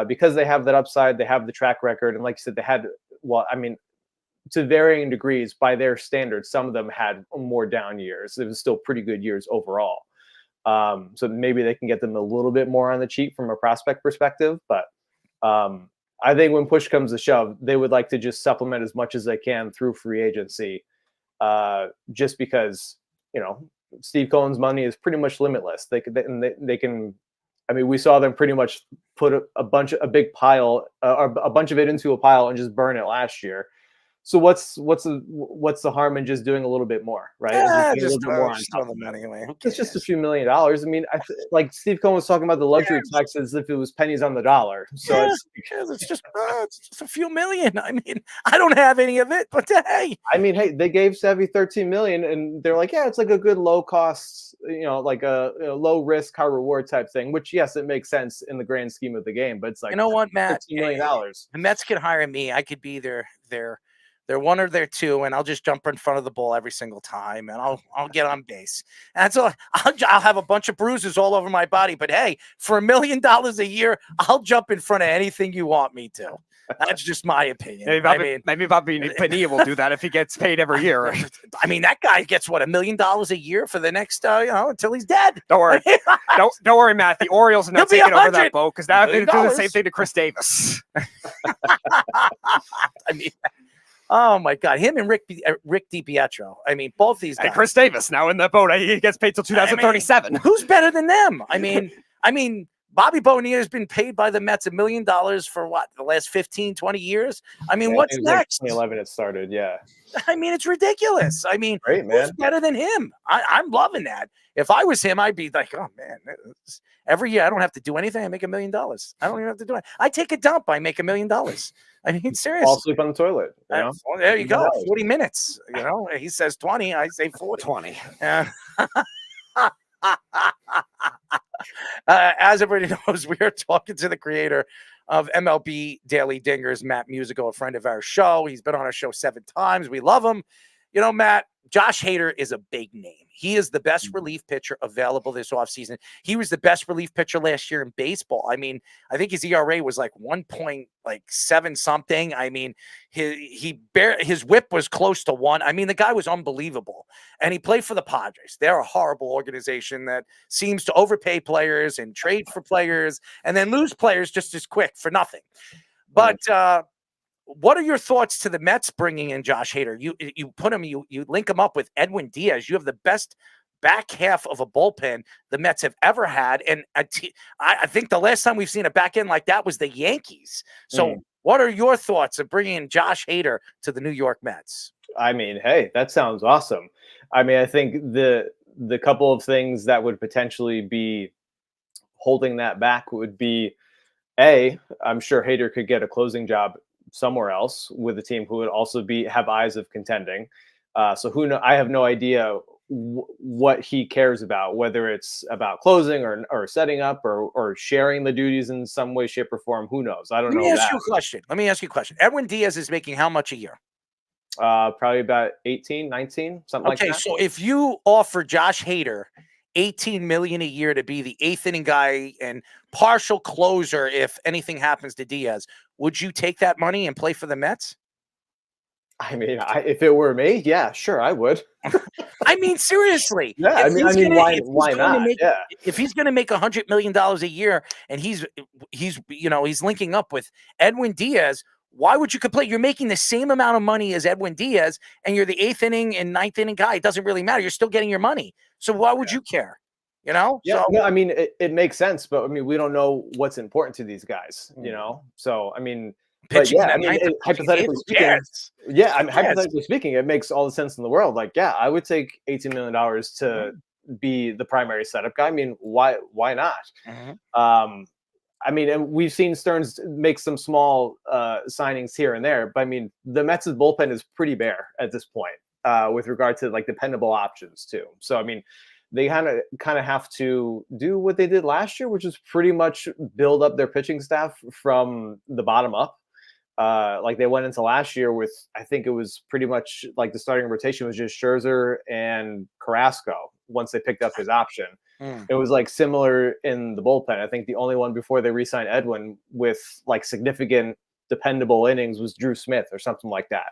because they have that upside, they have the track record. And like you said, they had, to varying degrees by their standards, some of them had more down years. It was still pretty good years overall. So maybe they can get them a little bit more on the cheap from a prospect perspective. But I think when push comes to shove, they would like to just supplement as much as they can through free agency, just because, Steve Cohen's money is pretty much limitless. They can, we saw them pretty much put a bunch of it into a pile and just burn it last year. So what's the harm in just doing a little bit more, right? Yeah, just just throw the money away. It's just a few $1 million. I mean, like Steve Cohen was talking about the luxury tax as if it was pennies on the dollar. So it's just a few million. I mean, I don't have any of it, but hey. I mean, hey, they gave Savvy $13 million, and they're like, yeah, it's like a good low cost, like a low risk, high reward type thing. Which, yes, it makes sense in the grand scheme of the game, but it's like, you know what, Matt? $15 million. The Mets could hire me. I could be their one or their two, and I'll just jump in front of the ball every single time, and I'll get on base. And so I'll have a bunch of bruises all over my body. But hey, for $1 million a year, I'll jump in front of anything you want me to. That's just my opinion. Maybe Bobby Bonilla will do that if he gets paid every year. I mean, that guy gets $1 million a year for the next, until he's dead. Don't worry, don't worry, Matt. The Orioles are not taking over that boat because now they're doing the same thing to Chris Davis. I mean. Oh my God, him and Rick DiPietro. I mean, both these guys. And Chris Davis now in the boat. He gets paid till 2037. Who's better than them? I mean, Bobby Bonilla has been paid by the Mets $1 million for what, the last 15, 20 years? I mean, what's next? Like 2011 it started, yeah. I mean, it's ridiculous. I mean, great, man. Who's better than him? I'm loving that. If I was him, I'd be like, oh man, every year I don't have to do anything. I make $1 million. I don't even have to do it. I take a dump. I make $1 million. I mean, seriously. Fall asleep on the toilet. Well, there you go. 40 minutes. He says 20. I say 40. 20. As everybody knows, we are talking to the creator of MLB Daily Dingers, Matt Musico, a friend of our show. He's been on our show 7 times. We love him. Matt, Josh Hader is a big name. He is the best relief pitcher available this offseason. He was the best relief pitcher last year in baseball. I mean, I think his ERA was like 1.7 something. I mean, his whip was close to 1. I mean, the guy was unbelievable. And he played for the Padres. They're a horrible organization that seems to overpay players and trade for players and then lose players just as quick for nothing. But what are your thoughts to the Mets bringing in Josh Hader? You put him, you link him up with Edwin Diaz. You have the best back half of a bullpen the Mets have ever had, and I think the last time we've seen a back end like that was the Yankees. So, what are your thoughts of bringing in Josh Hader to the New York Mets? I mean, hey, that sounds awesome. I mean, I think the couple of things that would potentially be holding that back would be, I'm sure Hader could get a closing job somewhere else with a team who would also have eyes of contending. So who know? I have no idea what he cares about, whether it's about closing or setting up or sharing the duties in some way, shape, or form. Who knows? I don't know. Let me ask you a question. Edwin Diaz is making how much a year? Probably about 18, 19, something like that. Okay, so if you offer Josh Hader $18 million a year to be the eighth inning guy and partial closer if anything happens to Diaz, would you take that money and play for the Mets? I mean, if it were me, yeah, sure, I would. I mean, seriously. Yeah, I mean, why not? Yeah. If he's going to make $100 million a year and he's linking up with Edwin Diaz, why would you complain? You're making the same amount of money as Edwin Diaz, and you're the eighth inning and ninth inning guy. It doesn't really matter. You're still getting your money. So why would you care? You know? Yeah, So, no, I mean, it makes sense, but I mean, we don't know what's important to these guys, you know? So, I mean, but pitching yeah, I that mean, ninth inning, hypothetically who speaking, cares? yeah, I mean, Who cares? hypothetically speaking, it makes all the sense in the world. Like, yeah, I would take $18 million to be the primary setup guy. I mean, why not? I mean, and we've seen Stearns make some small signings here and there, but I mean, the Mets' bullpen is pretty bare at this point with regard to like dependable options too. So, I mean, they kind of have to do what they did last year, which is pretty much build up their pitching staff from the bottom up. Like they went into last year with, I think it was pretty much like the starting rotation was just Scherzer and Carrasco once they picked up his option. It was like similar in the bullpen. I think the only one before they re-signed Edwin with like significant dependable innings was Drew Smith or something like that.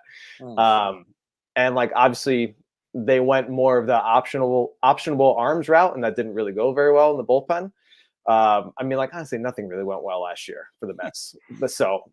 And like obviously they went more of the optionable arms route, and that didn't really go very well in the bullpen. I mean, like honestly, nothing really went well last year for the Mets.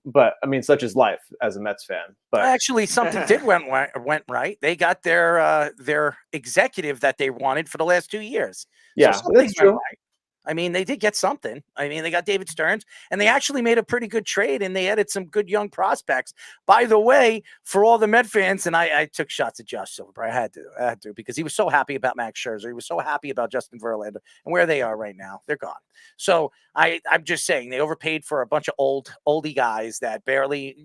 But I mean, such is life as a Mets fan. But actually, something went right. They got their executive that they wanted for the last 2 years. Yeah, so that's true. right. I mean, they did get something. I mean, they got David Stearns, and they actually made a pretty good trade, and they added some good young prospects. By the way, for all the Met fans, and I took shots at Josh Silverberg. I had to, because he was so happy about Max Scherzer. He was so happy about Justin Verlander, and where they are right now, they're gone. So I'm just saying they overpaid for a bunch of oldie guys that barely,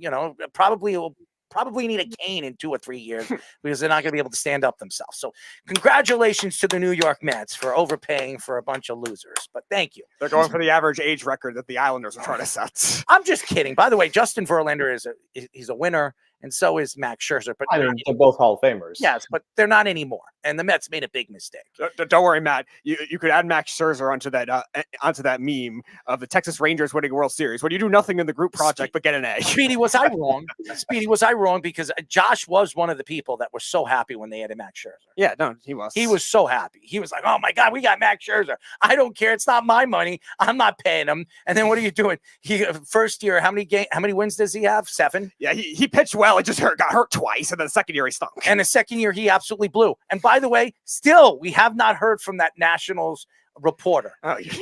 probably need a cane in 2 or 3 years because they're not going to be able to stand up themselves. So congratulations to the New York Mets for overpaying for a bunch of losers. But thank you. They're going for the average age record that the Islanders are trying to set. I'm just kidding. By the way, Justin Verlander he's a winner, and so is Max Scherzer. But I mean, they're both Hall of Famers. Yes, but they're not anymore. And the Mets made a big mistake. Don't worry, Matt. You could add Max Scherzer onto that meme of the Texas Rangers winning a World Series when you do nothing in the group project but get an A. Speedy, was I wrong? Was I wrong? Because Josh was one of the people that were so happy when they added Max Scherzer. Yeah, no, he was. He was so happy. He was like, "Oh my God, we got Max Scherzer. I don't care. It's not my money. I'm not paying him." And then what are you doing? He first year, how many wins does he have? 7. Yeah, he pitched well. It just got hurt twice, and then the second year he stunk. And the second year he absolutely blew. And by the way, still we have not heard from that Nationals reporter.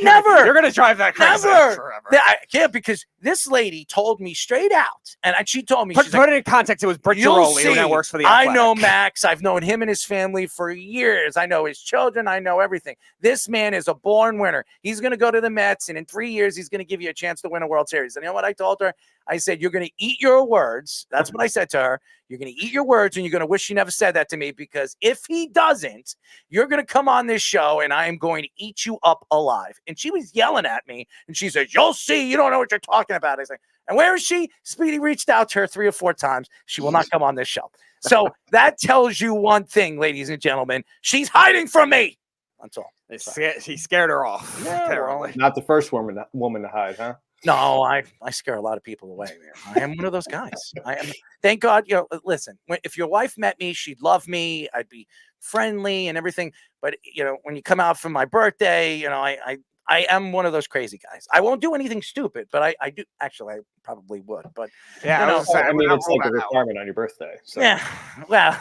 Never. You're gonna drive that crazy forever. I can't, because this lady told me straight out, and she told me, put it in context. It was Britt Giroli who now works for the Athletic. I know Max. I've known him and his family for years. I know his children. I know everything. This man is a born winner. He's going to go to the Mets, and in 3 years, he's going to give you a chance to win a World Series. And you know what I told her? I said, you're going to eat your words. That's what I said to her. You're going to eat your words, and you're going to wish you never said that to me, because if he doesn't, you're going to come on this show, and I am going to eat you up alive. And she was yelling at me, and she said, you'll see. You don't know what you're talking about. I said, and where is she? Speedy reached out to her 3 or 4 times. She will not come on this show. So that tells you one thing, ladies and gentlemen. She's hiding from me. That's all. He scared her off. Yeah, not the first woman to hide, huh? No, I scare a lot of people away, man. I am one of those guys. I am. Thank God. Listen, if your wife met me, she'd love me. I'd be friendly and everything. But when you come out for my birthday, I am one of those crazy guys. I won't do anything stupid, but I do. Actually, I probably would. But yeah, I mean, it's like a requirement on your birthday. So. Yeah. Well.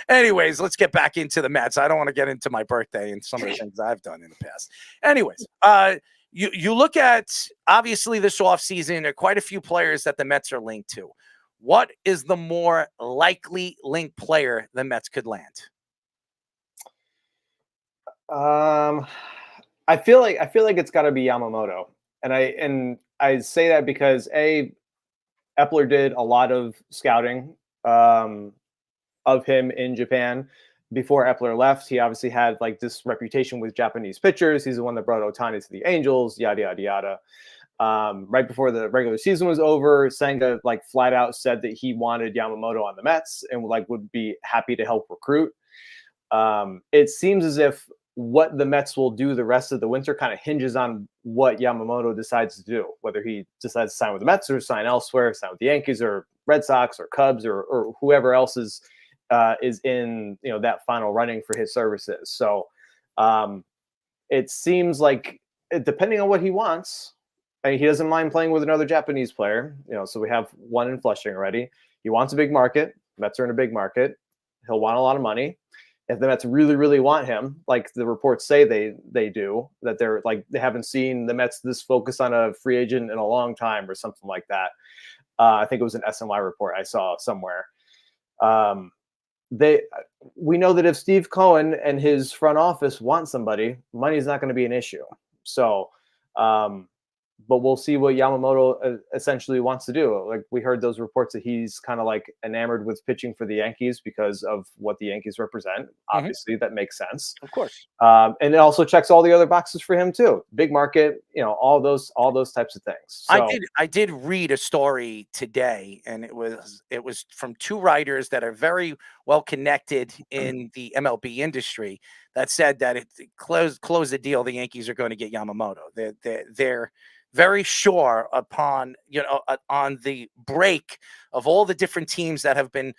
Anyways, let's get back into the Mets. I don't want to get into my birthday and some of the things I've done in the past. Anyways, you look at, obviously, this offseason, there are quite a few players that the Mets are linked to. What is the more likely linked player the Mets could land? I feel like it's got to be Yamamoto, and I say that because Epler did a lot of scouting of him in Japan before Epler left. He obviously had like this reputation with Japanese pitchers. He's the one that brought Ohtani to the Angels, yada yada yada. Right before the regular season was over, Senga like flat out said that he wanted Yamamoto on the Mets and would be happy to help recruit. It seems as if what the Mets will do the rest of the winter kind of hinges on what Yamamoto decides to do, whether he decides to sign with the Mets or sign elsewhere, sign with the Yankees or Red Sox or Cubs or whoever else is in that final running for his services. So it seems like, depending on what he wants, I mean, he doesn't mind playing with another Japanese player. So we have one in Flushing already. He wants a big market. Mets are in a big market. He'll want a lot of money. If the Mets really, really want him, like the reports say they do, that they're like, they haven't seen the Mets this focused on a free agent in a long time or something like that. I think it was an SNY report I saw somewhere. We know that if Steve Cohen and his front office want somebody, money is not going to be an issue. So, but we'll see what Yamamoto essentially wants to do. Like, we heard those reports that he's kind of like enamored with pitching for the Yankees because of what the Yankees represent. Obviously, that makes sense. Of course. And it also checks all the other boxes for him too. Big market, all those types of things. So, I did read a story today, and it was from two writers that are very well connected in the MLB industry that said that it close the deal. The Yankees are going to get Yamamoto. They're very sure upon on the break of all the different teams that have been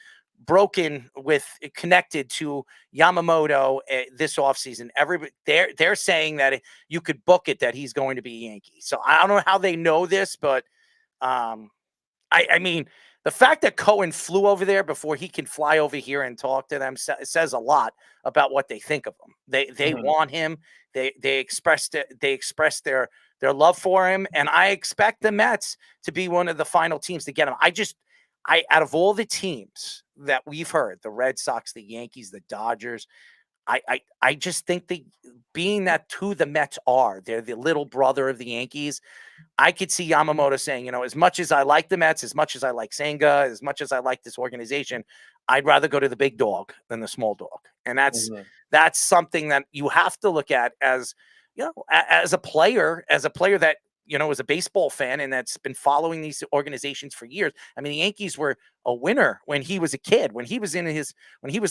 connected to Yamamoto this offseason. Everybody they're saying that you could book it that he's going to be a Yankee. So I don't know how they know this, but I mean, the fact that Cohen flew over there before he can fly over here and talk to them says a lot about what they think of him. They want him. They expressed their love for him, and I expect the Mets to be one of the final teams to get him. Out of all the teams that we've heard, the Red Sox, the Yankees, the Dodgers, I just think being that who the Mets are, they're the little brother of the Yankees. I could see Yamamoto saying, as much as I like the Mets, as much as I like Senga, as much as I like this organization, I'd rather go to the big dog than the small dog. And that's something that you have to look at as a player that, as a baseball fan and that's been following these organizations for years. I mean, the Yankees were a winner when he was a kid, when he was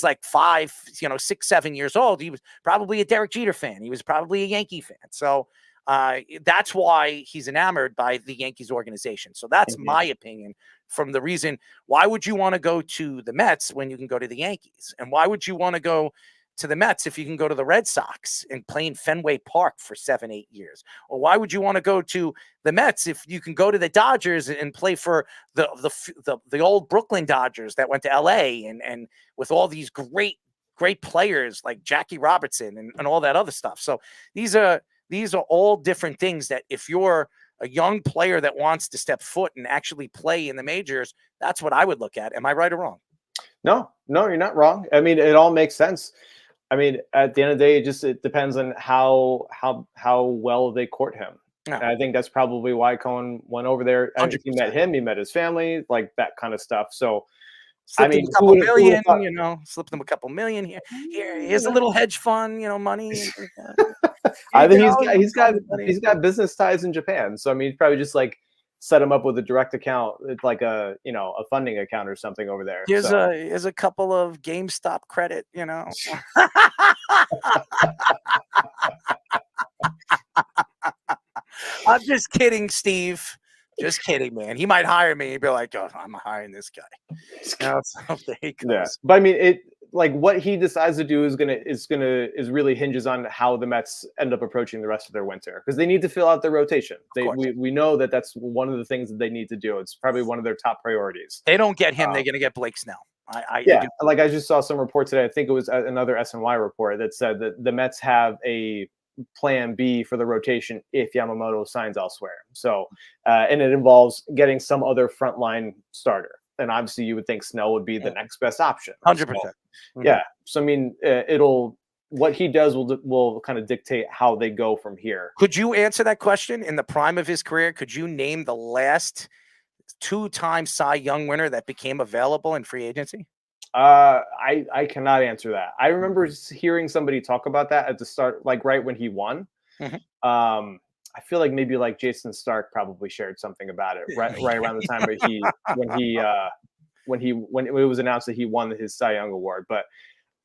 like 5, 6, 7 years old. He was probably a Derek Jeter fan. He was probably a Yankee fan. So that's why he's enamored by the Yankees organization. So that's my opinion from the reason. Why would you want to go to the Mets when you can go to the Yankees? And why would you want to go to the Mets if you can go to the Red Sox and play in Fenway Park for 7-8 years? Or why would you want to go to the Mets if you can go to the Dodgers and play for the old Brooklyn Dodgers that went to LA and with all these great players like Jackie Robertson and all that other stuff. So these are all different things that if you're a young player that wants to step foot and actually play in the majors, that's what I would look at. Am I right or wrong? No, you're not wrong. I mean, it all makes sense. I mean, at the end of the day, it depends on how well they court him. Yeah. And I think that's probably why Cohen went over there. He met him, he met his family, like that kind of stuff. So, slipped him a couple million, slipped him a couple million here. Here's a little hedge fund, money. I think he's got business ties in Japan. So I mean, he's probably just like set him up with a direct account. It's like a funding account or something over there. Here's a couple of GameStop credit, I'm just kidding, Steve. Just kidding, man. He might hire me. He'd be like, "Oh, I'm hiring this guy." So there he goes. Yeah. But I mean, what he decides to do is really hinges on how the Mets end up approaching the rest of their winter, because they need to fill out their rotation. We know that's one of the things that they need to do. It's probably one of their top priorities. They don't get him, they're going to get Blake Snell. I just saw some report today. I think it was another SNY report that said that the Mets have a plan B for the rotation if Yamamoto signs elsewhere. So, and it involves getting some other frontline starter. And obviously you would think Snell would be the next best option. 100%. Yeah. So, I mean, what he does will kind of dictate how they go from here. Could you answer that question? In the prime of his career, could you name the last 2-time Cy Young winner that became available in free agency? I cannot answer that. I remember hearing somebody talk about that at the start, like right when he won. I feel like maybe like Jason Stark probably shared something about it right around the time when it was announced that he won his Cy Young award. But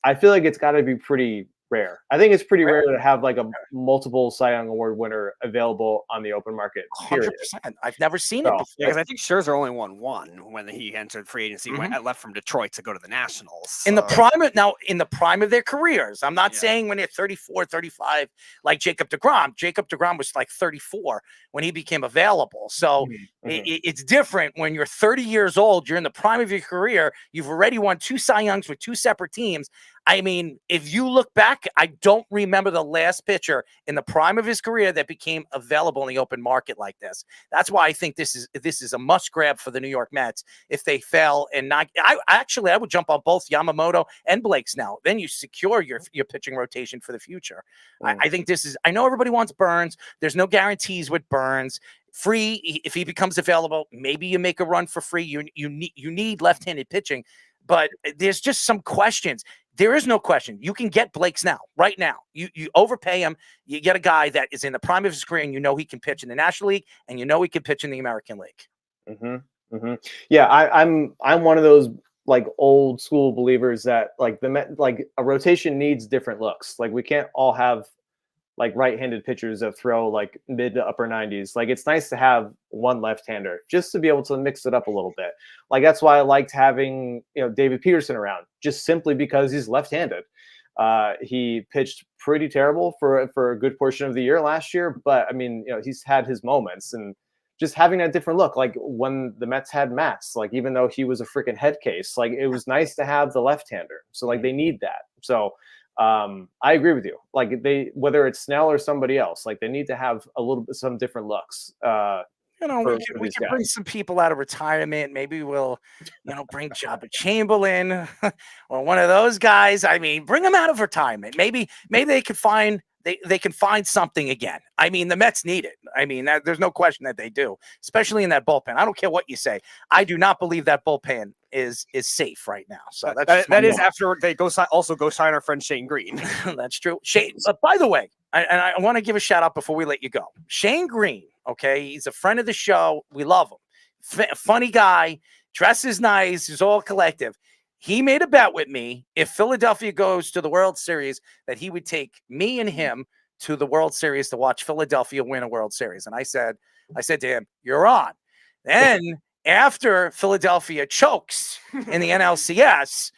I feel like it's got to be pretty rare. I think it's pretty rare to have like a multiple Cy Young Award winner available on the open market. Period. 100%. I've never seen it before. Yeah, because I think Scherzer only won one when he entered free agency. Mhm. Left from Detroit to go to the Nationals. In the prime of their careers. I'm not saying when they're 34, 35, like Jacob deGrom. Jacob deGrom was like 34 when he became available. So it's different when you're 30 years old. You're in the prime of your career. You've already won 2 Cy Youngs with 2 separate teams. I mean, if you look back, I don't remember the last pitcher in the prime of his career that became available in the open market like this. That's why I think this is a must grab for the New York Mets. If they fail and not, I would jump on both Yamamoto and Blake's now. Then you secure your pitching rotation for the future. I think this is. I know everybody wants Burns. There's no guarantees with Burns. Free, if he becomes available, maybe you make a run for free. You need left-handed pitching, but there's just some questions. There is no question. You can get Blake's now, right now. You overpay him. You get a guy that is in the prime of his career, and you know he can pitch in the National League, and you know he can pitch in the American League. Yeah, I'm one of those like old school believers that like a rotation needs different looks. Like we can't all have like right-handed pitchers that throw like mid to upper 90s. Like it's nice to have one left-hander just to be able to mix it up a little bit. Like that's why I liked having David Peterson around, just simply because he's left-handed. He pitched pretty terrible for a good portion of the year last year, but I mean, he's had his moments, and just having that different look, like when the Mets had Matz, like even though he was a freaking head case, like it was nice to have the left-hander. So like they need that. So I agree with you. Like whether it's Snell or somebody else, like they need to have a little bit some different looks. We can bring some people out of retirement. Maybe we'll, bring Joba Chamberlain or one of those guys. I mean, bring them out of retirement. Maybe they could find they can find something again. I mean, the Mets need it. I mean, there's no question that they do, especially in that bullpen. I don't care what you say. I do not believe that bullpen is safe right now. So that is after they go sign our friend Shane Green. That's true. Shane. By the way, I want to give a shout out before we let you go. Shane Green. Okay, he's a friend of the show. We love him. Funny guy. Dresses nice. He's all collective. He made a bet with me if Philadelphia goes to the World Series that he would take me and him to the World Series to watch Philadelphia win a World Series. And I said to him, "You're on." Then after Philadelphia chokes in the NLCS,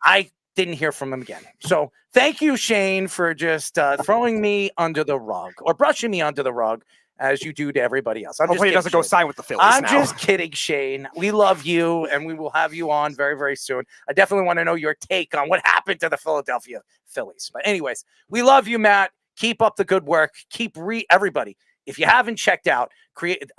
I didn't hear from him again. So thank you, Shane, for just throwing me under the rug or brushing me under the rug, as you do to everybody else. Hopefully he doesn't go sign with the Phillies. I'm just kidding, Shane. We love you, and we will have you on very, very soon. I definitely want to know your take on what happened to the Philadelphia Phillies. But anyways, we love you, Matt. Keep up the good work. Everybody. If you haven't checked out,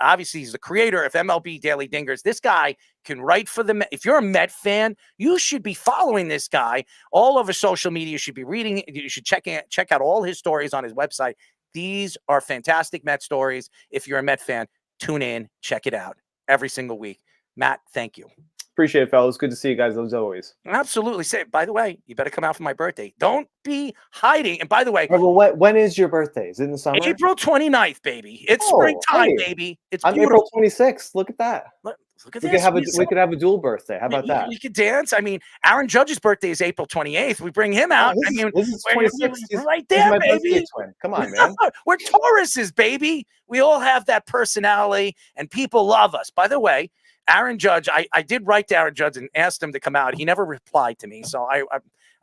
obviously he's the creator of MLB Daily Dingers. This guy can write for the Met. If you're a Met fan, you should be following this guy all over social media. You should be reading. You should check out all his stories on his website. These are fantastic Met stories. If you're a Met fan, tune in, check it out every single week. Matt, thank you. Appreciate it, fellas. Good to see you guys as always. Absolutely. By the way, you better come out for my birthday. Don't be hiding. And by the way, when is your birthday? Is it in the summer? April 29th, baby. It's springtime, baby. It's I'm beautiful. April 26th. Look at that. Look at we this. We could have a dual birthday. How about that? We could dance. I mean, Aaron Judge's birthday is April 28th. We bring him out. This is 26. Right there, baby. Come on, man. We're Tauruses, baby. We all have that personality, and people love us. By the way, Aaron Judge, I did write to Aaron Judge and asked him to come out. He never replied to me, so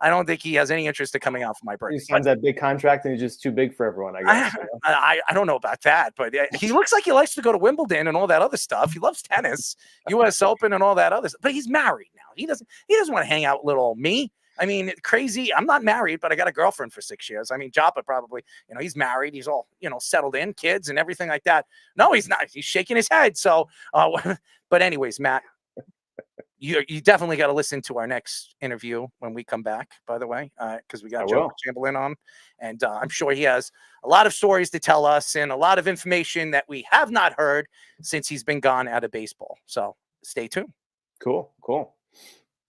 I don't think he has any interest in coming out for my birthday. He signs that big contract and he's just too big for everyone, I guess. I don't know about that, but he looks like he likes to go to Wimbledon and all that other stuff. He loves tennis, U.S. Open and all that other stuff. But he's married now. He doesn't want to hang out with little old me. I mean, crazy. I'm not married, but I got a girlfriend for 6 years. I mean, Joppa probably, he's married. He's all, settled in, kids and everything like that. No, he's not. He's shaking his head. So, but anyways, Matt, you definitely got to listen to our next interview when we come back, by the way, because we got Joba Chamberlain on. And I'm sure he has a lot of stories to tell us and a lot of information that we have not heard since he's been gone out of baseball. So stay tuned. Cool.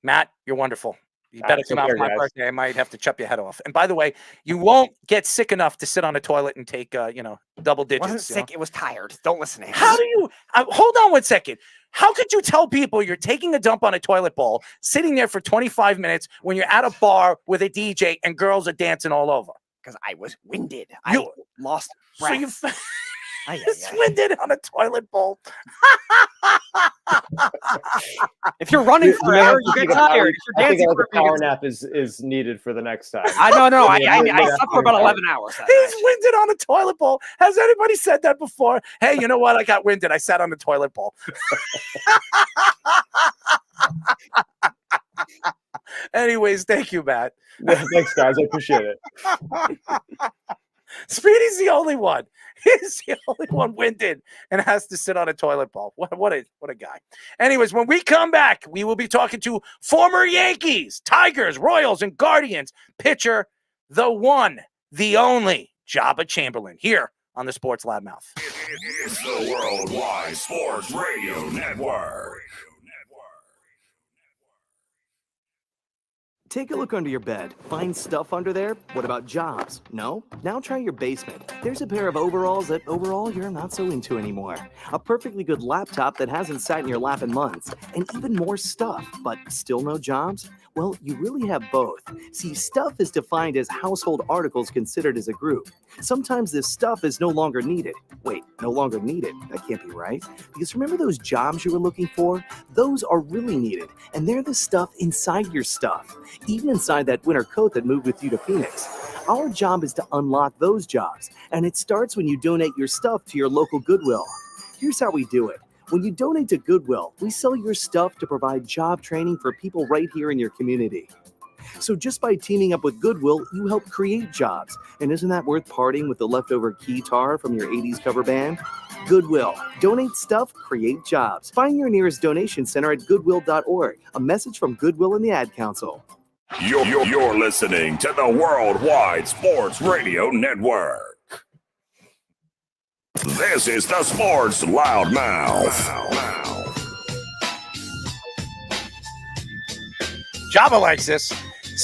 Matt, you're wonderful. You better come out for my birthday. I might have to chop your head off. And by the way, you won't get sick enough to sit on a toilet and take, double digits. Wasn't sick. It was tired. Don't listen to him. How do you hold on 1 second? How could you tell people you're taking a dump on a toilet bowl, sitting there for 25 minutes when you're at a bar with a DJ and girls are dancing all over? Because I was winded. I lost breath. So it's winded on a toilet bowl. If you're running forever, you get tired. If you're I think dancing a power nap is needed for the next time. I slept for about 11 hours. He's winded on a toilet bowl. Has anybody said that before? Hey, you know what? I got winded. I sat on the toilet bowl. Anyways, thank you, Matt. Thanks, guys. I appreciate it. Speedy's the only one. He's the only one winded and has to sit on a toilet bowl. What a guy. Anyways, when we come back, we will be talking to former Yankees, Tigers, Royals, and Guardians pitcher, the one, the only Joba Chamberlain, here on the Sports Loudmouth. It's the Worldwide Sports Radio Network. Take a look under your bed. Find stuff under there? What about jobs? No? Now try your basement. There's a pair of overalls that overall you're not so into anymore. A perfectly good laptop that hasn't sat in your lap in months. And even more stuff, but still no jobs? Well, you really have both. See, stuff is defined as household articles considered as a group. Sometimes this stuff is no longer needed. Wait, no longer needed? That can't be right. Because remember those jobs you were looking for? Those are really needed, and they're the stuff inside your stuff. Even inside that winter coat that moved with you to Phoenix. Our job is to unlock those jobs, and it starts when you donate your stuff to your local Goodwill. Here's how we do it. When you donate to Goodwill, we sell your stuff to provide job training for people right here in your community. So just by teaming up with Goodwill, you help create jobs. And isn't that worth parting with the leftover keytar from your 80s cover band? Goodwill. Donate stuff, create jobs. Find your nearest donation center at goodwill.org. A message from Goodwill and the Ad Council. You're listening to the Worldwide Sports Radio Network. This is the Sports Loudmouth. Joba likes this.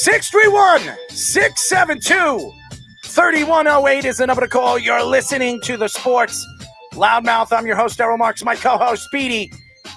631-672-3108 is the number to call. You're listening to the Sports Loudmouth. I'm your host, Errol Marks. My co-host, Speedy.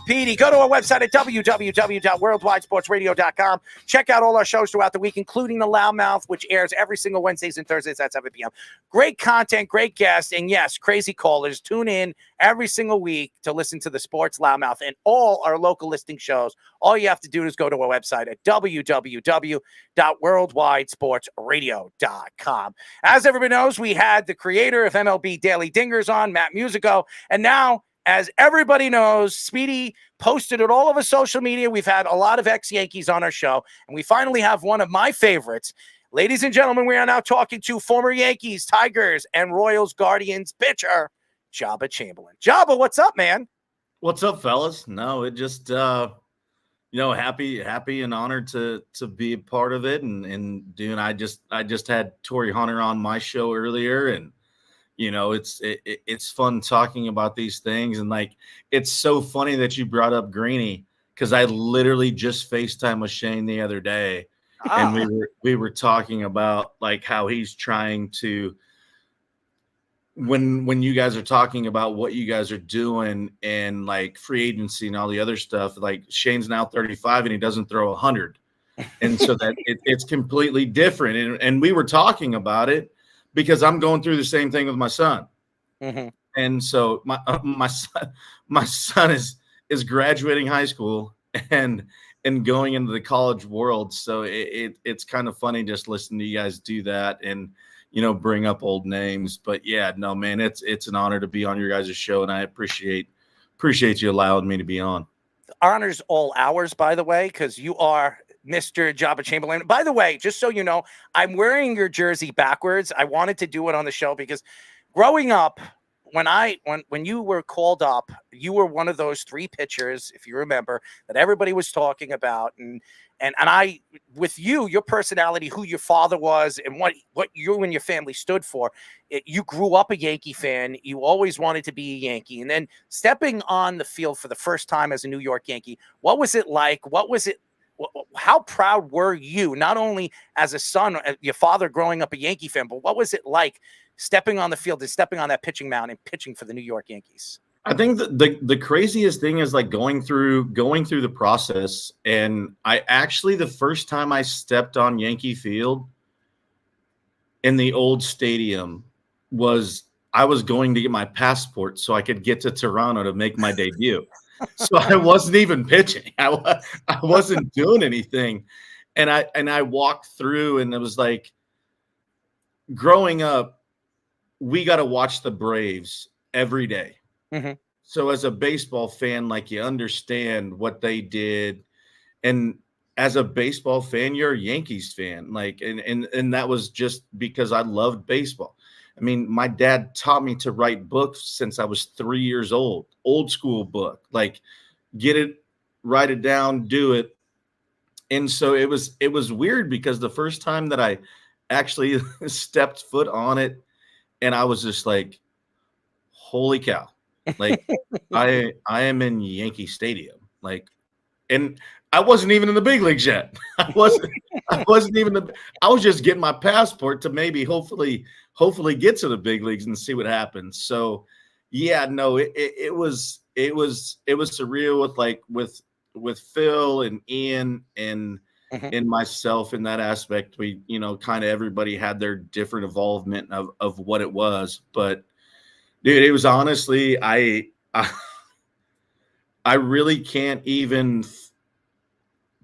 Petey, go to our website at www.worldwidesportsradio.com. Check out all our shows throughout the week, including the Loudmouth, which airs every single Wednesdays and Thursdays at 7 p.m. Great content, great guests, and yes, crazy callers. Tune in every single week to listen to the Sports Loudmouth and all our local listing shows. All you have to do is go to our website at www.worldwidesportsradio.com. As everybody knows, we had the creator of MLB Daily Dingers on, Matt Musico, and now, as everybody knows, Speedy posted it all over social media. We've had a lot of ex-Yankees on our show, and we finally have one of my favorites. Ladies and gentlemen, we are now talking to former Yankees, Tigers, and Royals Guardians pitcher, Joba Chamberlain. Joba, what's up, man? What's up, fellas? No, it just, happy and honored to be a part of it. And doing, I just had Torrey Hunter on my show earlier, and it's fun talking about these things. And like, it's so funny that you brought up Greeny, because I literally just FaceTimed with Shane the other day, and we were talking about like how he's trying to, when you guys are talking about what you guys are doing and like free agency and all the other stuff, like Shane's now 35 and he doesn't throw 100. And so that it's completely different. And we were talking about it, because I'm going through the same thing with my son. Mm-hmm. And so my son is graduating high school and going into the college world. So it's kind of funny just listening to you guys do that and, bring up old names. But yeah, no, man, it's an honor to be on your guys' show. And I appreciate you allowing me to be on. Honors all ours, by the way, because you are Mr. Joba Chamberlain. By the way, just so you know, I'm wearing your jersey backwards. I wanted to do it on the show because growing up, when you were called up, you were one of those three pitchers, if you remember, that everybody was talking about. And I, with you, your personality, who your father was, and what you and your family stood for, you grew up a Yankee fan. You always wanted to be a Yankee. And then stepping on the field for the first time as a New York Yankee, what was it like? What was how proud were you, not only as a son, your father growing up a Yankee fan, but what was it like stepping on the field and stepping on that pitching mound and pitching for the New York Yankees? I think the craziest thing is like going through the process. And I actually, the first time I stepped on Yankee Field in the old stadium I was going to get my passport so I could get to Toronto to make my debut. So I wasn't even pitching. I wasn't doing anything. And I walked through, and it was like, growing up, we got to watch the Braves every day. Mm-hmm. So as a baseball fan, like, you understand what they did. And as a baseball fan, you're a Yankees fan. Like, and that was just because I loved baseball. I mean, my dad taught me to write books since I was 3 years old, old school book, like, get it, write it down, do it. And so it was weird, because the first time that I actually stepped foot on it, and I was just like, holy cow, like, I am in Yankee Stadium. Like, and I wasn't even in the big leagues yet. I wasn't even I was just getting my passport to maybe hopefully get to the big leagues and see what happens. So yeah, no, it was surreal with Phil and Ian and myself in that aspect. We, kind of everybody had their different involvement of what it was. But dude, it was honestly, I really can't even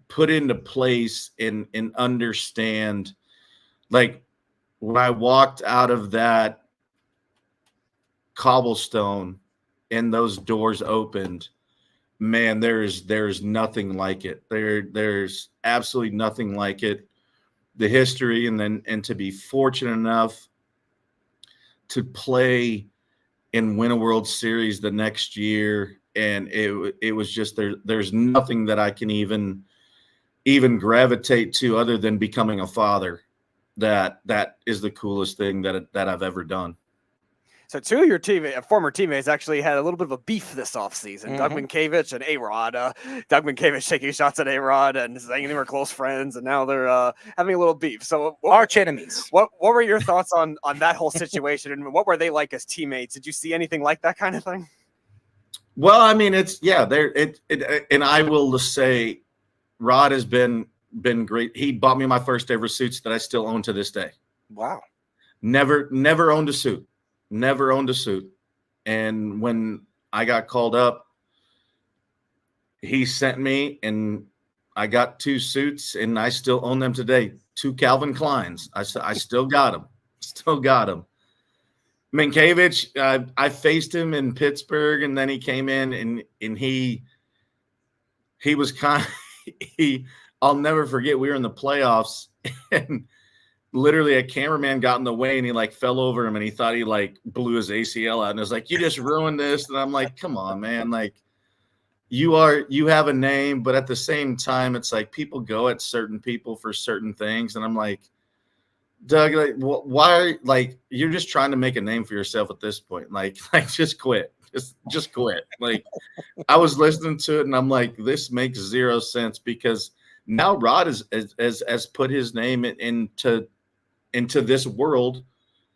put into place and understand, like, when I walked out of that cobblestone and those doors opened, man, there's nothing like it. There's absolutely nothing like it. The history, and to be fortunate enough to play and win a World Series the next year, and it was just there's nothing that I can even gravitate to other than becoming a father. That is the coolest thing that I've ever done. So two of your former teammates actually had a little bit of a beef this offseason. Doug Mientkiewicz and A-Rod. Doug Mientkiewicz taking shots at A-Rod and saying they were close friends, and now they're having a little beef. So arch enemies. What were your thoughts on that whole situation, and what were they like as teammates? Did you see anything like that kind of thing? Well, I mean, and I will say, Rod has been great. He bought me my first ever suits that I still own to this day. Wow. Never owned a suit. Never owned a suit. And when I got called up, he sent me, and I got 2 suits, and I still own them today. 2 Calvin Kleins. I still got them. Still got them. Mientkiewicz, I faced him in Pittsburgh, and then he came in, and he was kind of, I'll never forget, we were in the playoffs, and literally a cameraman got in the way, and he like fell over him, and he thought he like blew his ACL out, and it was like, you just ruined this. And I'm like, come on, man. Like, you have a name, but at the same time, it's like people go at certain people for certain things. And I'm like, Doug, like, why? Like, you're just trying to make a name for yourself at this point. Like just quit. Just quit. Like, I was listening to it, and I'm like, this makes zero sense, because now Rod has put his name into this world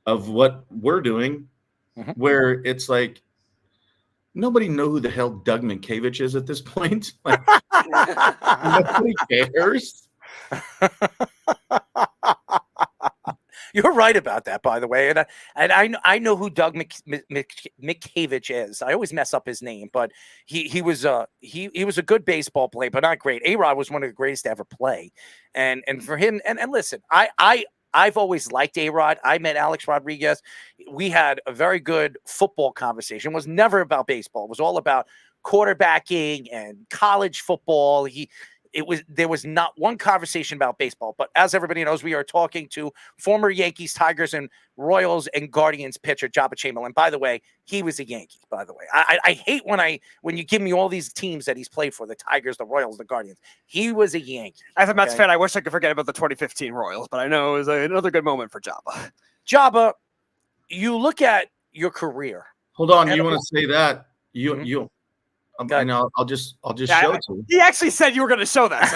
of what we're doing, where it's like nobody know who the hell Doug Mientkiewicz is at this point. Like, nobody cares. You're right about that, by the way, and I know who Doug Mientkiewicz is. I always mess up his name, but he was a good baseball player, but not great. A-Rod was one of the greatest to ever play, and for him, and listen, I've always liked A-Rod. I met Alex Rodriguez. We had a very good football conversation. It was never about baseball. It was all about quarterbacking and college football. There was not one conversation about baseball. But as everybody knows, we are talking to former Yankees, Tigers, and Royals and Guardians pitcher Joba Chamberlain. By the way, he was a Yankee, by the way. I hate when you give me all these teams that he's played for, the Tigers, the Royals, the Guardians. He was a Yankee. As a Mets fan, I wish I could forget about the 2015 Royals, but I know it was another good moment for Joba. Joba, you look at your career. Hold on. You want to say that? I know. I'll just Yeah, show it to you. He actually said you were going to show that.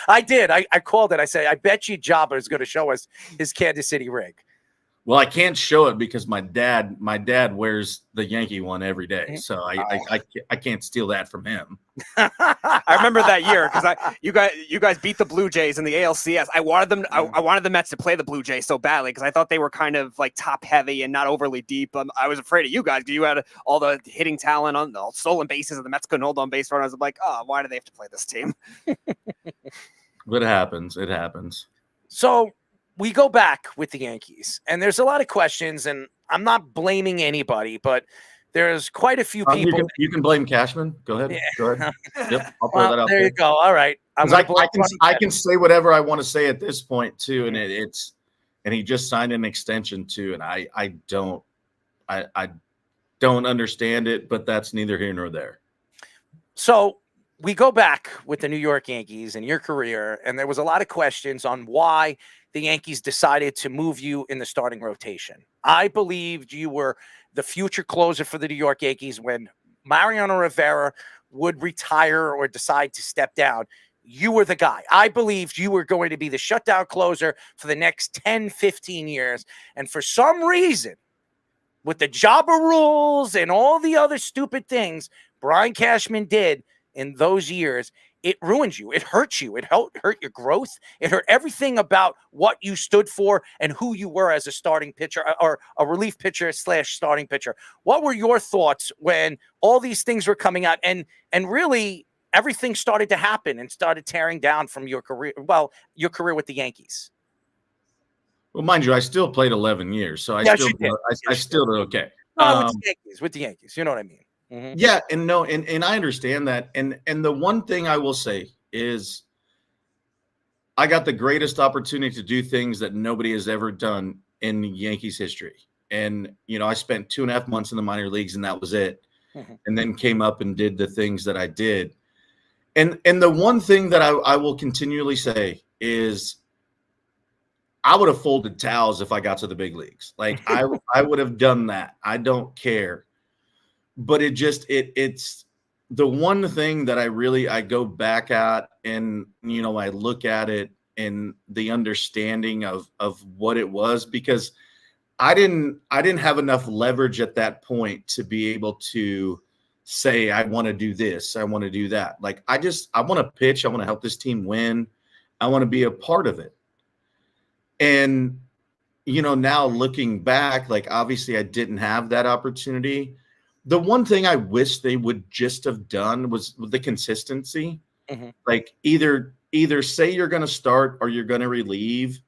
I did. I called it. I said, I bet you Joba is going to show us his Kansas City rig. Well, I can't show it because my dad wears the Yankee one every day, so I can't steal that from him. I remember that year because you guys beat the Blue Jays in the ALCS. I wanted them. I wanted the Mets to play the Blue Jays so badly because I thought they were kind of like top heavy and not overly deep. I was afraid of you guys because you had all the hitting talent on the stolen bases, and the Mets couldn't hold on base runners. I'm like, oh, why do they have to play this team? But it happens. It happens. So we go back with the Yankees, and there's a lot of questions, and I'm not blaming anybody, but there's quite a few people. You can blame Cashman. Go ahead. Yeah. Go ahead. Yep, I'll throw that out there. You go. All right. I can say whatever I want to say at this point too, and and he just signed an extension too, and I don't understand it, but that's neither here nor there. So we go back with the New York Yankees and your career, and there was a lot of questions on why the Yankees decided to move you in the starting rotation. I believed you were the future closer for the New York Yankees when Mariano Rivera would retire or decide to step down. You were the guy. I believed you were going to be the shutdown closer for the next 10, 15 years. And for some reason, with the Joba rules and all the other stupid things Brian Cashman did in those years, it ruined you. It hurt you. It hurt your growth. It hurt everything about what you stood for and who you were as a starting pitcher or a relief pitcher / starting pitcher. What were your thoughts when all these things were coming out and really everything started to happen and started tearing down from your career? Well, your career with the Yankees. Well, mind you, I still played 11 years, so I still did okay. With the Yankees, you know what I mean? Mm-hmm. Yeah, and I understand that. And the one thing I will say is I got the greatest opportunity to do things that nobody has ever done in Yankees history. And, I spent 2.5 months in the minor leagues and that was it. Mm-hmm. And then came up and did the things that I did. And the one thing that I will continually say is I would have folded towels if I got to the big leagues. Like I would have done that. I don't care. But it's the one thing that I go back at and, I look at it and the understanding of what it was, because I didn't have enough leverage at that point to be able to say, I want to do this. I want to do that. Like, I want to pitch. I want to help this team win. I want to be a part of it. And, now looking back, like, obviously I didn't have that opportunity. The one thing I wish they would just have done was the consistency. Mm-hmm. Like either say you're going to start or you're going to relieve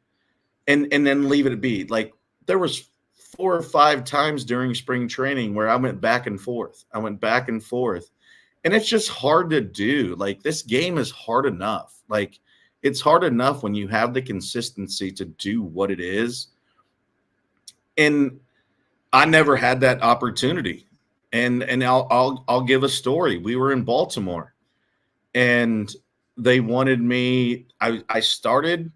and then leave it be. Like there was 4 or 5 times during spring training where I went back and forth. And it's just hard to do. Like this game is hard enough. Like it's hard enough when you have the consistency to do what it is. And I never had that opportunity. And I'll give a story. We were in Baltimore, and they wanted me. I started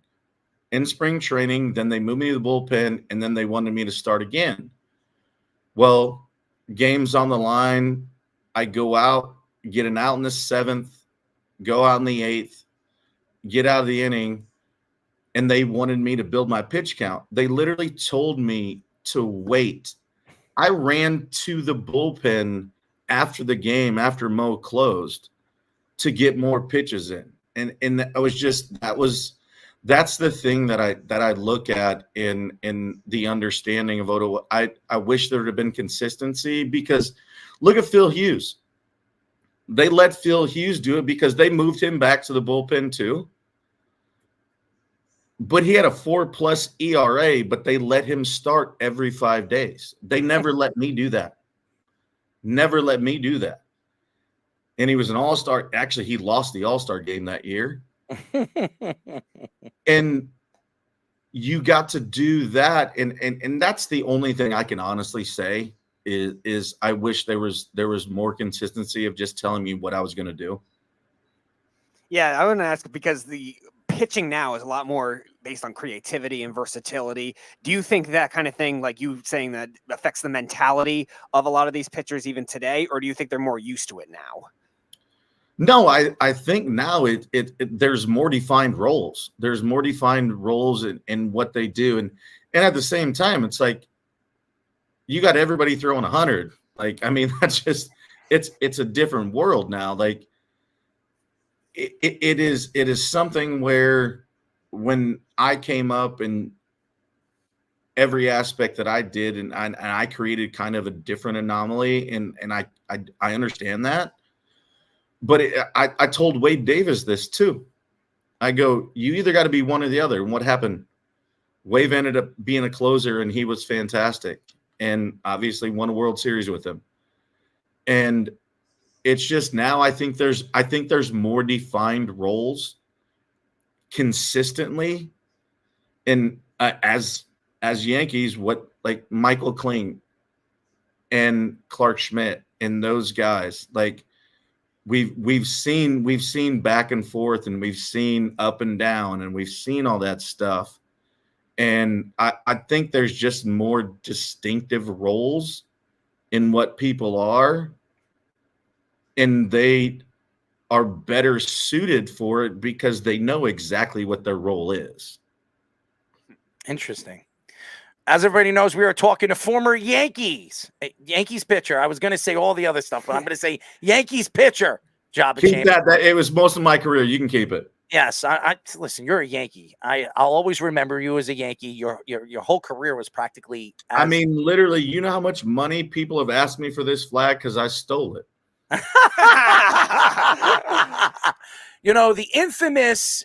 in spring training, then they moved me to the bullpen, and then they wanted me to start again. Well, game's on the line. I go out, get an out in the 7th, go out in the 8th, get out of the inning, and they wanted me to build my pitch count. They literally told me to wait. I ran to the bullpen after the game, after Mo closed, to get more pitches in. And I was just that's the thing that I look at in the understanding of Odo. I wish there would have been consistency, because look at Phil Hughes. They let Phil Hughes do it because they moved him back to the bullpen too. But he had a 4+ ERA, but they let him start every 5 days. They never let me do that. Never let me do that. And he was an all-star. Actually, he lost the all-star game that year. And you got to do that. And that's the only thing I can honestly say is I wish there was more consistency of just telling me what I was going to do. Yeah, I want to ask, because the pitching now is a lot more based on creativity and versatility. Do you think that kind of thing, like you saying, that affects the mentality of a lot of these pitchers even today, or do you think they're more used to it now? No, I think now there's more defined roles. There's more defined roles in what they do. And at the same time, it's like you got everybody throwing 100. Like, I mean, that's just it's a different world now. Like it is something where when I came up and every aspect that I did, and I created kind of a different anomaly, and I understand that. But I told Wade Davis this too. I go, you either got to be one or the other. And what happened? Wade ended up being a closer, and he was fantastic, and obviously won a World Series with him. And it's just now I think there's more defined roles consistently. And as Yankees, what like Michael Kling and Clark Schmidt and those guys, like we've seen back and forth, and we've seen up and down, and we've seen all that stuff. And I think there's just more distinctive roles in what people are, and they are better suited for it because they know exactly what their role is. Interesting. As everybody knows, we are talking to former Yankees pitcher. I was going to say all the other stuff, but I'm going to say Yankees pitcher, Joba Keep Chamberlain. that. It was most of my career. You can keep it. Yes, I listen. You're a Yankee. I'll always remember you as a Yankee. Your whole career was practically. I mean, literally. You know how much money people have asked me for this flag because I stole it. You know, the infamous,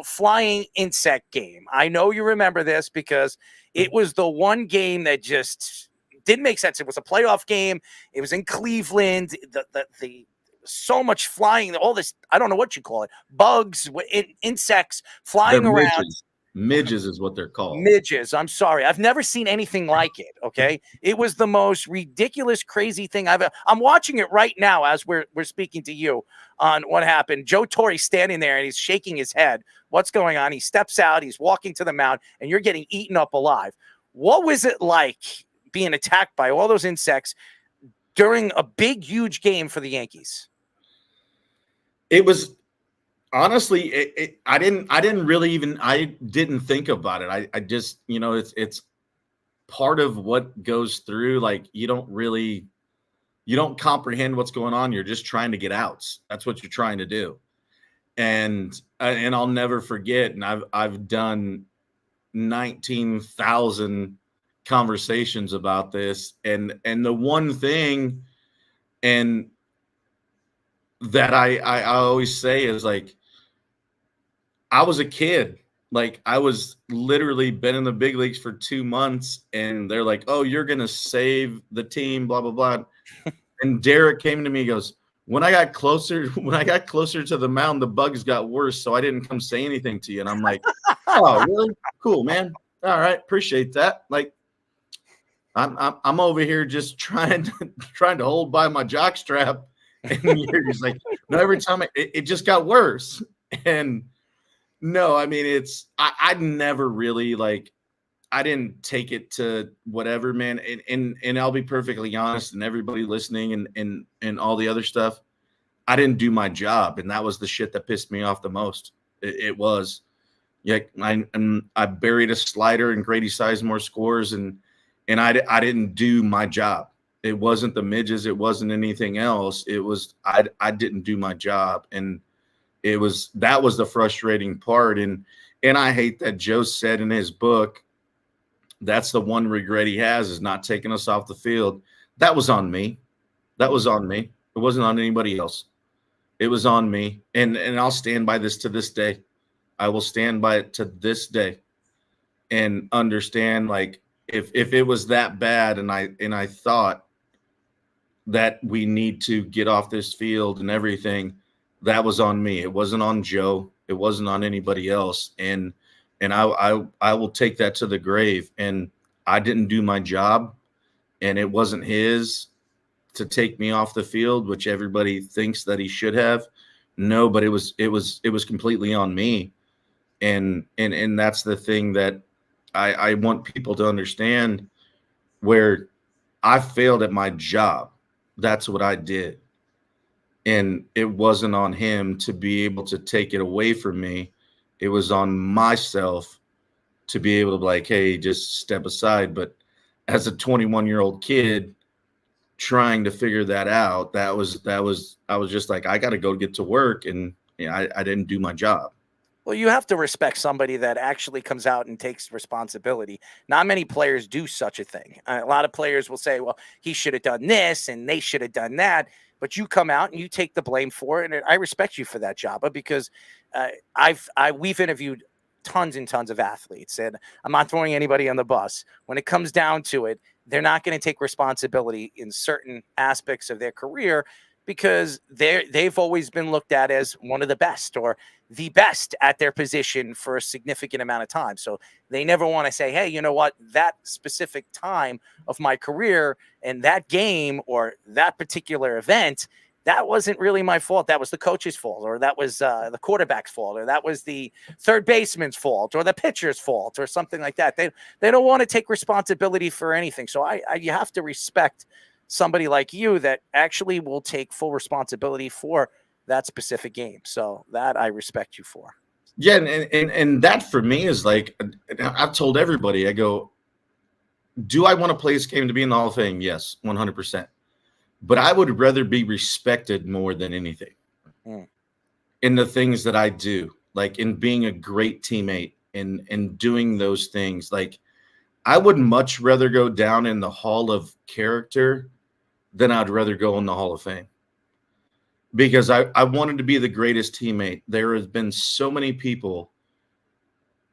flying insect game. I know you remember this because it was the one game that just didn't make sense. It was a playoff game. It was in Cleveland. The so much flying, all this, I don't know what you call it, bugs, insects flying They're around. Midges is what they're called. Midges. I'm sorry. I've never seen anything like it. Okay. It was the most ridiculous, crazy thing I'm watching it right now as we're speaking to you on what happened. Joe Torre's standing there and he's shaking his head. What's going on? He steps out, he's walking to the mound, and you're getting eaten up alive. What was it like being attacked by all those insects during a big, huge game for the Yankees? It was honestly, I didn't think about it. I just, it's part of what goes through. Like you don't comprehend what's going on. You're just trying to get outs. That's what you're trying to do. And I'll never forget. And I've done 19,000 conversations about this. And the one thing, and that I always say is like, I was a kid. Like I was literally been in the big leagues for 2 months, and they're like, "Oh, you're going to save the team, blah, blah, blah." And Derek came to me and goes, when I got closer to the mound, the bugs got worse. So I didn't come say anything to you. And I'm like, "Oh, really? Cool, man. All right. Appreciate that." Like I'm over here just trying to hold by my jock strap. And you're just like, no, every time it just got worse. And no, I mean, I'd never really I didn't take it to whatever, man. And I'll be perfectly honest, and everybody listening and all the other stuff, I didn't do my job. And that was the shit that pissed me off the most. It was. Yeah, I buried a slider and Grady Sizemore scores, and I didn't do my job. It wasn't the midges. It wasn't anything else. It was I didn't do my job, and that was the frustrating part. And I hate that Joe said in his book, that's the one regret he has, is not taking us off the field. That was on me. That was on me. It wasn't on anybody else. It was on me, and I'll stand by this to this day. I will stand by it to this day, and understand if it was that bad, and I thought that we need to get off this field and everything, that was on me. It wasn't on Joe. It wasn't on anybody else. And I will take that to the grave. And I didn't do my job, and it wasn't his to take me off the field, which everybody thinks that he should have. No, but it was completely on me. And that's the thing that I want people to understand, where I failed at my job. That's what I did. And it wasn't on him to be able to take it away from me. It was on myself to be able to be like, hey, just step aside. But as a 21-year-old kid trying to figure that out, I was just like, I got to go get to work. And I didn't do my job. Well, you have to respect somebody that actually comes out and takes responsibility. Not many players do such a thing. A lot of players will say, well, he should have done this and they should have done that. But you come out and you take the blame for it. And I respect you for that, Joba, because we've interviewed tons and tons of athletes, and I'm not throwing anybody on the bus. When it comes down to it, they're not going to take responsibility in certain aspects of their career because they've always been looked at as one of the best or the best at their position for a significant amount of time. So they never want to say, hey, you know what, that specific time of my career and that game or that particular event, that wasn't really my fault. That was the coach's fault, or that was the quarterback's fault, or that was the third baseman's fault, or the pitcher's fault, or something like that. They don't want to take responsibility for anything. So you have to respect somebody like you that actually will take full responsibility for that specific game. So that I respect you for. Yeah, and that for me is like, I've told everybody, I go, do I want to play this game to be in the Hall of Fame? Yes, 100%. But I would rather be respected more than anything in the things that I do, like in being a great teammate and doing those things. Like, I would much rather go down in the Hall of Character than I'd rather go in the Hall of Fame, because I wanted to be the greatest teammate. There has been so many people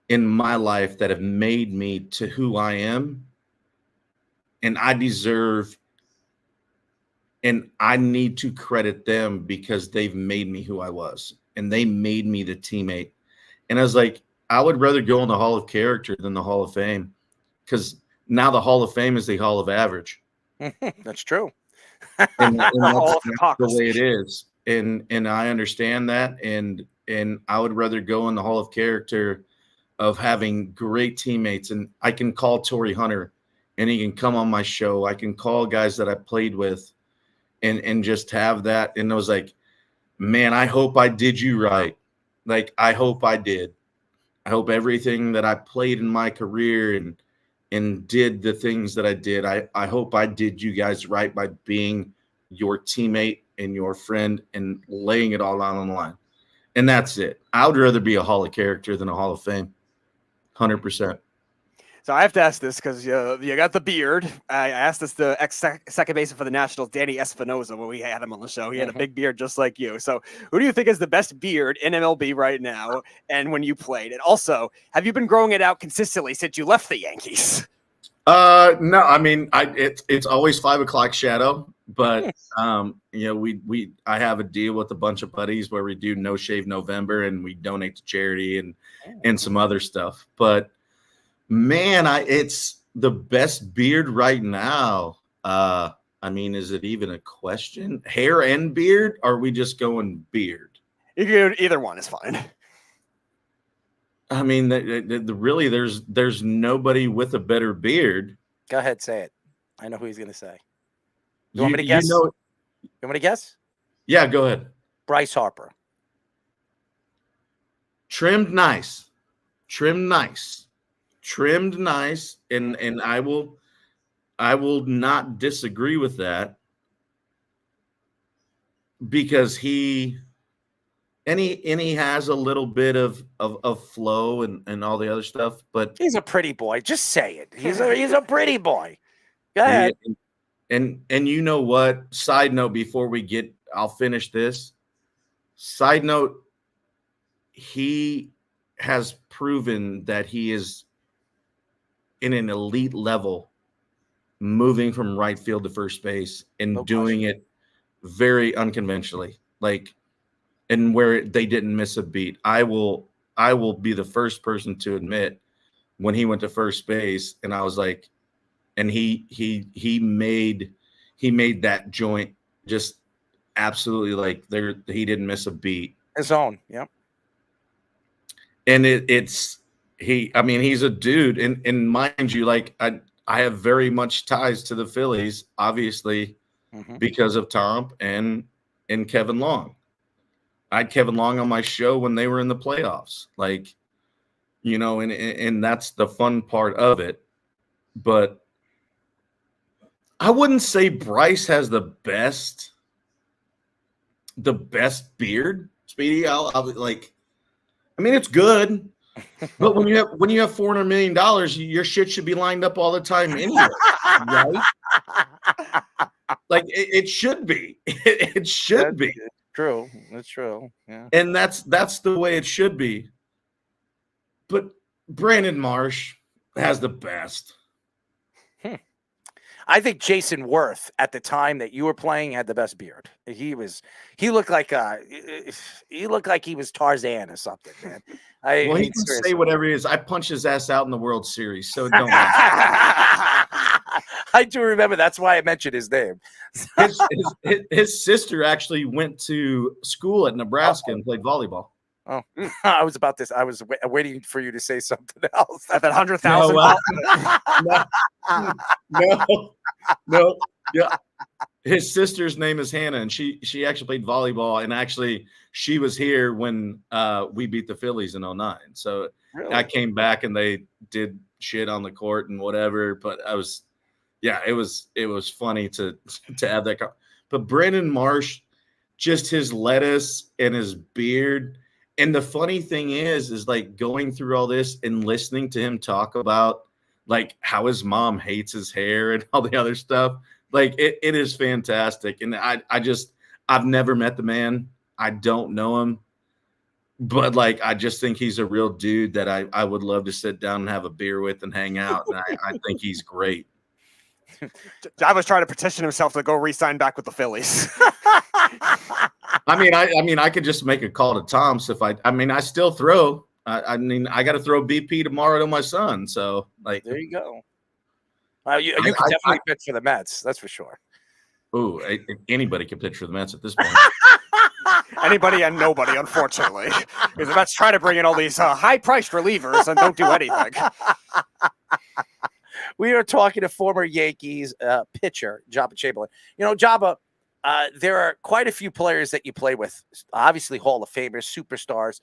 in my life that have made me to who I am, and I deserve and I need to credit them because they've made me who I was, and they made me the teammate. And I was like, I would rather go in the Hall of Character than the Hall of Fame, because now the Hall of Fame is the Hall of Average. That's true. And that's the way it is. And I understand that. And I would rather go in the Hall of Character of having great teammates. And I can call Torrey Hunter and he can come on my show. I can call guys that I played with and just have that. And I was like, man, I hope I did you right. Like, I hope I did. I hope everything that I played in my career and did the things that I did, I hope I did you guys right by being your teammate and your friend and laying it all out on the line. And that's it. I would rather be a Hall of Character than a Hall of Fame. 100%. So I have to ask this because you got the beard. I asked this to second baseman for the Nationals, Danny Espinosa, when we had him on the show. He had a big beard just like you. So who do you think is the best beard in MLB right now and when you played? And also, have you been growing it out consistently since you left the Yankees? No, I mean, it's always 5 o'clock shadow, but I have a deal with a bunch of buddies where we do No Shave November and we donate to charity and some other stuff. But man, it's the best beard right now. I mean, is it even a question? Hair and beard? Or are we just going beard? Either one is fine. I mean, really, there's nobody with a better beard. Go ahead, say it. I know who he's going to say. You want me to guess? You want me to guess? Yeah, go ahead. Bryce Harper. Trimmed nice, and I will not disagree with that, because he has a little bit of flow and all the other stuff, but he's a pretty boy. Just say it. He's a pretty boy. Go ahead. And you know what? Side note, before I'll finish this. Side note, he has proven that he is in an elite level, moving from right field to first base and doing it very unconventionally, and where they didn't miss a beat. I will be the first person to admit when he went to first base, and I was like, and he made that joint just absolutely he didn't miss a beat. His own, yeah. and it's he. I mean, he's a dude, and mind you, like I have very much ties to the Phillies, obviously, because of Tom and Kevin Long. I had Kevin Long on my show when they were in the playoffs, like, you know, and that's the fun part of it. But I wouldn't say Bryce has the best beard, Speedy. I'll like, I mean, it's good, but when you have $400 million, your shit should be lined up all the time anyway, right? Like it should be. It should be. True. That's true. Yeah. And that's the way it should be. But Brandon Marsh has the best. I think Jason Worth at the time that you were playing had the best beard. He looked like he was Tarzan or something, man. Well, he can say whatever he is. I punched his ass out in the World Series, so it don't matter. I do remember. That's why I mentioned his name. his sister actually went to school at Nebraska and played volleyball. Oh, I was about this. I was waiting for you to say something else. At that 100,000. No. Yeah. His sister's name is Hannah, and she actually played volleyball, and actually she was here when we beat the Phillies in 2009. So really? I came back and they did shit on the court and whatever, but it was funny to have that. But Brandon Marsh, just his lettuce and his beard. And the funny thing is like going through all this and listening to him talk about like how his mom hates his hair and all the other stuff. Like it is fantastic. And I've never met the man. I don't know him, but like, I just think he's a real dude that I would love to sit down and have a beer with and hang out. And I think he's great. Job was trying to petition himself to go re-sign back with the Phillies. I mean, I could just make a call to Tom's if I still throw. I got to throw BP tomorrow to my son. So like, there you go. You can definitely pitch for the Mets. That's for sure. Ooh, anybody can pitch for the Mets at this point. Anybody and nobody, unfortunately. Because the Mets try to bring in all these high-priced relievers and don't do anything. We are talking to former Yankees pitcher, Joba Chamberlain. You know, Joba, there are quite a few players that you play with, obviously Hall of Famers, superstars.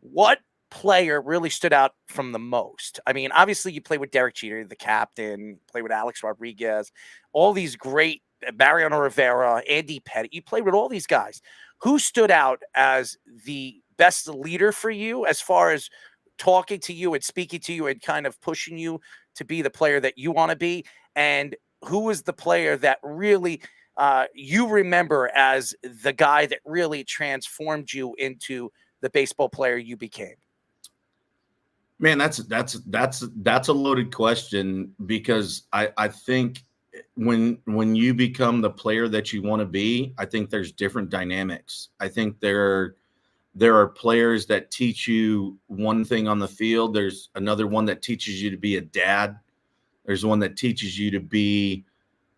What player really stood out from the most? I mean, obviously you play with Derek Jeter, the captain, play with Alex Rodriguez, all these great, Mariano Rivera, Andy Pettitte. You played with all these guys. Who stood out as the best leader for you as far as talking to you and speaking to you and kind of pushing you to be the player that you want to be? And who was the player that really you remember as the guy that really transformed you into the baseball player you became? Man, that's a loaded question, because I think when you become the player that you want to be, I think there's different dynamics. I think there are players that teach you one thing on the field. There's another one that teaches you to be a dad. There's one that teaches you to be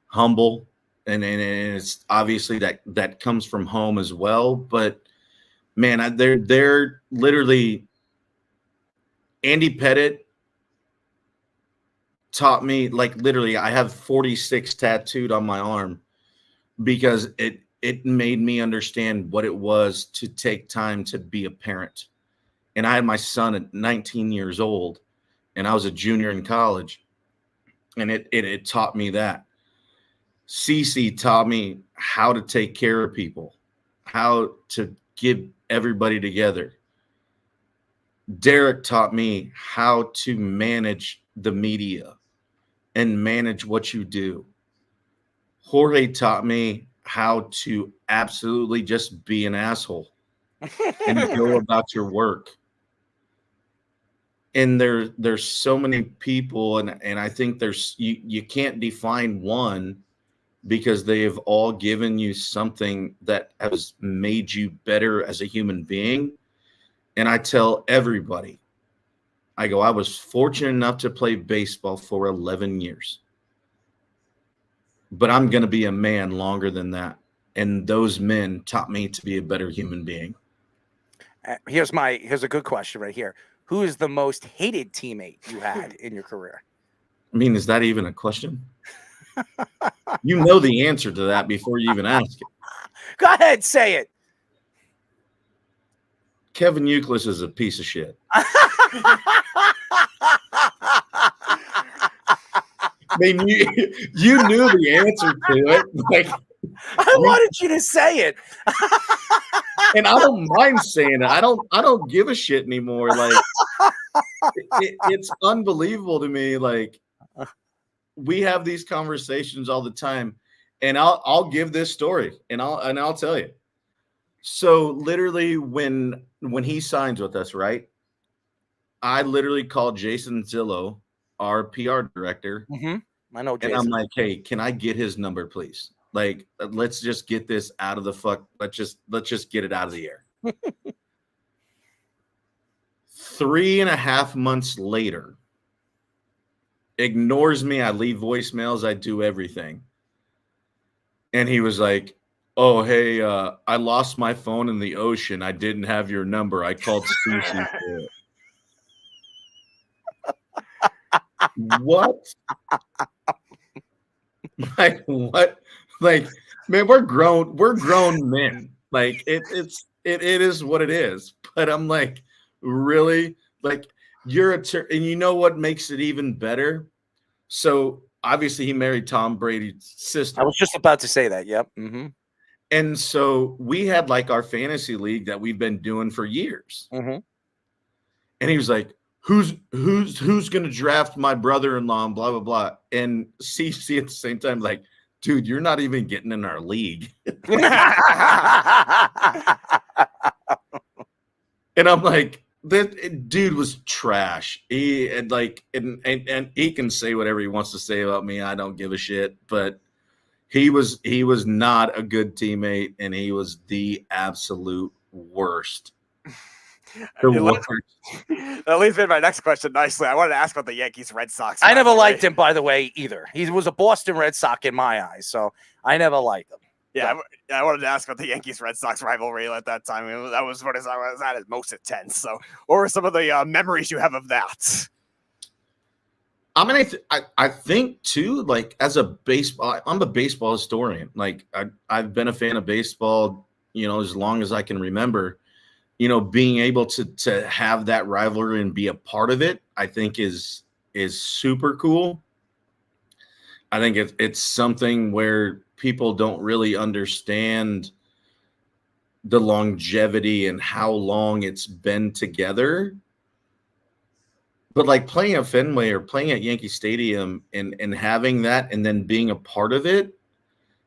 humble. And it's obviously that comes from home as well. But man, they're literally, Andy Pettitte taught me, like, literally, I have 46 tattooed on my arm because it made me understand what it was to take time to be a parent. And I had my son at 19 years old, and I was a junior in college, and it taught me that. CeCe taught me how to take care of people, how to get everybody together. Derek taught me how to manage the media and manage what you do. Jorge taught me how to absolutely just be an asshole and go about your work. And there's so many people, and I think you can't define one, because they have all given you something that has made you better as a human being. And I tell everybody, I was fortunate enough to play baseball for 11 years. But I'm going to be a man longer than that. And those men taught me to be a better human being. Here's a good question right here. who is the most hated teammate you had in your career? I mean, is that even a question? You know the answer to that before you even ask it. Go ahead, say it. Kevin Euclid is a piece of shit. I mean, you knew the answer to it. Like, I wanted you to say it. And I don't mind saying it. I don't give a shit anymore. Like, it's unbelievable to me. Like, we have these conversations all the time, and I'll give this story, and I'll tell you. So literally, when he signs with us, right? I literally called Jason Zillow, our PR director. I know Jason. And I'm like, hey, can I get his number, please? Like, let's just get this out of the fuck. Let's just get it out of the air. 3.5 months later, ignores me. I leave voicemails. I do everything. And he was like, oh, hey, I lost my phone in the ocean. I didn't have your number. I called Sushi for it. What? Like, what? Like, man, we're grown men. Like, it is what it is. But I'm like, really? Like, you're and you know what makes it even better? So obviously he married Tom Brady's sister. I was just about to say that. Yep. And so we had like our fantasy league that we've been doing for years. And he was like, who's going to draft my brother-in-law and blah, blah, blah. And CC at the same time, like, dude, you're not even getting in our league. And I'm like, that dude was trash. He and he can say whatever he wants to say about me. I don't give a shit. But he was not a good teammate, and he was the absolute worst. That leads me to my next question nicely. I wanted to ask about the Yankees Red Sox. I never liked him, by the way, either. He was a Boston Red Sox in my eyes, so I never liked him. Yeah, I wanted to ask about the Yankees Red Sox rivalry at that time. That was what I was at its most intense. So, what were some of the memories you have of that? I mean, I think too, like, as a baseball, I'm a baseball historian. Like, I've been a fan of baseball, as long as I can remember. Being able to have that rivalry and be a part of it, I think is super cool. I think it's something where people don't really understand the longevity and how long it's been together. But like playing at Fenway or playing at Yankee Stadium and having that and then being a part of it,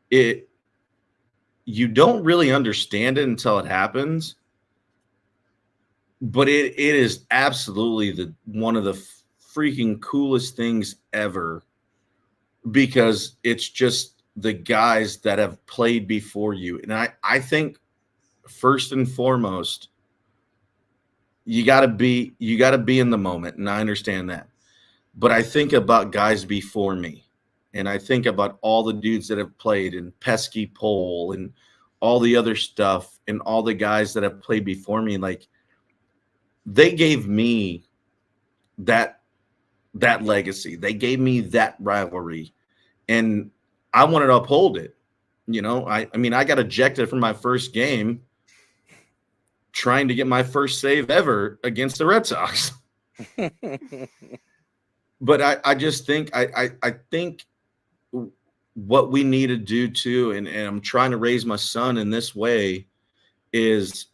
you don't really understand it until it happens. But it is absolutely one of the freaking coolest things ever, because it's just the guys that have played before you. And I think first and foremost, you gotta be in the moment. And I understand that. But I think about guys before me. And I think about all the dudes that have played, and Pesky Pole and all the other stuff, and all the guys that have played before me. Like, they gave me that legacy. They gave me that rivalry, and I wanted to uphold it. I mean, I got ejected from my first game trying to get my first save ever against the Red Sox. But I just think I think what we need to do too, and I'm trying to raise my son in this way, is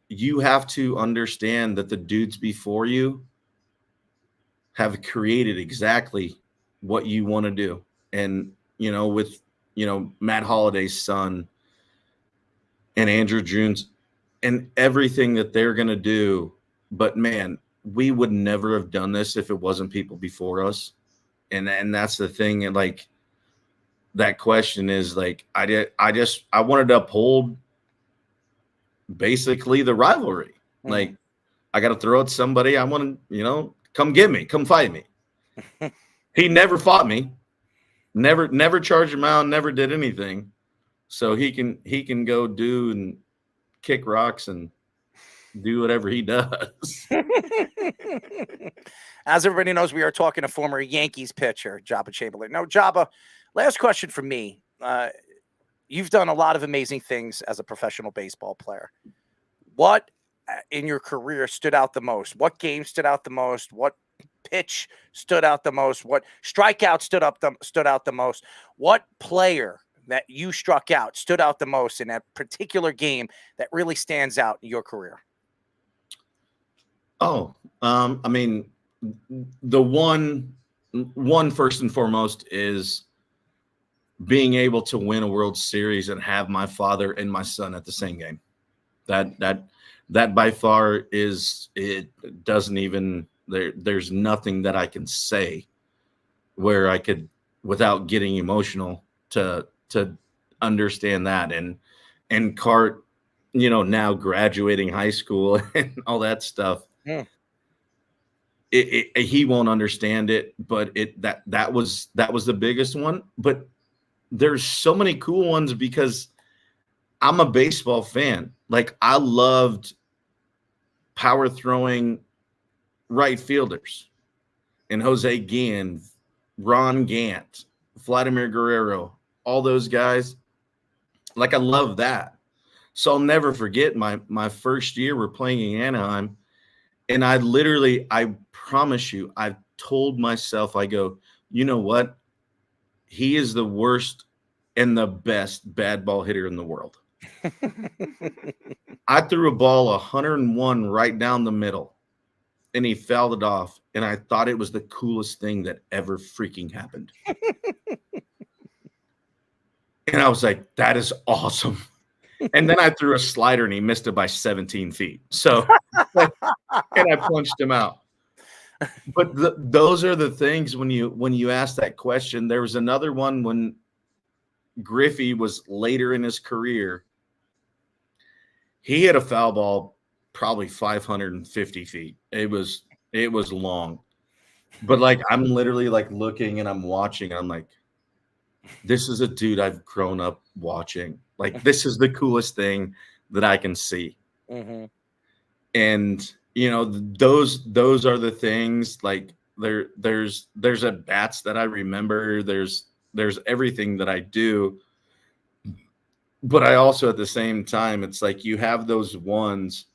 you have to understand that the dudes before you have created exactly what you want to do. And, with, Matt Holliday's son and Andrew June's and everything that they're going to do. But man, we would never have done this if it wasn't people before us. And that's the thing. And like, that question is like, I wanted to uphold basically the rivalry. Like, I got to throw at somebody. I want to, come get me, come fight me. He never fought me, never charged him out, never did anything. So he can go do and kick rocks and do whatever he does. As everybody knows, we are talking to former Yankees pitcher Joba Chamberlain. Now, Joba, last question for me. You've done a lot of amazing things as a professional baseball player. What in your career stood out the most? What game stood out the most? What pitch stood out the most? What strikeout stood out the most? What player that you struck out stood out the most in that particular game that really stands out in your career? Oh, I mean, the one first and foremost is being able to win a World Series and have my father and my son at the same game. That by far is, it doesn't even, there's nothing that I can say where I could, without getting emotional, to understand that. And Cart, you know, now graduating high school and all that stuff. Yeah. He won't understand it, but that was the biggest one. But there's so many cool ones because I'm a baseball fan. Like, I loved power throwing right fielders and Jose Guillen, Ron Gant, Vladimir Guerrero, all those guys. Like, I love that. So I'll never forget my first year we're playing in Anaheim. And I promise you, I told myself, I go, you know what? He is the worst and the best bad ball hitter in the world. I threw a ball 101 right down the middle, and he fouled it off. And I thought it was the coolest thing that ever freaking happened. And I was like, that is awesome. And then I threw a slider and he missed it by 17 feet. So, and I punched him out. But those are the things when you ask that question. There was another one when Griffey was later in his career. He hit a foul ball probably 550 feet. It was long. But like, I'm literally like looking and I'm watching and I'm like, this is a dude I've grown up watching. Like, this is the coolest thing that I can see. Mm-hmm. And, you know, those are the things. Like, there's at bats that I remember. There's everything that I do. But I also, at the same time, it's like you have those ones.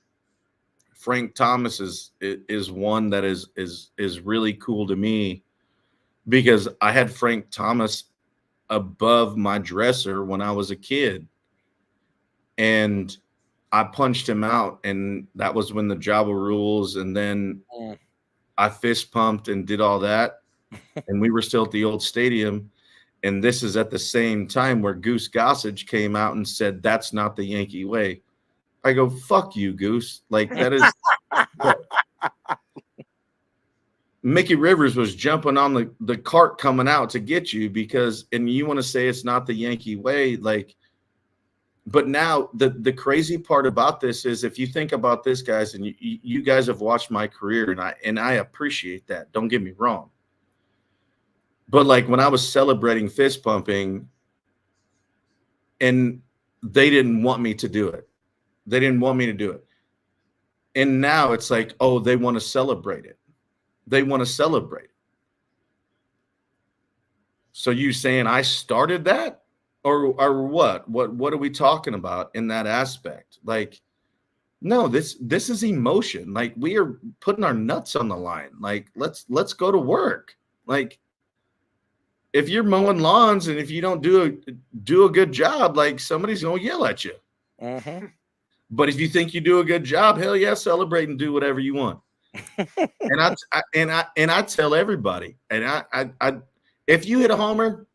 Frank Thomas is one that is really cool to me because I had Frank Thomas above my dresser when I was a kid. And I punched him out, and that was when the Joba rules. And then I fist pumped and did all that. And we were still at the old stadium. And this is at the same time where Goose Gossage came out and said, that's not the Yankee way. I go, fuck you, Goose. Like, that is. Mickey Rivers was jumping on the cart coming out to get you because, and you want to say it's not the Yankee way. Like, but now the crazy part about this is, if you think about this, guys, and you guys have watched my career, and I appreciate that. Don't get me wrong. But like, when I was celebrating fist pumping, and they didn't want me to do it. They didn't want me to do it. And now it's like, oh, they want to celebrate it. They want to celebrate it. So you saying I started that? Or what? What are we talking about in that aspect? Like, no, this is emotion. Like, we are putting our nuts on the line. Like, let's go to work. Like, if you're mowing lawns and if you don't do a good job, like, somebody's gonna yell at you. Mm-hmm. But if you think you do a good job, hell yeah, celebrate and do whatever you want. and I tell everybody, and I if you hit a homer,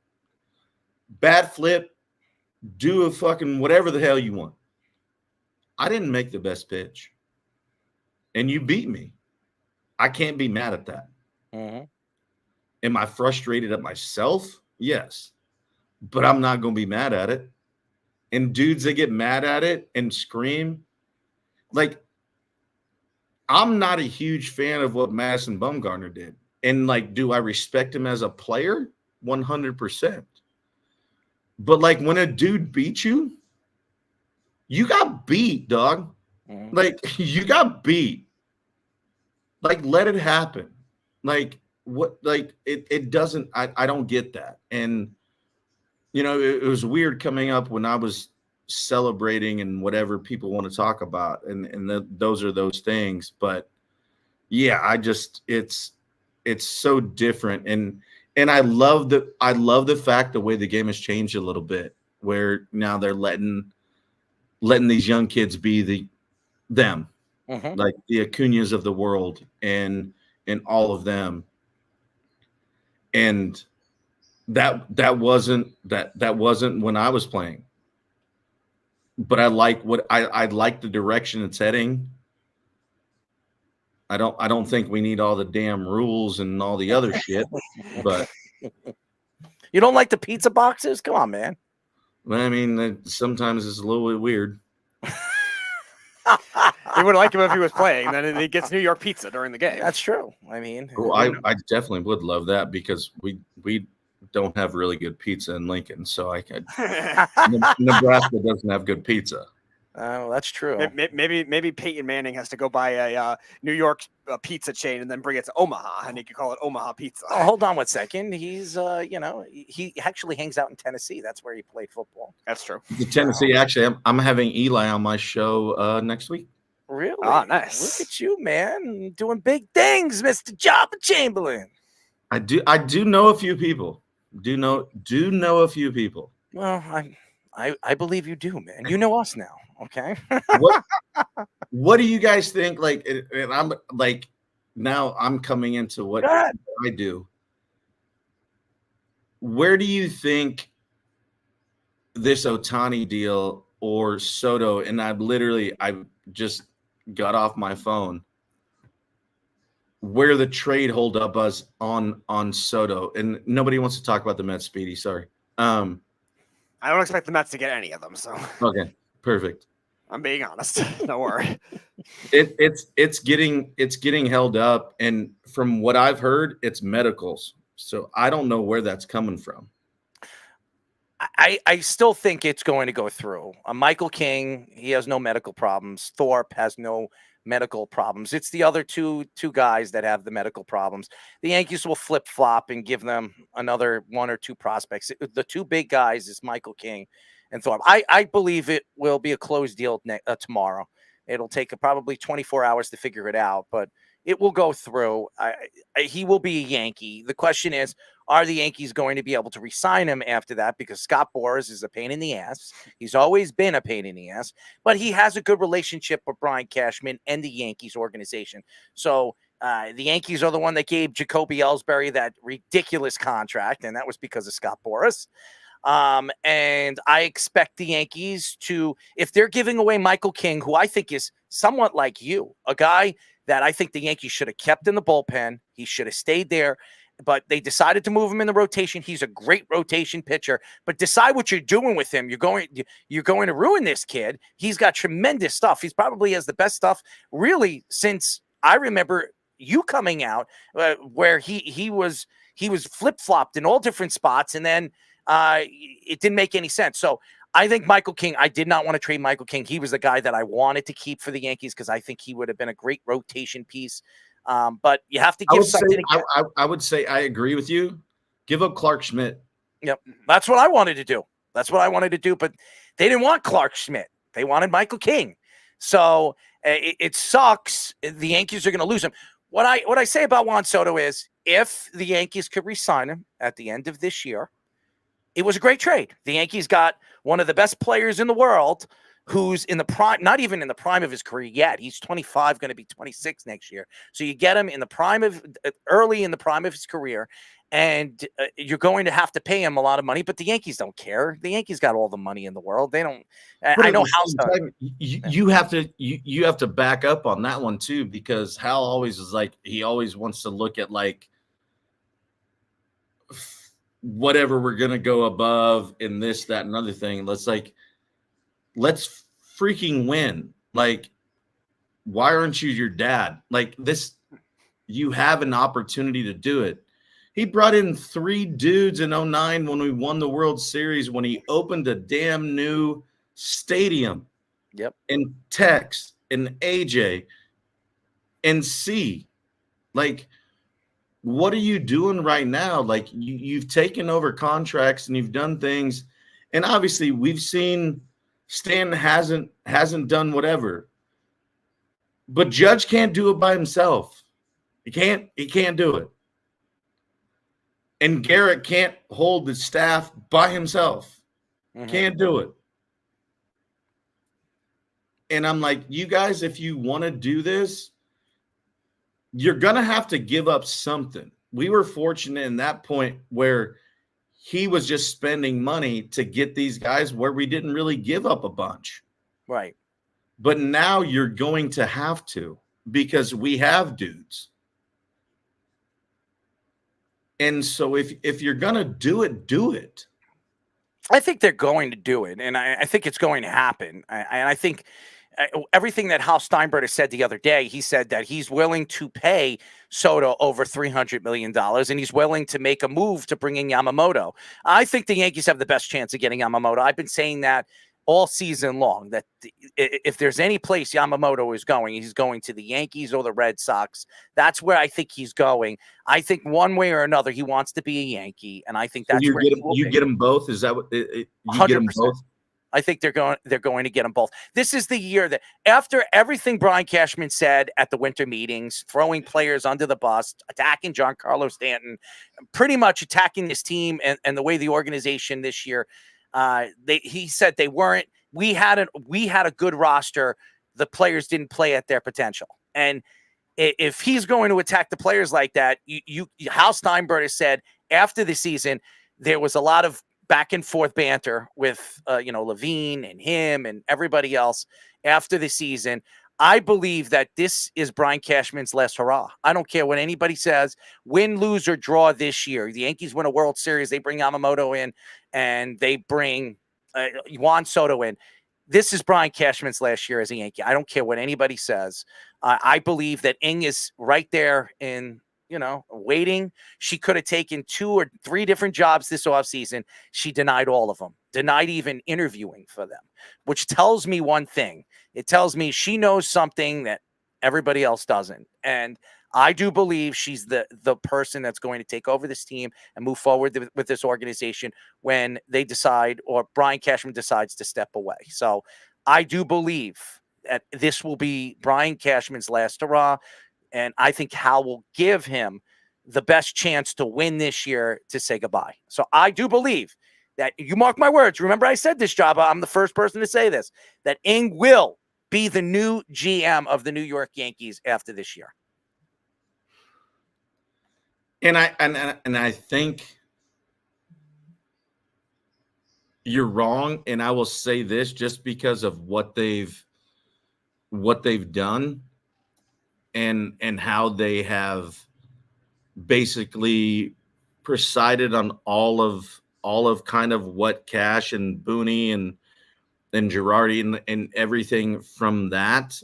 bat flip, do a fucking whatever the hell you want. I didn't make the best pitch, and you beat me. I can't be mad at that. Mm-hmm. Am I frustrated at myself? Yes, but I'm not going to be mad at it. And dudes that get mad at it and scream, like, I'm not a huge fan of what Madison Bumgarner did. And like, do I respect him as a player? 100%. But like, when a dude beats you, you got beat, dog. Like, you got beat. Like, let it happen. Like, what? Like, it doesn't. I don't get that. And it was weird coming up when I was celebrating and whatever people want to talk about, and those are those things. But yeah, it's so different, and I love the fact the way the game has changed a little bit, where now they're letting these young kids be them, like the Acuñas of the world, and all of them, and that wasn't when I was playing. But I like I like the direction it's heading. I don't think we need all the damn rules and all the other shit. But you don't like the pizza boxes? Come on, man. I mean, sometimes it's a little bit weird. You wouldn't like him if he was playing. Then he gets New York pizza during the game. That's true. I mean, I definitely would love that, because we don't have really good pizza in Lincoln, so I could. Nebraska doesn't have good pizza. Oh, that's true. Maybe Peyton Manning has to go buy a New York pizza chain and then bring it to Omaha, and he could call it Omaha Pizza. Oh, hold on one second. He's he actually hangs out in Tennessee. That's where he played football. That's true. Tennessee, actually, I'm having Eli on my show next week. Really? Oh, nice. Look at you, man, doing big things, Mr. Joba Chamberlain. I do know a few people. Do know a few people. Well, I believe you do, man. You know us now, okay? What do you guys think? Like, and I'm like, now I'm coming into what I do. Where do you think this Ohtani deal or Soto? And I just got off my phone. Where the trade hold up us on Soto, and nobody wants to talk about the Mets. Speedy, sorry. I don't expect the Mets to get any of them. So okay, perfect. I'm being honest. Don't worry. It's getting held up, and from what I've heard, it's medicals. So I don't know where that's coming from. I still think it's going to go through. Michael King, he has no medical problems. Thorpe has no medical problems. It's the other two guys that have the medical problems. The Yankees will flip-flop and give them another one or two prospects. The two big guys is Michael King and Thorpe. I believe it will be a closed deal tomorrow. It'll take probably 24 hours to figure it out, but it will go through. He will be a Yankee. The question is, are the Yankees going to be able to re-sign him after that? Because Scott Boras is a pain in the ass. He's always been a pain in the ass, but he has a good relationship with Brian Cashman and the Yankees organization. So the Yankees are the one that gave Jacoby Ellsbury that ridiculous contract, and that was because of Scott Boras. And I expect the Yankees to, if they're giving away Michael King, who I think is somewhat like you, a guy that I think the Yankees should have kept in the bullpen. He should have stayed there, but they decided to move him in the rotation. He's a great rotation pitcher, but decide what you're doing with him. You're going to ruin this kid. He's got tremendous stuff. He's probably has the best stuff really since I remember you coming out, where he was flip-flopped in all different spots, and then it didn't make any sense. So I think Michael King, I did not want to trade Michael King. He was the guy that I wanted to keep for the Yankees because I think he would have been a great rotation piece. But you have to give something. I would say I agree with you. Give up Clark Schmidt. Yep. That's what I wanted to do. But they didn't want Clark Schmidt. They wanted Michael King. So it sucks. The Yankees are going to lose him. What I say about Juan Soto is, if the Yankees could re-sign him at the end of this year, it was a great trade. The Yankees got one of the best players in the world who's in the prime, not even in the prime of his career yet. He's 25, going to be 26 next year. So you get him in the prime of, early in the prime of his career, and you're going to have to pay him a lot of money, but the Yankees don't care. The Yankees got all the money in the world. They don't. I know Hal. You have to back up on that one too, because Hal always is like, he always wants to look at like whatever we're gonna go above in this, that, and other thing. Let's freaking win. Like, why aren't you your dad? Like this, you have an opportunity to do it. He brought in 3 dudes in 2009 when we won the World Series, when he opened a damn new stadium. Yep. In Tex. and AJ and see, like, what are you doing right now? Like, you've taken over contracts and you've done things, and obviously we've seen Stanton hasn't done whatever, but Judge can't do it by himself. He can't do it. And Garrett can't hold the staff by himself. Can't do it. And I'm like, you guys, if you want to do this, you're going to have to give up something. We were fortunate in that point where he was just spending money to get these guys where we didn't really give up a bunch. Right. But now you're going to have to, because we have dudes. And so if you're going to do it, do it. I think they're going to do it, and I think it's going to happen. I think everything that Hal Steinbrenner said the other day, he said that he's willing to pay Soto over $300 million, and he's willing to make a move to bring in Yamamoto. I think the Yankees have the best chance of getting Yamamoto. I've been saying that all season long, that if there's any place Yamamoto is going, he's going to the Yankees or the Red Sox. That's where I think he's going. I think one way or another, he wants to be a Yankee, and I think that's so where you get them both. Is that what you 100%. get them both? I think they're going to get them both. This is the year that, after everything Brian Cashman said at the winter meetings, throwing players under the bus, attacking Giancarlo Stanton, pretty much attacking this team and the way the organization this year. He said they weren't. We had a good roster. The players didn't play at their potential. And if he's going to attack the players like that, Hal Steinbrenner said after the season there was a lot of back and forth banter with Levine and him and everybody else after the season. I believe that this is Brian Cashman's last hurrah. I don't care what anybody says. Win, lose, or draw this year. The Yankees win a World Series. They bring Yamamoto in, and they bring Juan Soto in. This is Brian Cashman's last year as a Yankee. I don't care what anybody says. I believe that Ing is right there in, waiting. She could have taken 2 or 3 different jobs this offseason. She denied all of them, denied even interviewing for them, which tells me one thing. It tells me she knows something that everybody else doesn't. And I do believe she's the person that's going to take over this team and move forward with this organization when they decide, or Brian Cashman decides to step away. So I do believe that this will be Brian Cashman's last hurrah. And I think Hal will give him the best chance to win this year to say goodbye. So I do believe that, you mark my words. Remember, I said this, Joba. I'm the first person to say this, that Ing will be the new GM of the New York Yankees after this year. And I think you're wrong. And I will say this just because of what they've done and how they have basically presided on all of kind of what Cash and Booney and Girardi and everything from that.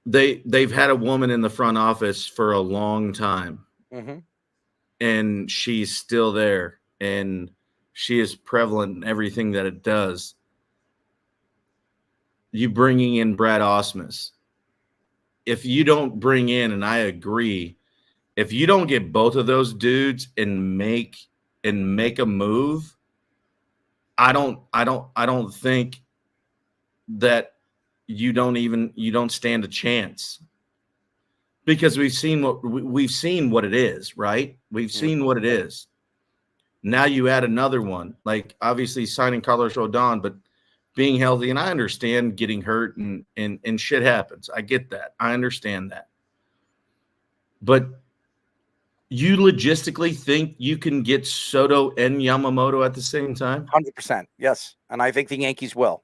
They've had a woman in the front office for a long time, and she's still there, and she is prevalent in everything that it does. You bringing in Brad Ausmus, if you don't bring in, and I agree, if you don't get both of those dudes and make a move, I don't think that you don't stand a chance, because we've seen what it is, right? We've seen what it is. Now you add another one, like obviously signing Carlos Rodon, but being healthy, and I understand getting hurt and shit happens. I get that. I understand that. But you logistically think you can get Soto and Yamamoto at the same time? 100%. Yes. And I think the Yankees will.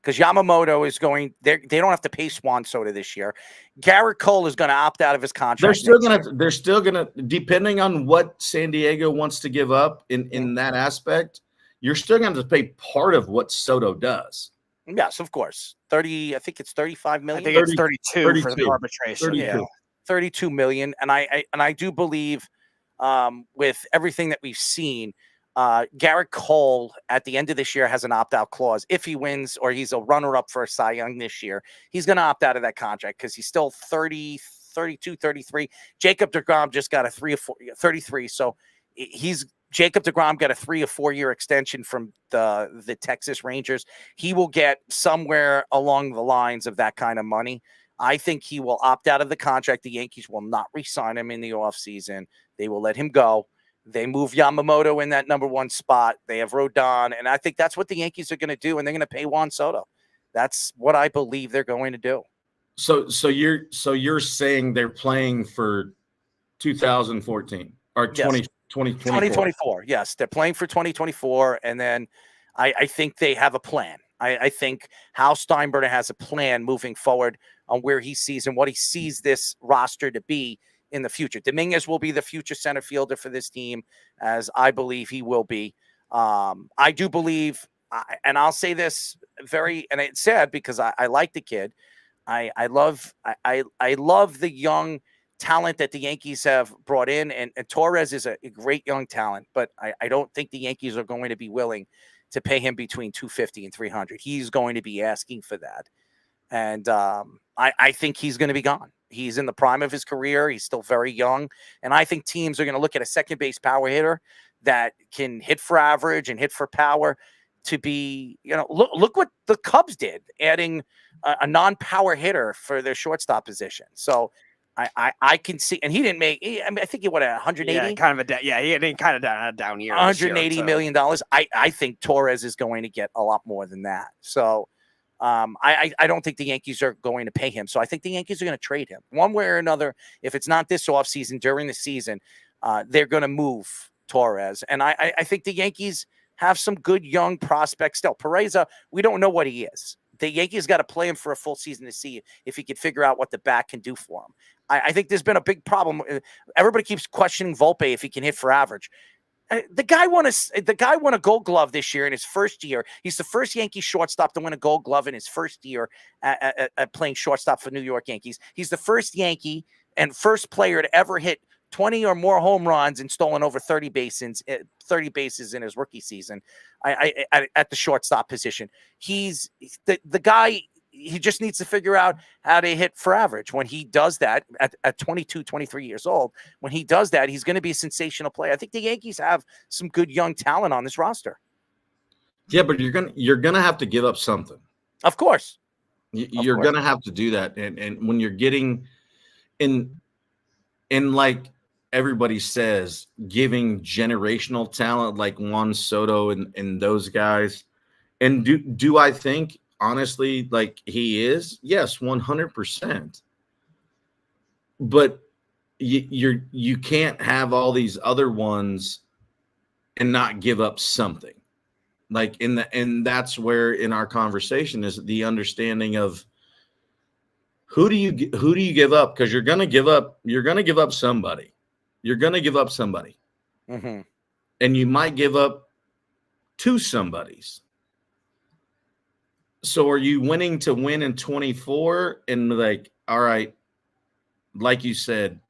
Because Yamamoto is going, they don't have to pay Juan Soto this year. Garrett Cole is going to opt out of his contract. They're still gonna, depending on what San Diego wants to give up in that aspect, you're still going to pay part of what Soto does. Yes, of course. I think it's $35 million. I think it's 32 for the arbitration. 32. Yeah, $32 million. And I do believe with everything that we've seen, Garrett Cole at the end of this year has an opt-out clause. If he wins or he's a runner-up for a Cy Young this year, he's going to opt out of that contract because he's still 30, 32, 33. Jacob deGrom just got a 33. So Jacob deGrom got a 3 or 4 year extension from the Texas Rangers. He will get somewhere along the lines of that kind of money. I think he will opt out of the contract. The Yankees will not re-sign him in the offseason. They will let him go. They move Yamamoto in that number 1 spot. They have Rodon, and I think that's what the Yankees are going to do, and they're going to pay Juan Soto. That's what I believe they're going to do. So you're saying they're playing for 2014 or 2024. Yes, they're playing for 2024, and then I think they have a plan. I think Hal Steinbrenner has a plan moving forward on where he sees and what he sees this roster to be in the future. Dominguez will be the future center fielder for this team, as I believe he will be. I do believe, and I'll say this and it's sad because I like the kid. I love the young talent that the Yankees have brought in, and Torres is a great young talent, but I don't think the Yankees are going to be willing to pay him between $250 and $300. He's going to be asking for that. And I think he's going to be gone. He's in the prime of his career. He's still very young. And I think teams are going to look at a second base power hitter that can hit for average and hit for power to be, look what the Cubs did, adding a non-power hitter for their shortstop position. So I can see, and he didn't make, I think he won 180. Yeah, kind of he had kind of a down year. $180 million. I think Torres is going to get a lot more than that. So I don't think the Yankees are going to pay him. So I think the Yankees are going to trade him one way or another. If it's not this offseason, during the season, they're going to move Torres. And I think the Yankees have some good young prospects still. Pereza, we don't know what he is. The Yankees got to play him for a full season to see if he could figure out what the bat can do for him. I think there's been a big problem. Everybody keeps questioning Volpe if he can hit for average. The guy won a Gold Glove this year in his first year. He's the first Yankee shortstop to win a Gold Glove in his first year at playing shortstop for New York Yankees. He's the first Yankee and first player to ever hit 20 or more home runs and stolen over 30 bases in his rookie season at the shortstop position. He's the guy. He just needs to figure out how to hit for average. When he does that at 22, 23 years old, when he does that, he's going to be a sensational player. I think the Yankees have some good young talent on this roster. Yeah, but you're gonna have to give up something. Of course. You're gonna have to do that. And when you're getting in like everybody says, giving generational talent like Juan Soto and those guys. And do I think honestly, like he is? Yes, 100%. But you can't have all these other ones and not give up something. Like and that's where in our conversation is the understanding of who do you give up? Because you're gonna give up somebody. You're gonna give up somebody, mm-hmm. and you might give up two somebodies. So are you winning to win in 24? And like, all right, like you said,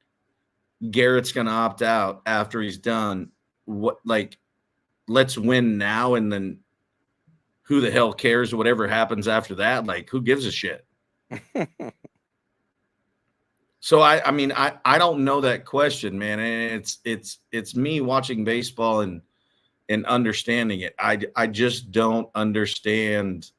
Garrett's going to opt out after he's done. What, like, let's win now, and then who the hell cares whatever happens after that? Like, who gives a shit? So I mean, I don't know that question, man. And it's me watching baseball and understanding it. I just don't understand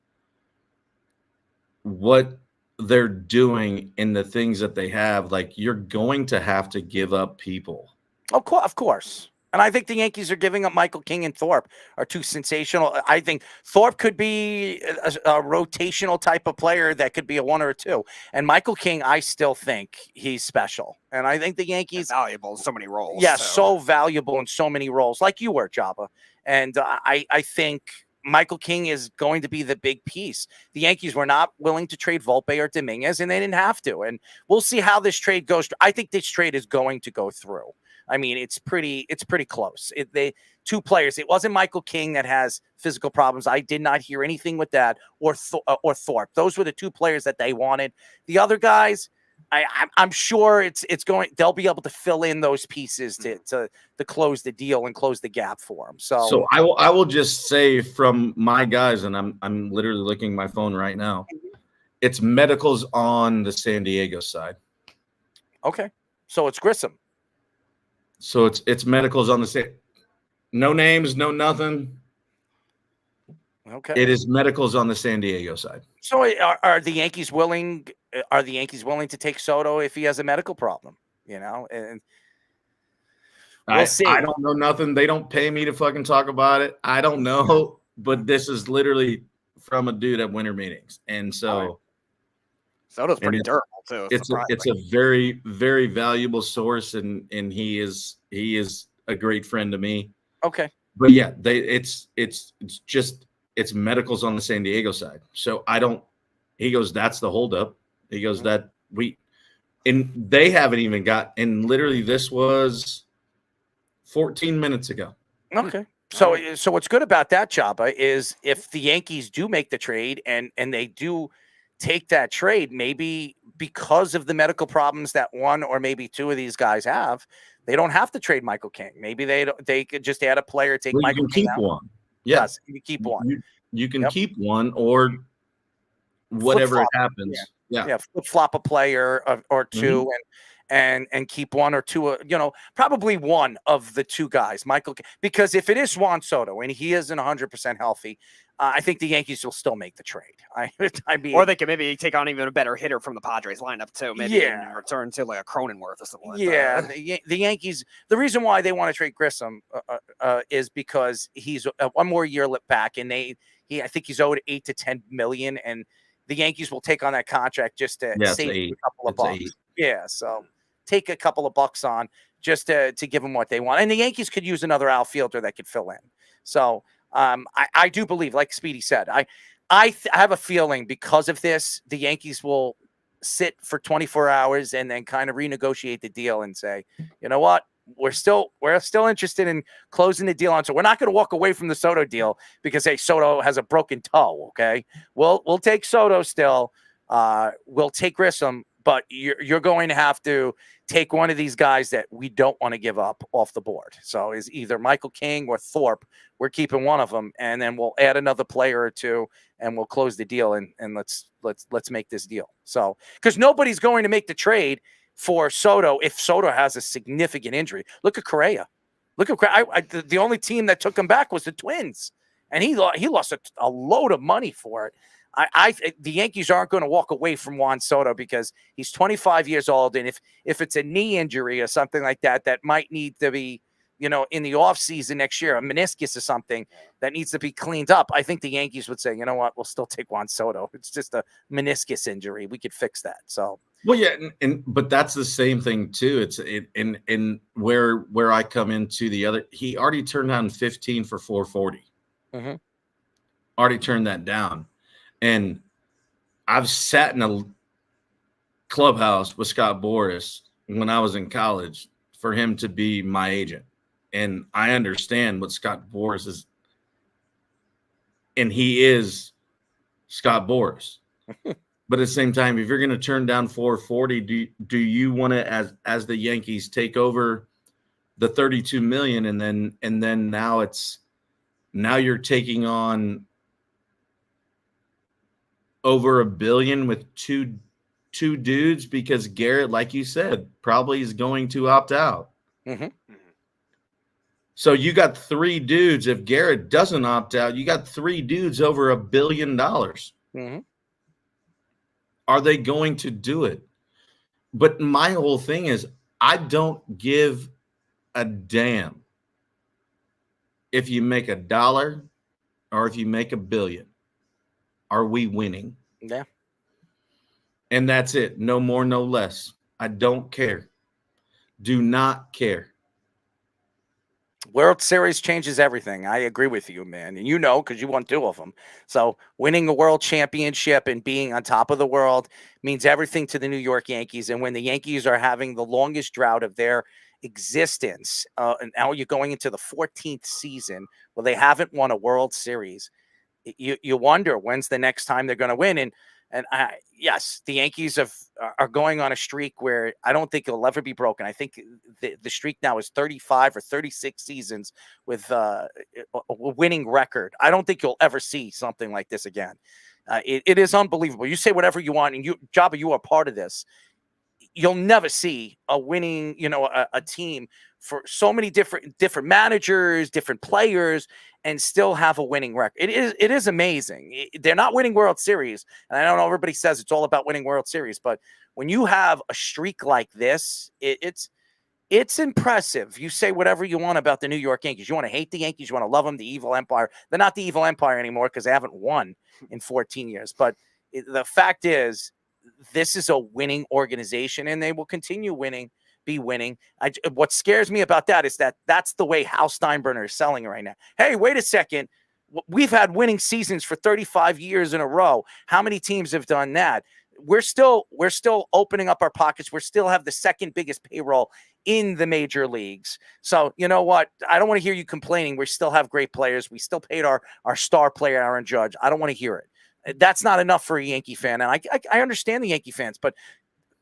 what they're doing in the things that they have. Like, you're going to have to give up people. Of course. And I think the Yankees are giving up Michael King and Thorpe are too sensational. I think Thorpe could be a rotational type of player that could be a 1 or a 2. And Michael King, I still think he's special. And I think the Yankees valuable in so many roles. Yeah, so valuable in so many roles, like you were, Joba. And I think Michael King is going to be the big piece. The Yankees were not willing to trade Volpe or Dominguez, and they didn't have to. And we'll see how this trade goes. I think this trade is going to go through. I mean, it's pretty close. They two players. It wasn't Michael King that has physical problems. I did not hear anything with that, or Thorpe. Those were the two players that they wanted. The other guys, I'm sure it's going. They'll be able to fill in those pieces to close the deal and close the gap for them. So I will just say from my guys, and I'm literally looking at my phone right now. It's medicals on the San Diego side. Okay, so it's Grissom. So it's medicals on the same. No names, no nothing. Okay. It is medicals on the San Diego side. So are the Yankees willing? Are the Yankees willing to take Soto if he has a medical problem? You know, and we'll see. I don't know nothing. They don't pay me to fucking talk about it. I don't know, but this is literally from a dude at winter meetings, and so Soto's pretty durable too. It's a very, very valuable source, and he is a great friend to me. Okay. But yeah, it's medicals on the San Diego side. So he goes, that's the holdup. He goes and they haven't even got, and literally this was 14 minutes ago. Okay. So what's good about that, Joba, is if the Yankees do make the trade and they do take that trade, maybe because of the medical problems that one or maybe two of these guys have, they don't have to trade Michael King. Maybe they could just add a player, take Michael King out. One. Yes, you keep one. You can keep one, or whatever it happens. Yeah. Flip flop a player or two, and keep one or two. Probably one of the two guys, Michael. Because if it is Juan Soto and he isn't 100% healthy, I think the Yankees will still make the trade. I mean, or they could maybe take on even a better hitter from the Padres lineup too. Maybe in return to like a Cronenworth or something like that. The Yankees. The reason why they want to trade Grissom is because he's one more year back, and I think he's owed $8 to $10 million, and the Yankees will take on that contract just to save a couple of bucks. Yeah, so take a couple of bucks on just to give them what they want, and the Yankees could use another outfielder that could fill in. So. I do believe, like Speedy said, I have a feeling because of this, the Yankees will sit for 24 hours and then kind of renegotiate the deal and say, you know what, we're still interested in closing the deal on. So we're not going to walk away from the Soto deal because, hey, Soto has a broken toe. Okay, we'll take Soto still. We'll take Grissom, but you're going to have to take one of these guys that we don't want to give up off the board. So is either Michael King or Thorpe. We're keeping one of them, and then we'll add another player or two, and we'll close the deal, and let's make this deal. So because nobody's going to make the trade for Soto if Soto has a significant injury. Look at Correa. The only team that took him back was the Twins, and he lost a load of money for it. The Yankees aren't going to walk away from Juan Soto because he's 25 years old, and if it's a knee injury or something like that might need to be, in the offseason next year, a meniscus or something that needs to be cleaned up, I think the Yankees would say, you know what, we'll still take Juan Soto. It's just a meniscus injury. We could fix that. So, well, yeah, but that's the same thing too. It's in where I come into the other. He already turned down 15 for 440. Mm-hmm. Already turned that down. And I've sat in a clubhouse with Scott Boras when I was in college for him to be my agent. And I understand what Scott Boras is. And he is Scott Boras. But at the same time, if you're going to turn down 440, do you want to, as the Yankees, take over the $32 million and then now you're taking on over $1 billion with two dudes, because Garrett, like you said, probably is going to opt out. Mm-hmm. So you got 3 dudes. If Garrett doesn't opt out, you got 3 dudes over $1 billion. Mm-hmm. Are they going to do it? But my whole thing is, I don't give a damn if you make $1 or if you make $1 billion. Are we winning? Yeah. And that's it. No more, no less. I don't care. Do not care. World Series changes everything. I agree with you, man. And because you won 2 of them. So winning a world championship and being on top of the world means everything to the New York Yankees. And when the Yankees are having the longest drought of their existence, and now you're going into the 14th season where they haven't won a World Series, you wonder when's the next time they're going to win. And And yes, the Yankees are going on a streak where I don't think it'll ever be broken. I think the streak now is 35 or 36 seasons with a winning record. I don't think you'll ever see something like this again. It is unbelievable. You say whatever you want, and Joba, you are part of this. You'll never see a winning, a team for so many different managers, different players, and still have a winning record. It is amazing. They're not winning World Series, and I don't know, everybody says it's all about winning World Series, but when you have a streak like this, it's impressive. You say whatever you want about the New York Yankees. You want to hate the Yankees, you want to love them, the evil empire. They're not the evil empire anymore because they haven't won in 14 years. But the fact is, this is a winning organization, and they will continue be winning. What scares me about that is that's the way Hal Steinbrenner is selling right now. Hey, wait a second. We've had winning seasons for 35 years in a row. How many teams have done that? We're still opening up our pockets. We still have the second biggest payroll in the major leagues. So you know what? I don't want to hear you complaining. We still have great players. We still paid our star player, Aaron Judge. I don't want to hear it. That's not enough for a Yankee fan. And I understand the Yankee fans, but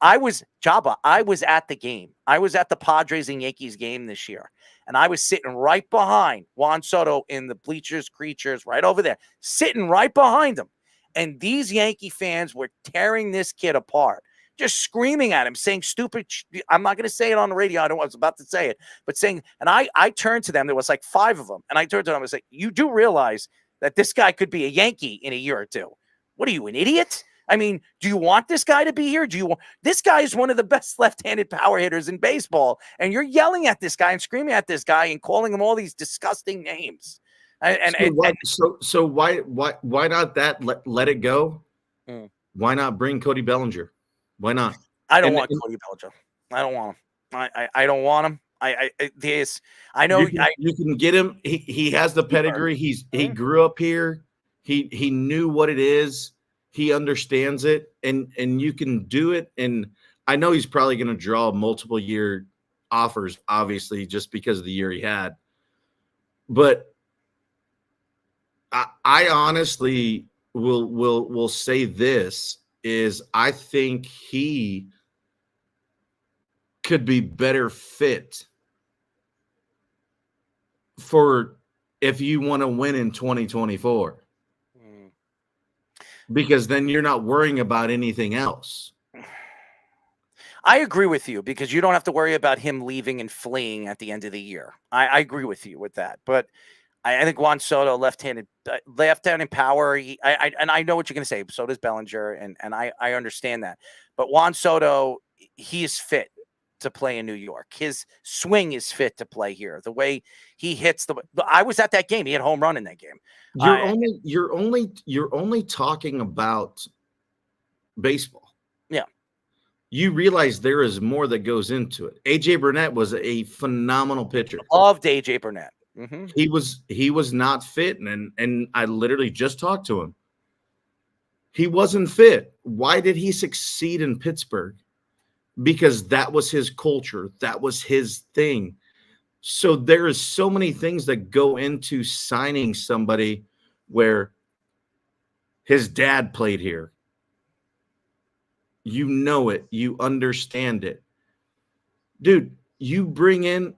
I was at the game. I was at the Padres and Yankees game this year. And I was sitting right behind Juan Soto in the bleachers, creatures, right over there, sitting right behind him. And these Yankee fans were tearing this kid apart, just screaming at him, saying stupid. I'm not going to say it on the radio. I was about to say it, but saying, and I turned to them. There was like 5 of them. And I turned to them and was like, you do realize that this guy could be a Yankee in a year or two. What are you, an idiot? I mean, do you want this guy to be here? This guy is one of the best left-handed power hitters in baseball, and you're yelling at this guy and screaming at this guy and calling him all these disgusting names. So why not let it go? Why not bring Cody Bellinger? Why not? I don't want Cody Bellinger. I don't want him. I don't want him. I know you can get him. He has the pedigree. He grew up here. He knew what it is. He understands it, and you can do it. And I know he's probably going to draw multiple year offers, obviously, just because of the year he had. But I honestly will say this is I think he could be better fit for if you want to win in 2024. Because then you're not worrying about anything else. I agree with you because you don't have to worry about him leaving and fleeing at the end of the year. I agree with you with that. But I think Juan Soto, left-handed power. I know what you're going to say. So does Bellinger, and I understand that. But Juan Soto, he is fit to play in New York. His swing is fit to play here. The way he hits I was at that game. He had a home run in that game. You're only talking about baseball. Yeah. You realize there is more that goes into it. AJ Burnett was a phenomenal pitcher. Loved AJ Burnett. Mm-hmm. He was not fit, and I literally just talked to him. He wasn't fit. Why did he succeed in Pittsburgh? Because that was his culture. That was his thing. So there is so many things that go into signing somebody where his dad played here. You know it. You understand it. Dude, you bring in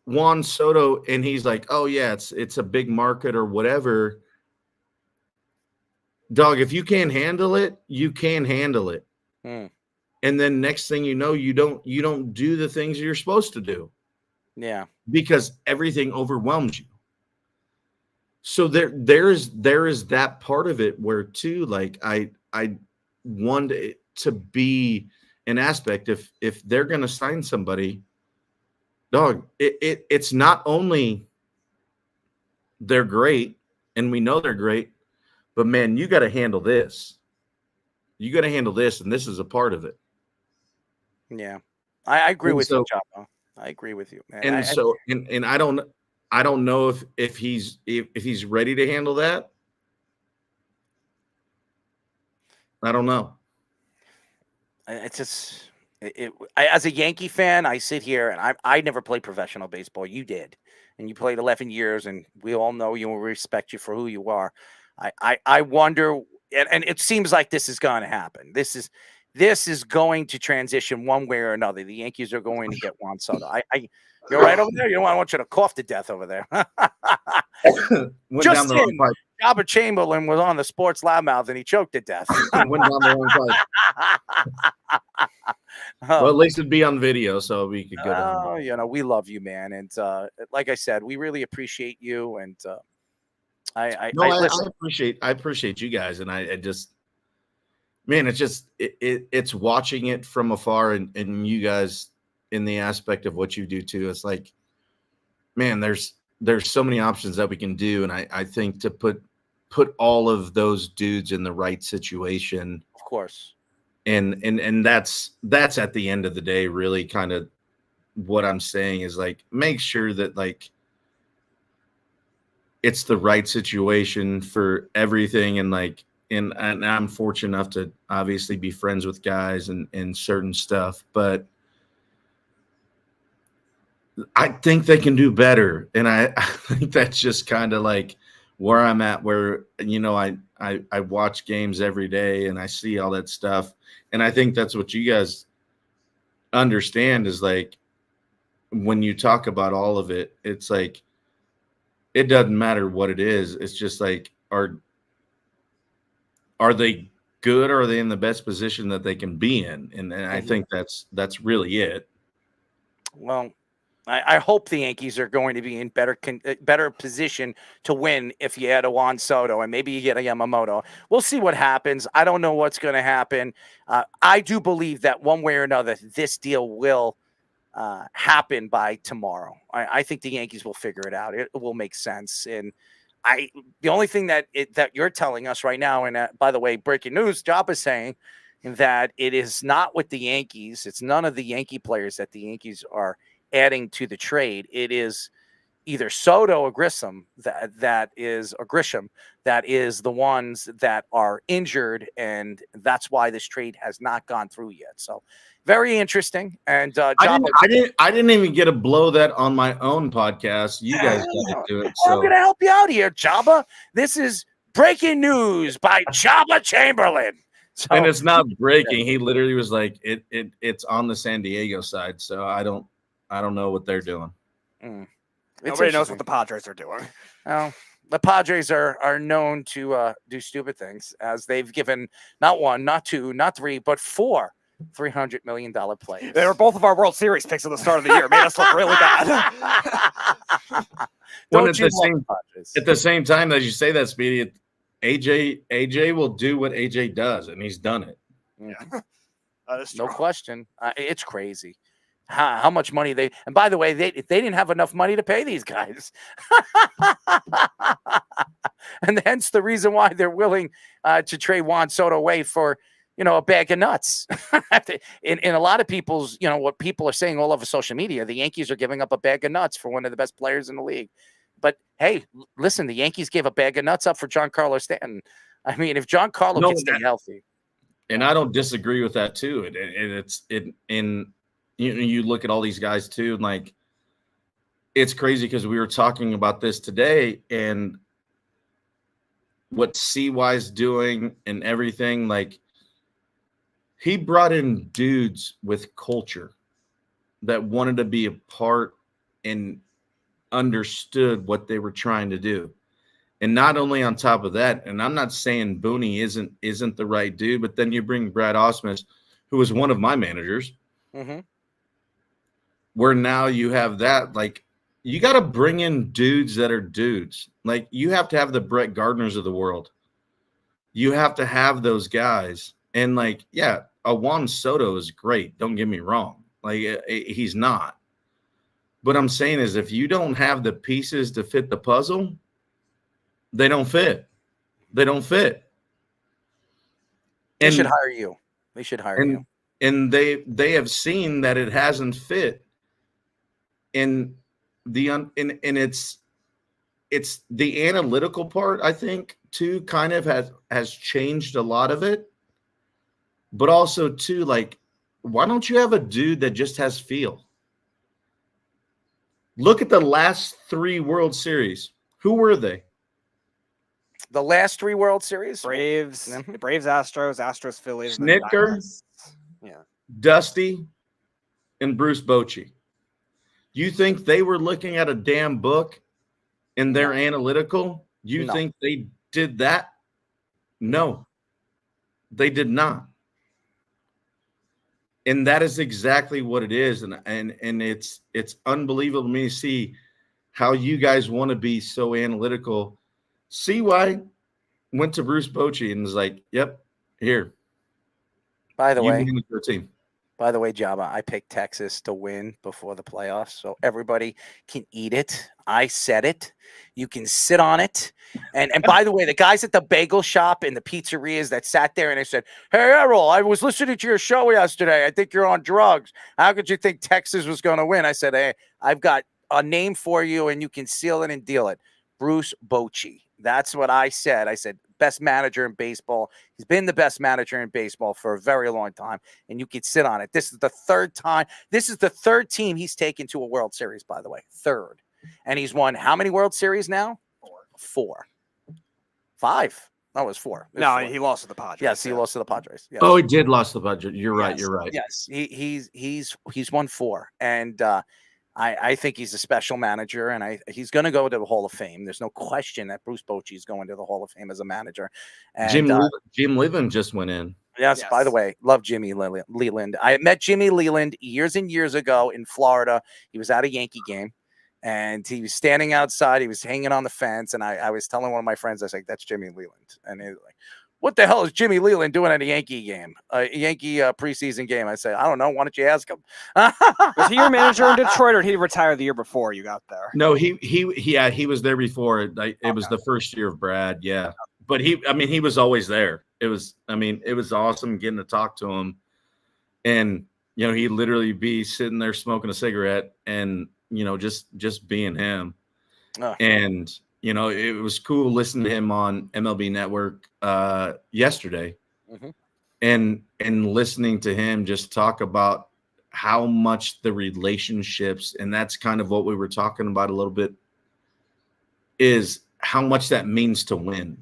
Juan Soto and he's like, oh, yeah, it's a big market or whatever. Dog, if you can't handle it, you can't handle it. And then next thing you know, you don't do the things you're supposed to do. Yeah. Because everything overwhelms you. So there is that part of it where too, like I want it to be an aspect if they're gonna sign somebody, dog, it's not only they're great and we know they're great, but man, you gotta handle this. You gotta handle this, and this is a part of it. Yeah. I agree with you, Joba. I agree with you, man. And I don't know if he's ready to handle that. I don't know. It's just as a Yankee fan, I sit here and I never played professional baseball. You did, and you played 11 years, and we all know you and respect you for who you are. I wonder and it seems like this is going to happen. This is going to transition one way or another. The Yankees are going to get Juan Soto. You're right over there. I want you to cough to death over there. Just in, Joba Chamberlain was on the sports loudmouth and he choked to death. Went down the wrong pipe. Well, at least it'd be on video, so we could go down. We love you, man, and like I said, we really appreciate you. And I appreciate you guys, and I just, man, it's watching it from afar, and you guys in the aspect of what you do too. It's like, man, there's so many options that we can do, and I think to put all of those dudes in the right situation, of course. And that's at the end of the day, really kind of what I'm saying is like, make sure that like it's the right situation for everything. And like, and I'm fortunate enough to obviously be friends with guys and certain stuff, but I think they can do better. And I think that's just kind of like where I'm at, where, I watch games every day and I see all that stuff. And I think that's what you guys understand is like, when you talk about all of it, it's like, it doesn't matter what it is. It's just like, are they good? Or are they in the best position that they can be in? And I think that's really it. Well, I hope the Yankees are going to be in better position to win if you add a Juan Soto and maybe you get a Yamamoto. We'll see what happens. I don't know what's going to happen. I do believe that one way or another, this deal will happen by tomorrow. I think the Yankees will figure it out. It will make sense. And the only thing that you're telling us right now, and by the way, breaking news, Job is saying that it is not with the Yankees. It's none of the Yankee players that the Yankees are adding to the trade. It is either Soto or Grisham that is the ones that are injured, and that's why this trade has not gone through yet. So very interesting. And I didn't even get to blow that on my own podcast. You guys got to do it. So I'm going to help you out here, Jabba. This is breaking news by Joba Chamberlain. So, and it's not breaking. He literally was like, it's on the San Diego side. So I don't know what they're doing. Nobody knows what the Padres are doing. Well, the Padres are known to do stupid things, as they've given not one, not two, not three, but four $300 million players. They were both of our World Series picks at the start of the year. It made us look really bad. At the same time as you say that, Speedy, AJ will do what AJ does, and he's done it. Yeah, no question. It's crazy. How much money and by the way, they didn't have enough money to pay these guys. And hence the reason why they're willing to trade Juan Soto away for, a bag of nuts. in a lot of people's, what people are saying all over social media, the Yankees are giving up a bag of nuts for one of the best players in the league. But hey, listen, the Yankees gave a bag of nuts up for Giancarlo Stanton. I mean, if Giancarlo can stay healthy. And I don't disagree with that too. You look at all these guys too, and like, it's crazy because we were talking about this today and what CY's doing and everything. Like, he brought in dudes with culture that wanted to be a part and understood what they were trying to do. And not only on top of that, and I'm not saying Booney isn't the right dude, but then you bring Brad Ausmus, who was one of my managers. Mm-hmm. Where now you have that, like, you got to bring in dudes that are dudes. Like, you have to have the Brett Gardners of the world. You have to have those guys. And like, yeah, a Juan Soto is great. Don't get me wrong. Like, he's not. But I'm saying is, if you don't have the pieces to fit the puzzle, they don't fit. They don't fit. They should hire you. They should hire you. And they have seen that it hasn't fit. And it's the analytical part, I think, too, kind of has changed a lot of it. But also, too, like, why don't you have a dude that just has feel? Look at the last 3 World Series. Who were they? The last 3 World Series. Braves, Astros, Phillies. and then Snicker, Diamondbacks. Yeah. Dusty, and Bruce Bochy. You think they were looking at a damn book and they're analytical? You think they did that? No, they did not. And that is exactly what it is. And it's unbelievable to me to see how you guys want to be so analytical. CY went to Bruce Bochy and was like, yep, here. By the way, manage your team. By the way, Joba, I picked Texas to win before the playoffs, so everybody can eat it. I said it. You can sit on it. And by the way, the guys at the bagel shop and the pizzerias that sat there and they said, hey, Errol, I was listening to your show yesterday. I think you're on drugs. How could you think Texas was going to win? I said, hey, I've got a name for you, and you can seal it and deal it. Bruce Bochy. That's what I said. I said, best manager in baseball. He's been the best manager in baseball for a very long time, and you can sit on it. This is the 3rd time. This is the 3rd team he's taken to a World Series, by the way. 3rd. And he's won how many World Series now? 4. 5. No, it was 4. No, he lost to the Padres. Yes, he lost to the Padres. Yes. Oh, he did lost the budget. You're right. Yes, You're right. Yes, he's won 4, and I think he's a special manager, and he's going to go to the Hall of Fame. There's no question that Bruce Bochy is going to the Hall of Fame as a manager. And, Jim Leland just went in. Yes, by the way, love Jimmy Leland. I met Jimmy Leland years and years ago in Florida. He was at a Yankee game, and he was standing outside. He was hanging on the fence, and I was telling one of my friends, I was like, that's Jimmy Leland. And he was like, what the hell is Jimmy Leland doing at a Yankee game, a Yankee preseason game? I said, I don't know. Why don't you ask him? Was he your manager in Detroit, or did he retire the year before you got there? No, he was there before. It was the first year of Brad. Yeah. But he was always there. It was awesome getting to talk to him. And, he'd literally be sitting there smoking a cigarette and, just being him. Oh. And, it was cool listening to him on MLB Network yesterday, and listening to him just talk about how much the relationships, and that's kind of what we were talking about a little bit, is how much that means to win,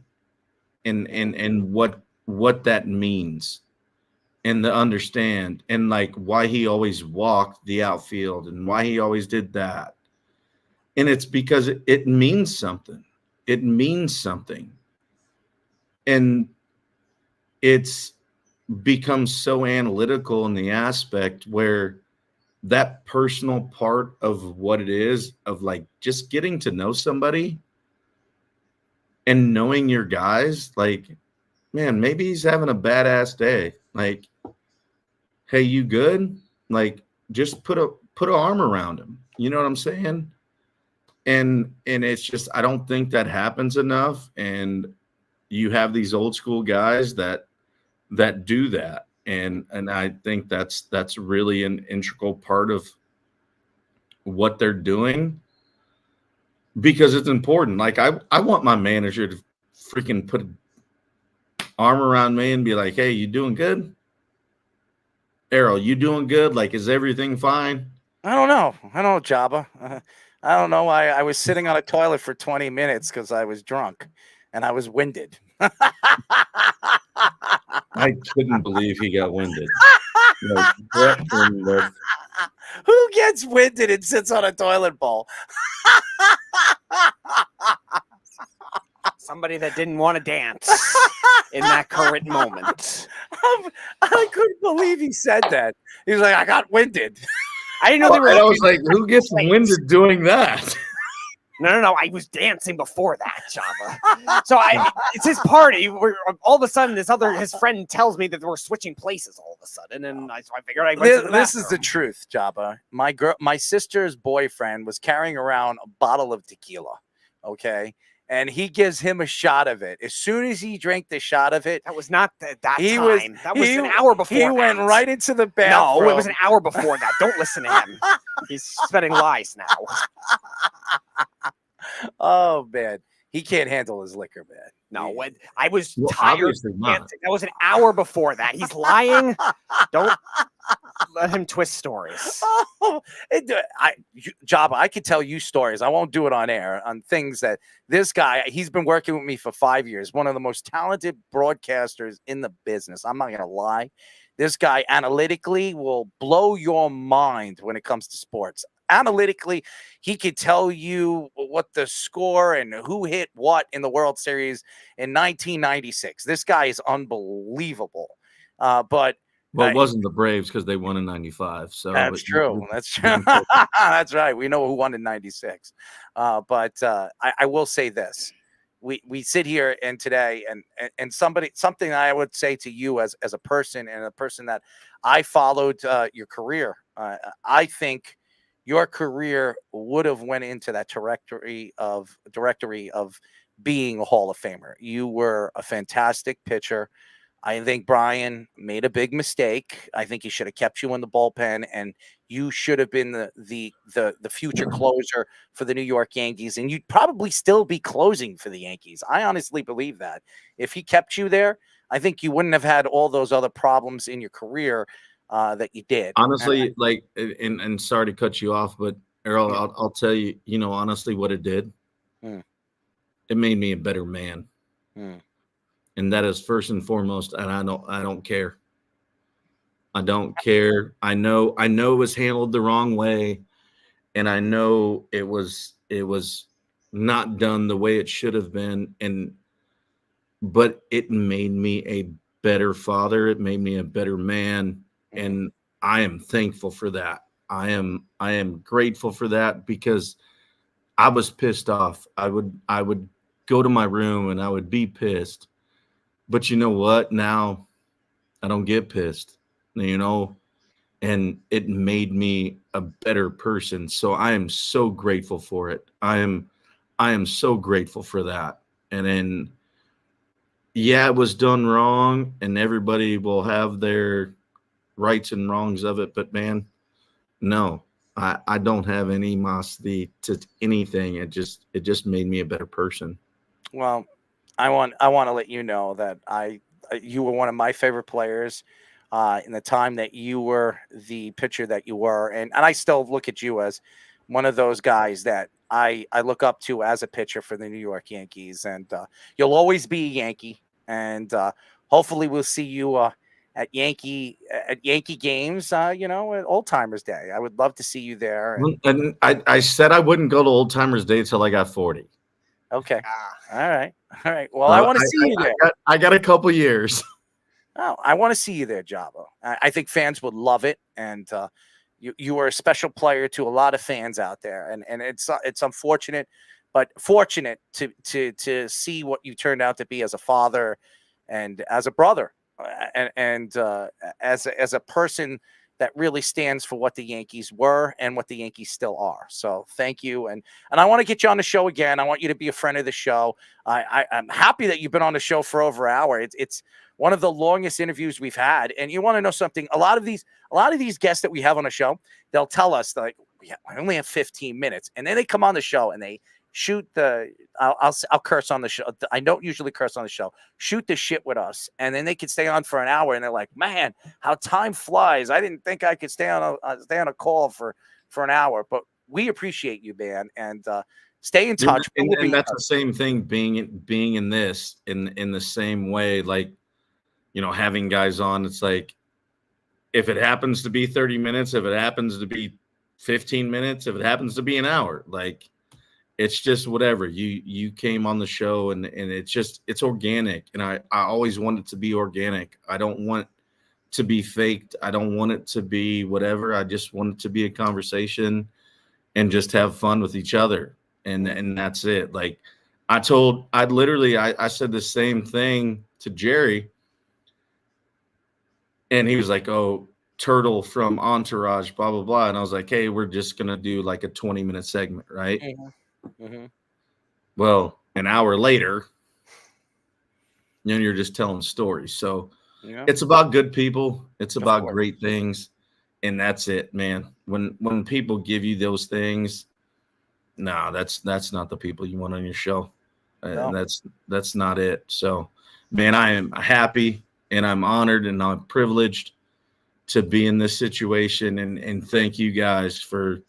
and what that means, and to understand, and like why he always walked the outfield and why he always did that. And it's because it means something. It means something. And it's become so analytical in the aspect where that personal part of what it is, of like just getting to know somebody and knowing your guys, like, man, maybe he's having a badass day. Like, hey, you good? Like, just put an arm around him. You know what I'm saying? And it's just, I don't think that happens enough. And you have these old school guys that do that. And I think that's really an integral part of what they're doing, because it's important. Like I want my manager to freaking put an arm around me and be like, hey, you doing good? Errol, you doing good? Like, is everything fine? I don't know, Joba. I don't know why I was sitting on a toilet for 20 minutes because I was drunk and I was winded. I couldn't believe he got winded. Who gets winded and sits on a toilet bowl? Somebody that didn't want to dance in that current moment. I couldn't believe he said that. He was like, I got winded. I didn't know they were. I was like, who gets winded doing that? No. I was dancing before that, Joba. So it's his party. All of a sudden, his friend tells me that we're switching places all of a sudden, and I figured I went to the This is the truth, Joba. My sister's boyfriend was carrying around a bottle of tequila. Okay. And he gives him a shot of it. As soon as he drank the shot of it, that was not that time. That was an hour before. He went right into the bathroom. No, it was an hour before that. Don't listen to him. He's spreading lies now. Oh man, he can't handle his liquor, man. No, I was tired. That was an hour before that. He's lying. Don't Let him twist stories. Job, I could tell you stories. I won't do it on air on things that this guy, he's been working with me for 5 years. One of the most talented broadcasters in the business. I'm not going to lie. This guy analytically will blow your mind when it comes to sports. Analytically, he could tell you what the score and who hit what in the World Series in 1996. This guy is unbelievable. But Well, it wasn't the Braves because they won in 95. So that's true. That's true. That's right. We know who won in 96. But I will say this. We sit here and today and something I would say to you as a person and a person that I followed your career. I think your career would have went into that directory of being a Hall of Famer. You were a fantastic pitcher. I think Brian made a big mistake. I think he should have kept you in the bullpen, and you should have been the future closer for the New York Yankees, and you'd probably still be closing for the Yankees. I honestly believe that. If he kept you there, I think you wouldn't have had all those other problems in your career that you did. Honestly, and sorry to cut you off, but Errol, I'll tell you, honestly what it did. It made me a better man. And that is first and foremost. And I don't care. I don't care. I know it was handled the wrong way. And I know it was not done the way it should have been. But it made me a better father. It made me a better man. And I am thankful for that. I am grateful for that because I was pissed off. I would go to my room and I would be pissed. But you know what? Now I don't get pissed, and it made me a better person. So I am so grateful for it. I am so grateful for that. And then, yeah, it was done wrong and everybody will have their rights and wrongs of it. But man, no, I don't have any animosity to anything. It just made me a better person. Well, I want to let you know that you were one of my favorite players in the time that you were the pitcher that you were, and I still look at you as one of those guys that I look up to as a pitcher for the New York Yankees, and you'll always be a Yankee, and hopefully we'll see you at Yankee games, at Old Timers Day. I would love to see you there. And I said I wouldn't go to Old Timers Day till I got 40. Okay. All right. Well, I want to see you there. I got a couple years. Oh, I want to see you there, Jabo. I think fans would love it, and you are a special player to a lot of fans out there, and it's unfortunate, but fortunate to see what you turned out to be as a father and as a brother, and as a person that really stands for what the Yankees were and what the Yankees still are. So thank you. And I want to get you on the show again. I want you to be a friend of the show. I'm happy that you've been on the show for over an hour. It's one of the longest interviews we've had. And you want to know something? A lot of these guests that we have on the show, they'll tell us like, I only have 15 minutes. And then they come on the show and they shoot I'll curse on the show. I don't usually curse on the show. Shoot the shit with us, and then they could stay on for an hour, and they're like, "Man, how time flies! I didn't think I could stay on a call for an hour." But we appreciate you, man, and stay in touch. And that's the same thing being in this in the same way, like having guys on. It's like if it happens to be 30 minutes, if it happens to be 15 minutes, if it happens to be an hour, like. It's just whatever you came on the show and it's organic. And I always want it to be organic. I don't want to be faked. I don't want it to be whatever. I just want it to be a conversation and just have fun with each other. And that's it. Like I said the same thing to Jerry. And he was like, "Oh, Turtle from Entourage, blah, blah, blah." And I was like, "Hey, we're just going to do like a 20-minute segment, right?" Mm-hmm. Well, an hour later, you're just telling stories. So It's about good people. It's about great things. And that's it, man. When people give you those things, no, that's not the people you want on your show. No. That's not it. So, man, I am happy and I'm honored and I'm privileged to be in this situation, and thank you guys for,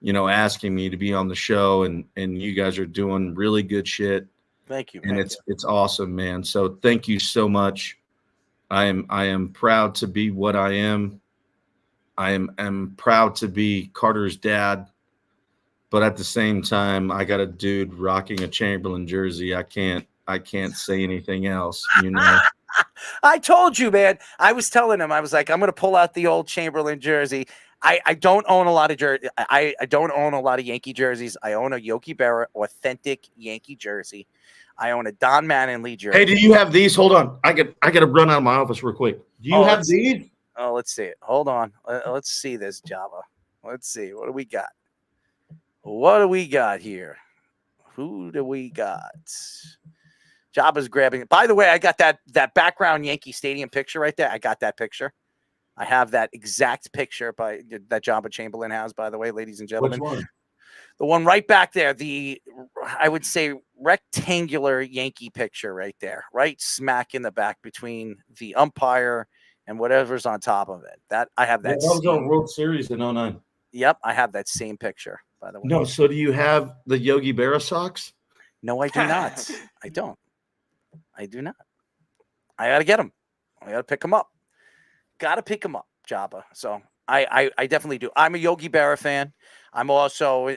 asking me to be on the show, and you guys are doing really good shit. Thank you, And man. it's awesome, man. So thank you so much. I am proud to be what I am. I am proud to be Carter's dad, but at the same time, I got a dude rocking a Chamberlain jersey. I can't say anything else, I told you, man. I was telling him, I was like, I'm going to pull out the old Chamberlain jersey. I don't own a lot of I don't own a lot of Yankee jerseys. I own a Yogi Berra authentic Yankee jersey. I own a Don Mattingly jersey. Hey, do you have these? Hold on. I got to run out of my office real quick. Do you have these? Oh, let's see it. Hold on. Let's see this, Java. Let's see. What do we got? What do we got here? Who do we got? Jaba's grabbing it. By the way, I got that background Yankee Stadium picture right there. I got that picture. I have that exact picture that Joba Chamberlain has, by the way, ladies and gentlemen. Which one? The one right back there, I would say rectangular Yankee picture right there, right smack in the back between the umpire and whatever's on top of it. That I have that. That was our World Series in 09. Yep, I have that same picture, by the way. No, so do you have the Yogi Berra socks? No, I do not. I don't. I do not. I got to get them. I got to pick them up. Got to pick them up, Jaba. So I definitely do. I'm a Yogi Berra fan. I'm also,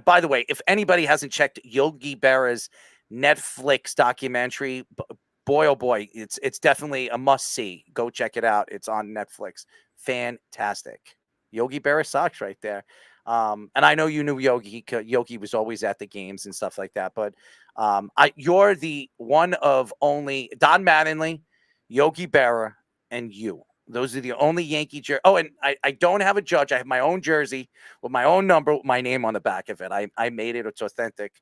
by the way, if anybody hasn't checked Yogi Berra's Netflix documentary, boy, oh boy, it's definitely a must see. Go check it out. It's on Netflix. Fantastic. Yogi Berra socks right there. And I know you knew Yogi. Yogi was always at the games and stuff like that. But you're the one of only Don Mattingly, Yogi Berra, and you. Those are the only Yankee jersey. Oh, and I don't have a judge. I have my own jersey with my own number, with my name on the back of it. I made it. It's authentic.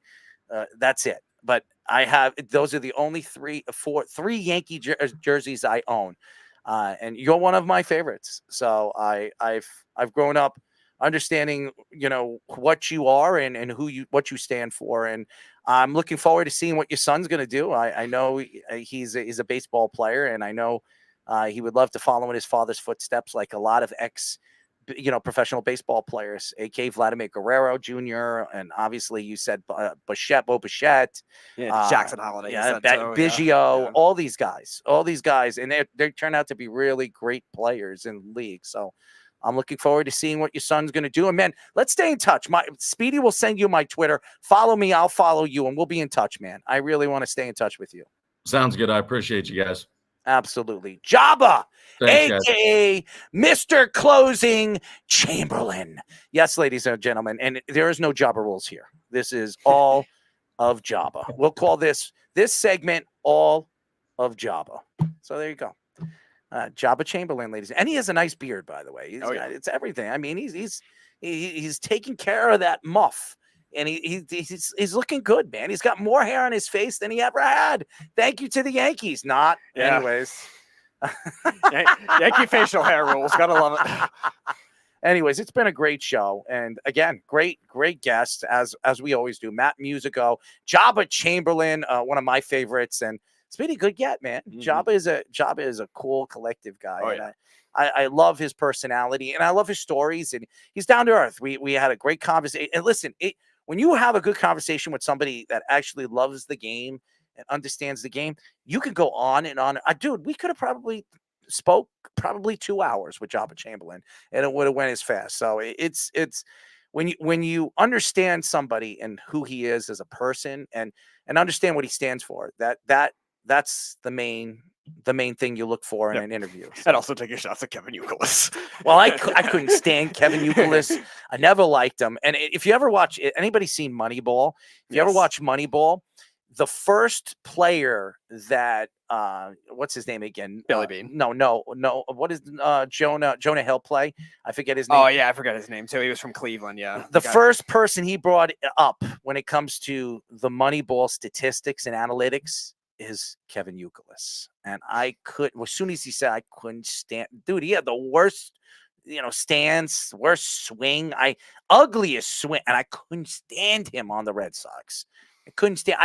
That's it. But I have. Those are the only three Yankee jerseys I own. And you're one of my favorites. So I've grown up understanding, what you are and what you stand for. And I'm looking forward to seeing what your son's going to do. I know he's a baseball player, and I know he would love to follow in his father's footsteps, like a lot of professional baseball players, aka Vladimir Guerrero Jr. And obviously you said Bo Bichette, Jackson Holiday, Biggio, all these guys, and they turn out to be really great players in the league. So I'm looking forward to seeing what your son's going to do. And man, let's stay in touch. Speedy will send you my Twitter. Follow me, I'll follow you, and we'll be in touch, man. I really want to stay in touch with you. Sounds good. I appreciate you guys. Absolutely. Jaba, Thanks, a.k.a. Mr. Closing Chamberlain. Yes, ladies and gentlemen, and there is no Jaba rules here. This is all of Jaba. We'll call this segment all of Jaba. So there you go. Joba Chamberlain, ladies. And he has a nice beard, by the way. It's everything. I mean, he's taking care of that muff. And he's looking good, man. He's got more hair on his face than he ever had. Thank you to the Yankees. Anyways. Yankee facial hair rules. Gotta love it. Anyways, it's been a great show. And again, great guests, as we always do. Matt Musico, Joba Chamberlain, one of my favorites. And it's been a good get, man. Mm-hmm. Joba is a cool, collective guy. And I love his personality, and I love his stories, and he's down to earth. We had a great conversation. And listen, when you have a good conversation with somebody that actually loves the game and understands the game, you can go on and on. Dude, we could have probably spoke 2 hours with Joba Chamberlain, and it would have went as fast. So it's when you understand somebody and who he is as a person and understand what he stands for, that's the main thing you look for in an interview. So. And also take your shots at Kevin Youkilis. Well, I couldn't stand Kevin Youkilis. I never liked him. And if you ever watch, anybody seen Moneyball? If you ever watch Moneyball, the first player that what's his name again? Billy Bean. No. What is Jonah Hill play? I forget his name. Oh yeah, I forgot his name too. He was from Cleveland. Yeah. The first person he brought up when it comes to the Moneyball statistics and analytics is Kevin Youkilis. And as soon as he said, I couldn't stand, dude, he had the worst, stance, worst swing, ugliest swing. And I couldn't stand him on the Red Sox. I couldn't stand,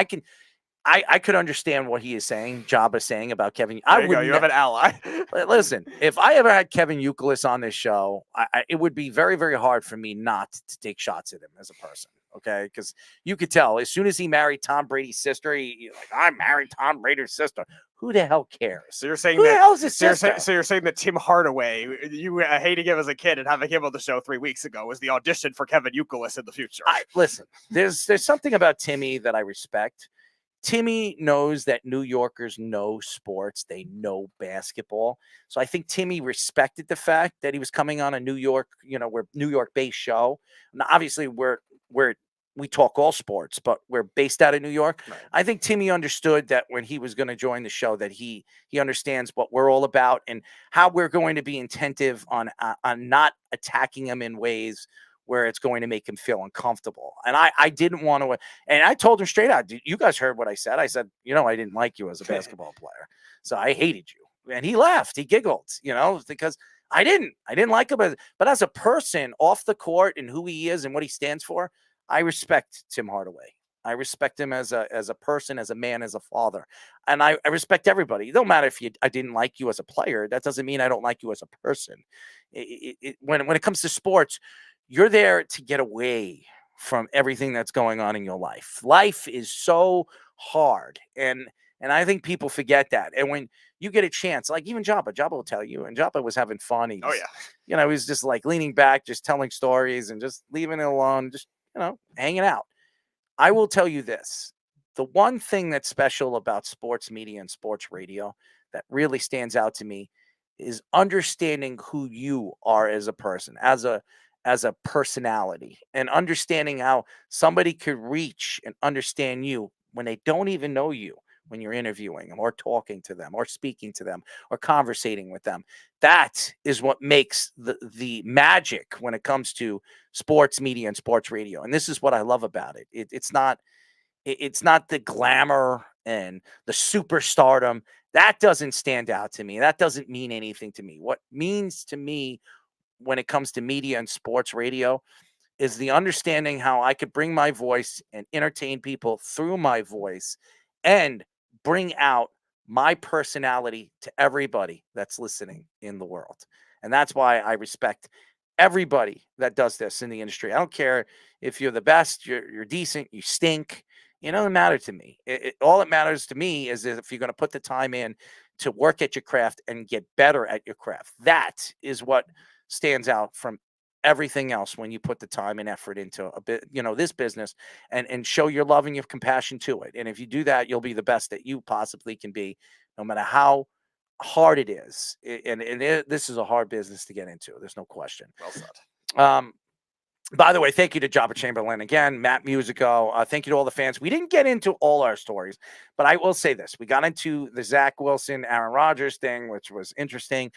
I could understand what he is saying, Joba saying about Kevin. There you go. You have an ally. Listen, if I ever had Kevin Youkilis on this show, it would be very, very hard for me not to take shots at him as a person. Okay, because you could tell as soon as he married Tom Brady's sister, he like, I married Tom Brady's sister. Who the hell cares? So you're saying Who the hell's his so sister? you're saying that Tim Hardaway, you hated him as a kid and having him on the show 3 weeks ago, was the audition for Kevin Youkilis in the future. Listen, there's something about Timmy that I respect. Timmy knows that New Yorkers know sports. They know basketball. So I think Timmy respected the fact that he was coming on a New York, we're New York-based show. Now, obviously, we talk all sports, but we're based out of New York. Right. I think Timmy understood that when he was going to join the show, that he understands what we're all about and how we're going to be attentive on not attacking him in ways where it's going to make him feel uncomfortable. And I didn't want to, and I told him straight out, you guys heard what I said. I said, I didn't like you as a basketball player. So I hated you. And he laughed, he giggled, because I didn't like him. But as a person off the court and who he is and what he stands for, I respect Tim Hardaway. I respect him as a person, as a man, as a father. And I respect everybody. It don't matter if I didn't like you as a player. That doesn't mean I don't like you as a person. When it comes to sports, you're there to get away from everything that's going on in your life. Life is so hard. And I think people forget that. And when you get a chance, like even Joba will tell you, and Joba was having fun. He was just like leaning back, just telling stories and just leaving it alone, just, hanging out. I will tell you this. The one thing that's special about sports media and sports radio that really stands out to me is understanding who you are as a person, as a personality, and understanding how somebody could reach and understand you when they don't even know you, when you're interviewing them or talking to them or speaking to them or conversating with them. That is what makes the magic when it comes to sports media and sports radio. And this is what I love about it. It's not the glamour and the superstardom. That doesn't stand out to me. That doesn't mean anything to me. What means to me when it comes to media and sports radio is the understanding how I could bring my voice and entertain people through my voice and bring out my personality to everybody that's listening in the world. And that's why I respect everybody that does this in the industry. I don't care if you're the best, you're decent, you stink. It doesn't matter to me. All that matters to me is if you're going to put the time in to work at your craft and get better at your craft. That is what stands out from everything else when you put the time and effort into a bit, this business and show your love and your compassion to it. And if you do that, you'll be the best that you possibly can be, no matter how hard it is. This is a hard business to get into. There's no question. Well said. By the way, thank you to Joba Chamberlain again, Matt Musico. Thank you to all the fans. We didn't get into all our stories, but I will say this. We got into the Zach Wilson, Aaron Rodgers thing, which was interesting.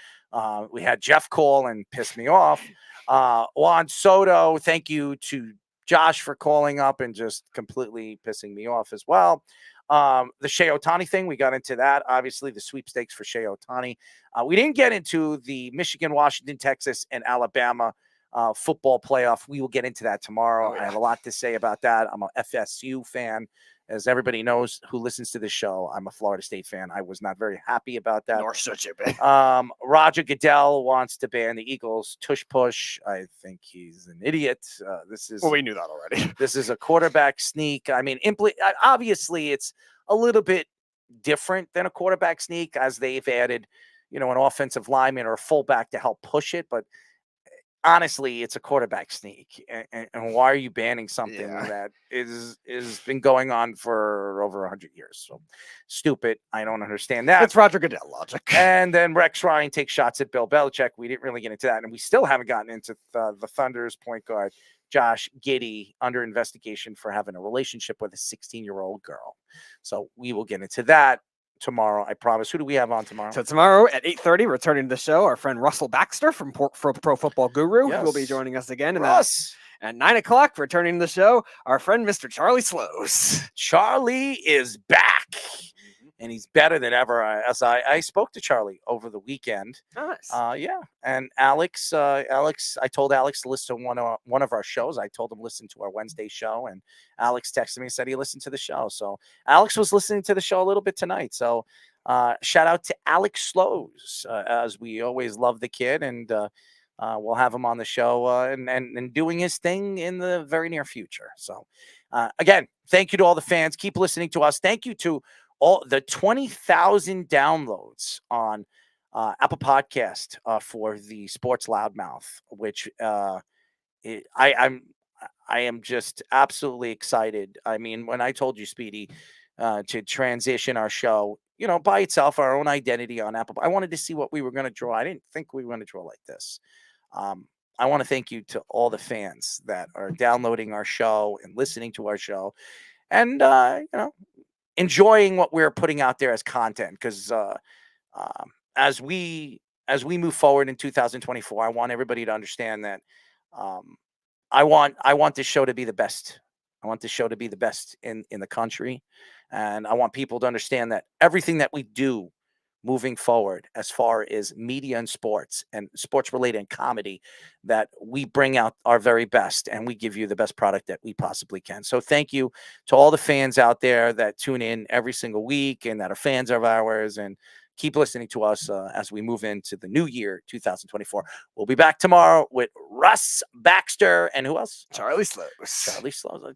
We had Jeff call and pissed me off. Juan Soto, thank you to Josh for calling up and just completely pissing me off as well. The Shohei Ohtani thing, we got into that. Obviously, the sweepstakes for Shohei Ohtani. We didn't get into the Michigan, Washington, Texas, and Alabama football playoff. We will get into that tomorrow. I have a lot to say about that. I'm a FSU fan. As everybody knows who listens to this show, I'm a Florida State fan. I was not very happy about that. Nor should you be. Roger Goodell wants to ban the Eagles. Tush push. I think he's an idiot. We knew that already. This is a quarterback sneak. I mean, obviously, it's a little bit different than a quarterback sneak, as they've added, an offensive lineman or a fullback to help push it. But honestly, it's a quarterback sneak. And why are you banning something that is been going on for over 100 years? So stupid. I don't understand that. It's Roger Goodell logic. And then Rex Ryan takes shots at Bill Belichick. We didn't really get into that. And we still haven't gotten into the Thunder's point guard, Josh Giddey, under investigation for having a relationship with a 16-year-old girl. So we will get into that tomorrow, I promise. Who do we have on tomorrow? So tomorrow at 8:30, returning to the show, our friend Russell Baxter from Pro Football Guru will be joining us again. At 9 o'clock, returning to the show, our friend Mr. Charlie Slows. Charlie is back. and he's better than ever. As I spoke to Charlie over the weekend. Nice. Yeah, and Alex, I told Alex to listen to one of our shows. I told him to listen to our Wednesday show, and Alex texted me and said he listened to the show. So Alex was listening to the show a little bit tonight. So shout out to Alex Slows, as we always love the kid, and we'll have him on the show and doing his thing in the very near future. So again, thank you to all the fans. Keep listening to us. Thank you to all the 20,000 downloads on Apple Podcast for the Sports Loudmouth, which I am just absolutely excited. I mean, when I told you, Speedy, to transition our show, by itself, our own identity on Apple, I wanted to see what we were going to draw. I didn't think we were going to draw like this. I want to thank you to all the fans that are downloading our show and listening to our show, and enjoying what we're putting out there as content. Because as we move forward in 2024, I want everybody to understand that I want this show to be the best. I want this show to be the best in the country, and I want people to understand that everything that we do moving forward, as far as media and sports related and comedy, that we bring out our very best and we give you the best product that we possibly can. So thank you to all the fans out there that tune in every single week and that are fans of ours, and keep listening to us as we move into the new year, 2024. We'll be back tomorrow with Russ Baxter and who else? Charlie Slows.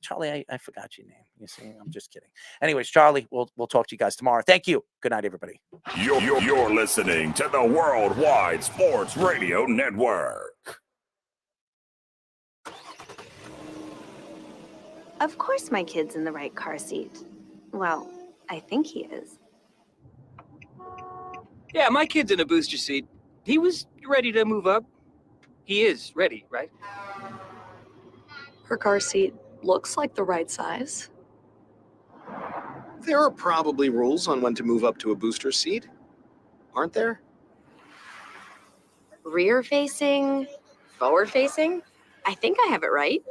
Charlie, I forgot your name. You see, I'm just kidding. Anyways, Charlie, we'll talk to you guys tomorrow. Thank you. Good night, everybody. You're listening to the Worldwide Sports Radio Network. Of course my kid's in the right car seat. Well, I think he is. Yeah, my kid's in a booster seat. He was ready to move up. He is ready, right? Her car seat looks like the right size. There are probably rules on when to move up to a booster seat, aren't there? Rear facing, forward facing. I think I have it right.